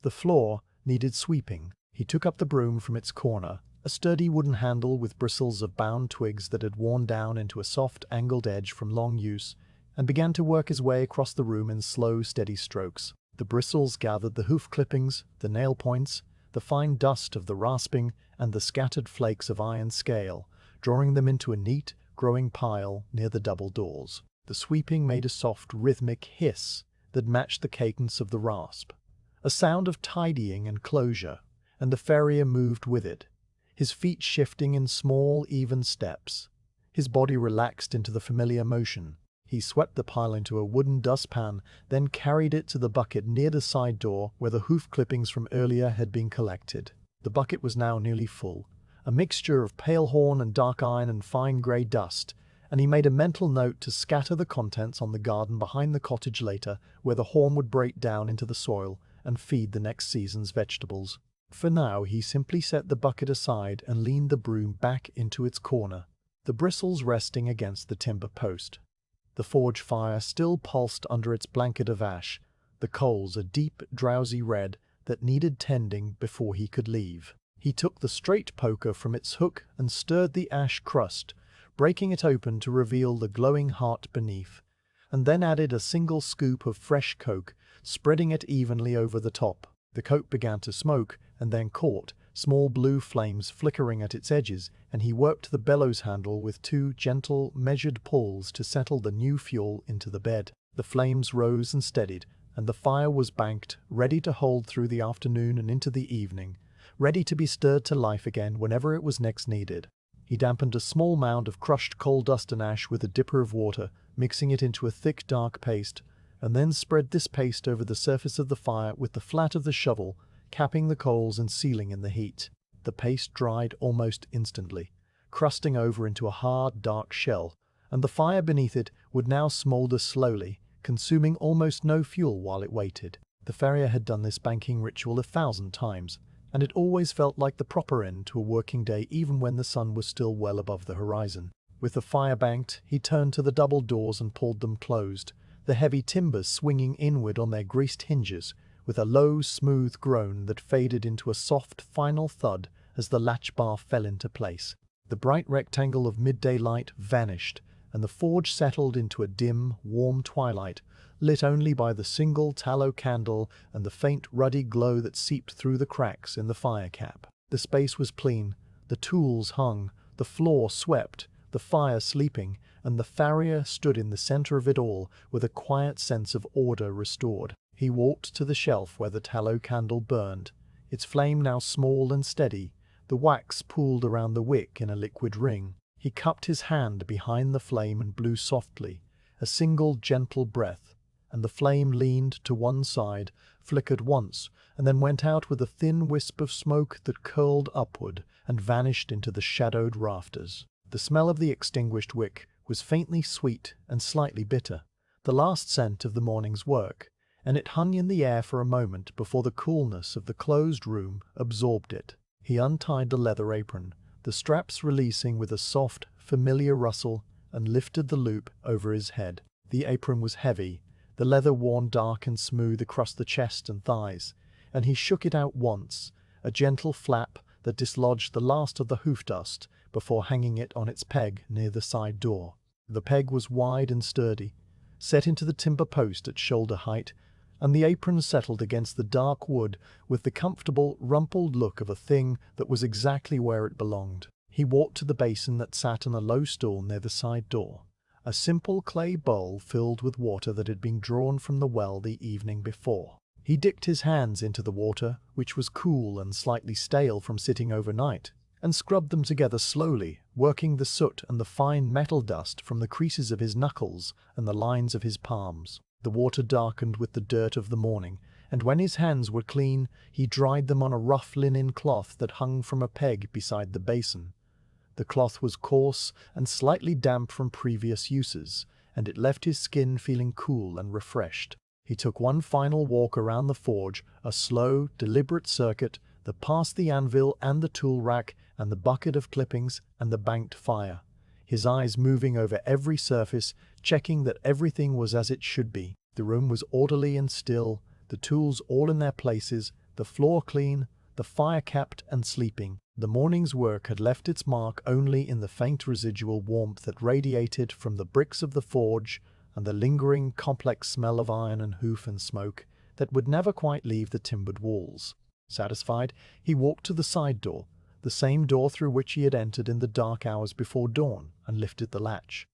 The floor needed sweeping. He took up the broom from its corner, a sturdy wooden handle with bristles of bound twigs that had worn down into a soft, angled edge from long use, and began to work his way across the room in slow, steady strokes. The bristles gathered the hoof clippings, the nail points, the fine dust of the rasping, and the scattered flakes of iron scale, drawing them into a neat, growing pile near the double doors. The sweeping made a soft, rhythmic hiss that matched the cadence of the rasp, a sound of tidying and closure, and the farrier moved with it, his feet shifting in small, even steps, his body relaxed into the familiar motion. He swept the pile into a wooden dustpan, then carried it to the bucket near the side door where the hoof clippings from earlier had been collected. The bucket was now nearly full, a mixture of pale horn and dark iron and fine grey dust, and he made a mental note to scatter the contents on the garden behind the cottage later, where the horn would break down into the soil and feed the next season's vegetables. For now, he simply set the bucket aside and leaned the broom back into its corner, the bristles resting against the timber post. The forge fire still pulsed under its blanket of ash, the coals a deep, drowsy red that needed tending before he could leave. He took the straight poker from its hook and stirred the ash crust, breaking it open to reveal the glowing heart beneath, and then added a single scoop of fresh coke, spreading it evenly over the top. The coke began to smoke, and then caught, small blue flames flickering at its edges, and he worked the bellows handle with 2 gentle, measured pulls to settle the new fuel into the bed. The flames rose and steadied, and the fire was banked, ready to hold through the afternoon and into the evening, ready to be stirred to life again whenever it was next needed. He dampened a small mound of crushed coal dust and ash with a dipper of water, mixing it into a thick, dark paste, and then spread this paste over the surface of the fire with the flat of the shovel, capping the coals and sealing in the heat. The paste dried almost instantly, crusting over into a hard, dark shell, and the fire beneath it would now smolder slowly, consuming almost no fuel while it waited. The farrier had done this banking ritual 1,000 times, and it always felt like the proper end to a working day even when the sun was still well above the horizon. With the fire banked, he turned to the double doors and pulled them closed, the heavy timbers swinging inward on their greased hinges, with a low, smooth groan that faded into a soft, final thud as the latch bar fell into place. The bright rectangle of midday light vanished, and the forge settled into a dim, warm twilight, lit only by the single tallow candle and the faint, ruddy glow that seeped through the cracks in the fire cap. The space was clean, the tools hung, the floor swept, the fire sleeping, and the farrier stood in the center of it all with a quiet sense of order restored. He walked to the shelf where the tallow candle burned, its flame now small and steady, the wax pooled around the wick in a liquid ring. He cupped his hand behind the flame and blew softly, a single gentle breath, and the flame leaned to one side, flickered once, and then went out with a thin wisp of smoke that curled upward and vanished into the shadowed rafters. The smell of the extinguished wick was faintly sweet and slightly bitter, the last scent of the morning's work, and it hung in the air for a moment before the coolness of the closed room absorbed it. He untied the leather apron, the straps releasing with a soft, familiar rustle, and lifted the loop over his head. The apron was heavy, the leather worn dark and smooth across the chest and thighs, and he shook it out once, a gentle flap that dislodged the last of the hoof dust before hanging it on its peg near the side door. The peg was wide and sturdy, set into the timber post at shoulder height, and the apron settled against the dark wood with the comfortable, rumpled look of a thing that was exactly where it belonged. He walked to the basin that sat on a low stool near the side door, a simple clay bowl filled with water that had been drawn from the well the evening before. He dipped his hands into the water, which was cool and slightly stale from sitting overnight, and scrubbed them together slowly, working the soot and the fine metal dust from the creases of his knuckles and the lines of his palms. The water darkened with the dirt of the morning, and when his hands were clean, he dried them on a rough linen cloth that hung from a peg beside the basin. The cloth was coarse and slightly damp from previous uses, and it left his skin feeling cool and refreshed. He took one final walk around the forge, a slow, deliberate circuit that passed the anvil and the tool rack and the bucket of clippings and the banked fire, his eyes moving over every surface, checking that everything was as it should be. The room was orderly and still, the tools all in their places, the floor clean, the fire capped and sleeping. The morning's work had left its mark only in the faint residual warmth that radiated from the bricks of the forge and the lingering, complex smell of iron and hoof and smoke that would never quite leave the timbered walls. Satisfied, he walked to the side door, the same door through which he had entered in the dark hours before dawn, and lifted the latch.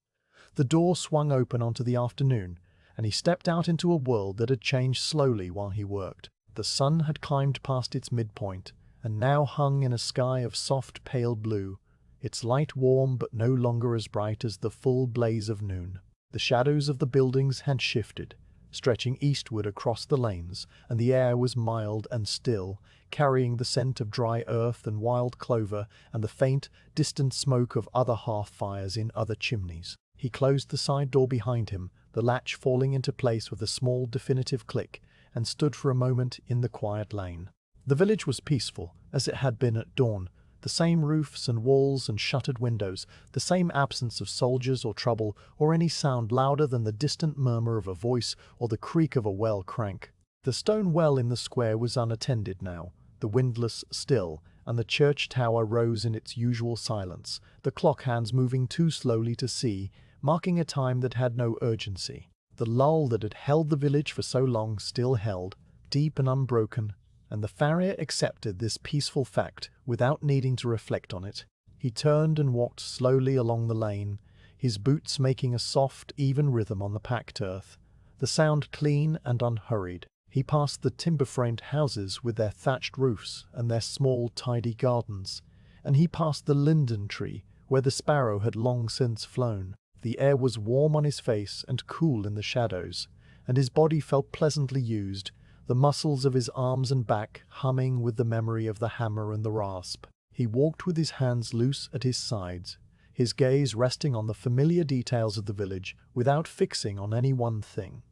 The door swung open onto the afternoon, and he stepped out into a world that had changed slowly while he worked. The sun had climbed past its midpoint, and now hung in a sky of soft pale blue, its light warm but no longer as bright as the full blaze of noon. The shadows of the buildings had shifted, stretching eastward across the lanes, and the air was mild and still, carrying the scent of dry earth and wild clover and the faint, distant smoke of other hearth-fires in other chimneys. He closed the side door behind him, the latch falling into place with a small, definitive click, and stood for a moment in the quiet lane. The village was peaceful, as it had been at dawn. The same roofs and walls and shuttered windows, the same absence of soldiers or trouble, or any sound louder than the distant murmur of a voice or the creak of a well crank. The stone well in the square was unattended now, the windlass still, and the church tower rose in its usual silence, the clock hands moving too slowly to see, marking a time that had no urgency. The lull that had held the village for so long still held, deep and unbroken, and the farrier accepted this peaceful fact without needing to reflect on it. He turned and walked slowly along the lane, his boots making a soft, even rhythm on the packed earth, the sound clean and unhurried. He passed the timber-framed houses with their thatched roofs and their small, tidy gardens, and he passed the linden tree where the sparrow had long since flown. The air was warm on his face and cool in the shadows, and his body felt pleasantly used, the muscles of his arms and back humming with the memory of the hammer and the rasp. He walked with his hands loose at his sides, his gaze resting on the familiar details of the village without fixing on any one thing,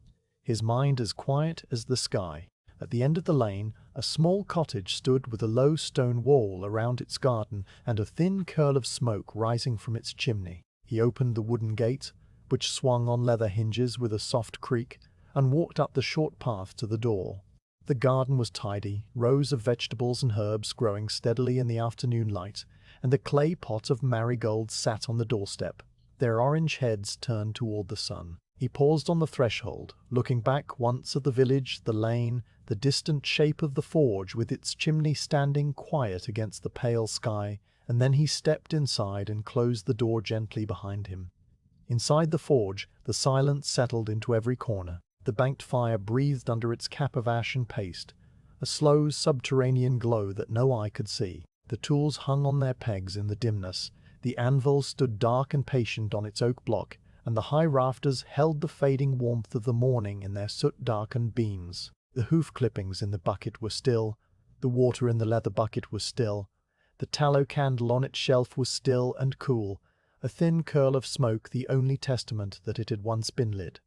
his mind as quiet as the sky. At the end of the lane, a small cottage stood with a low stone wall around its garden and a thin curl of smoke rising from its chimney. He opened the wooden gate, which swung on leather hinges with a soft creak, and walked up the short path to the door. The garden was tidy, rows of vegetables and herbs growing steadily in the afternoon light, and the clay pot of marigolds sat on the doorstep, their orange heads turned toward the sun. He paused on the threshold, looking back once at the village, the lane, the distant shape of the forge with its chimney standing quiet against the pale sky, and then he stepped inside and closed the door gently behind him. Inside the forge, the silence settled into every corner. The banked fire breathed under its cap of ash and paste, a slow subterranean glow that no eye could see. The tools hung on their pegs in the dimness, the anvil stood dark and patient on its oak block, and the high rafters held the fading warmth of the morning in their soot-darkened beams. The hoof clippings in the bucket were still, the water in the leather bucket was still, the tallow candle on its shelf was still and cool, a thin curl of smoke the only testament that it had once been lit.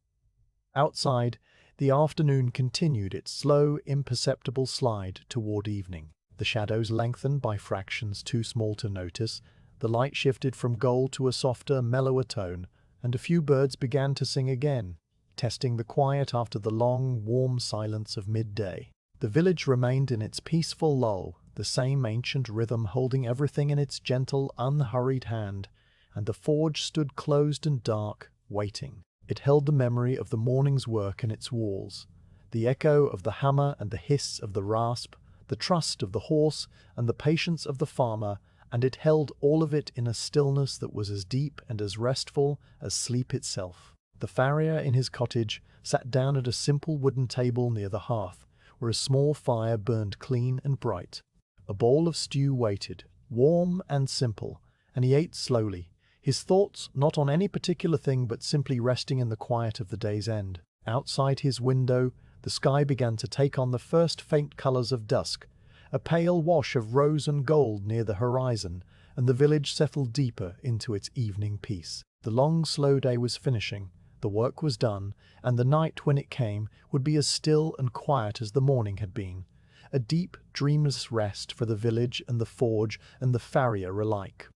Outside, the afternoon continued its slow, imperceptible slide toward evening. The shadows lengthened by fractions too small to notice, the light shifted from gold to a softer, mellower tone, and a few birds began to sing again, testing the quiet after the long, warm silence of midday. The village remained in its peaceful lull, the same ancient rhythm holding everything in its gentle, unhurried hand, and the forge stood closed and dark, waiting. It held the memory of the morning's work in its walls, the echo of the hammer and the hiss of the rasp, the trust of the horse and the patience of the farmer, and it held all of it in a stillness that was as deep and as restful as sleep itself. The farrier in his cottage sat down at a simple wooden table near the hearth, where a small fire burned clean and bright. A bowl of stew waited, warm and simple, and he ate slowly, his thoughts not on any particular thing but simply resting in the quiet of the day's end. Outside his window, the sky began to take on the first faint colors of dusk, a pale wash of rose and gold near the horizon, and the village settled deeper into its evening peace. The long, slow day was finishing, the work was done, and the night, when it came, would be as still and quiet as the morning had been, a deep, dreamless rest for the village and the forge and the farrier alike.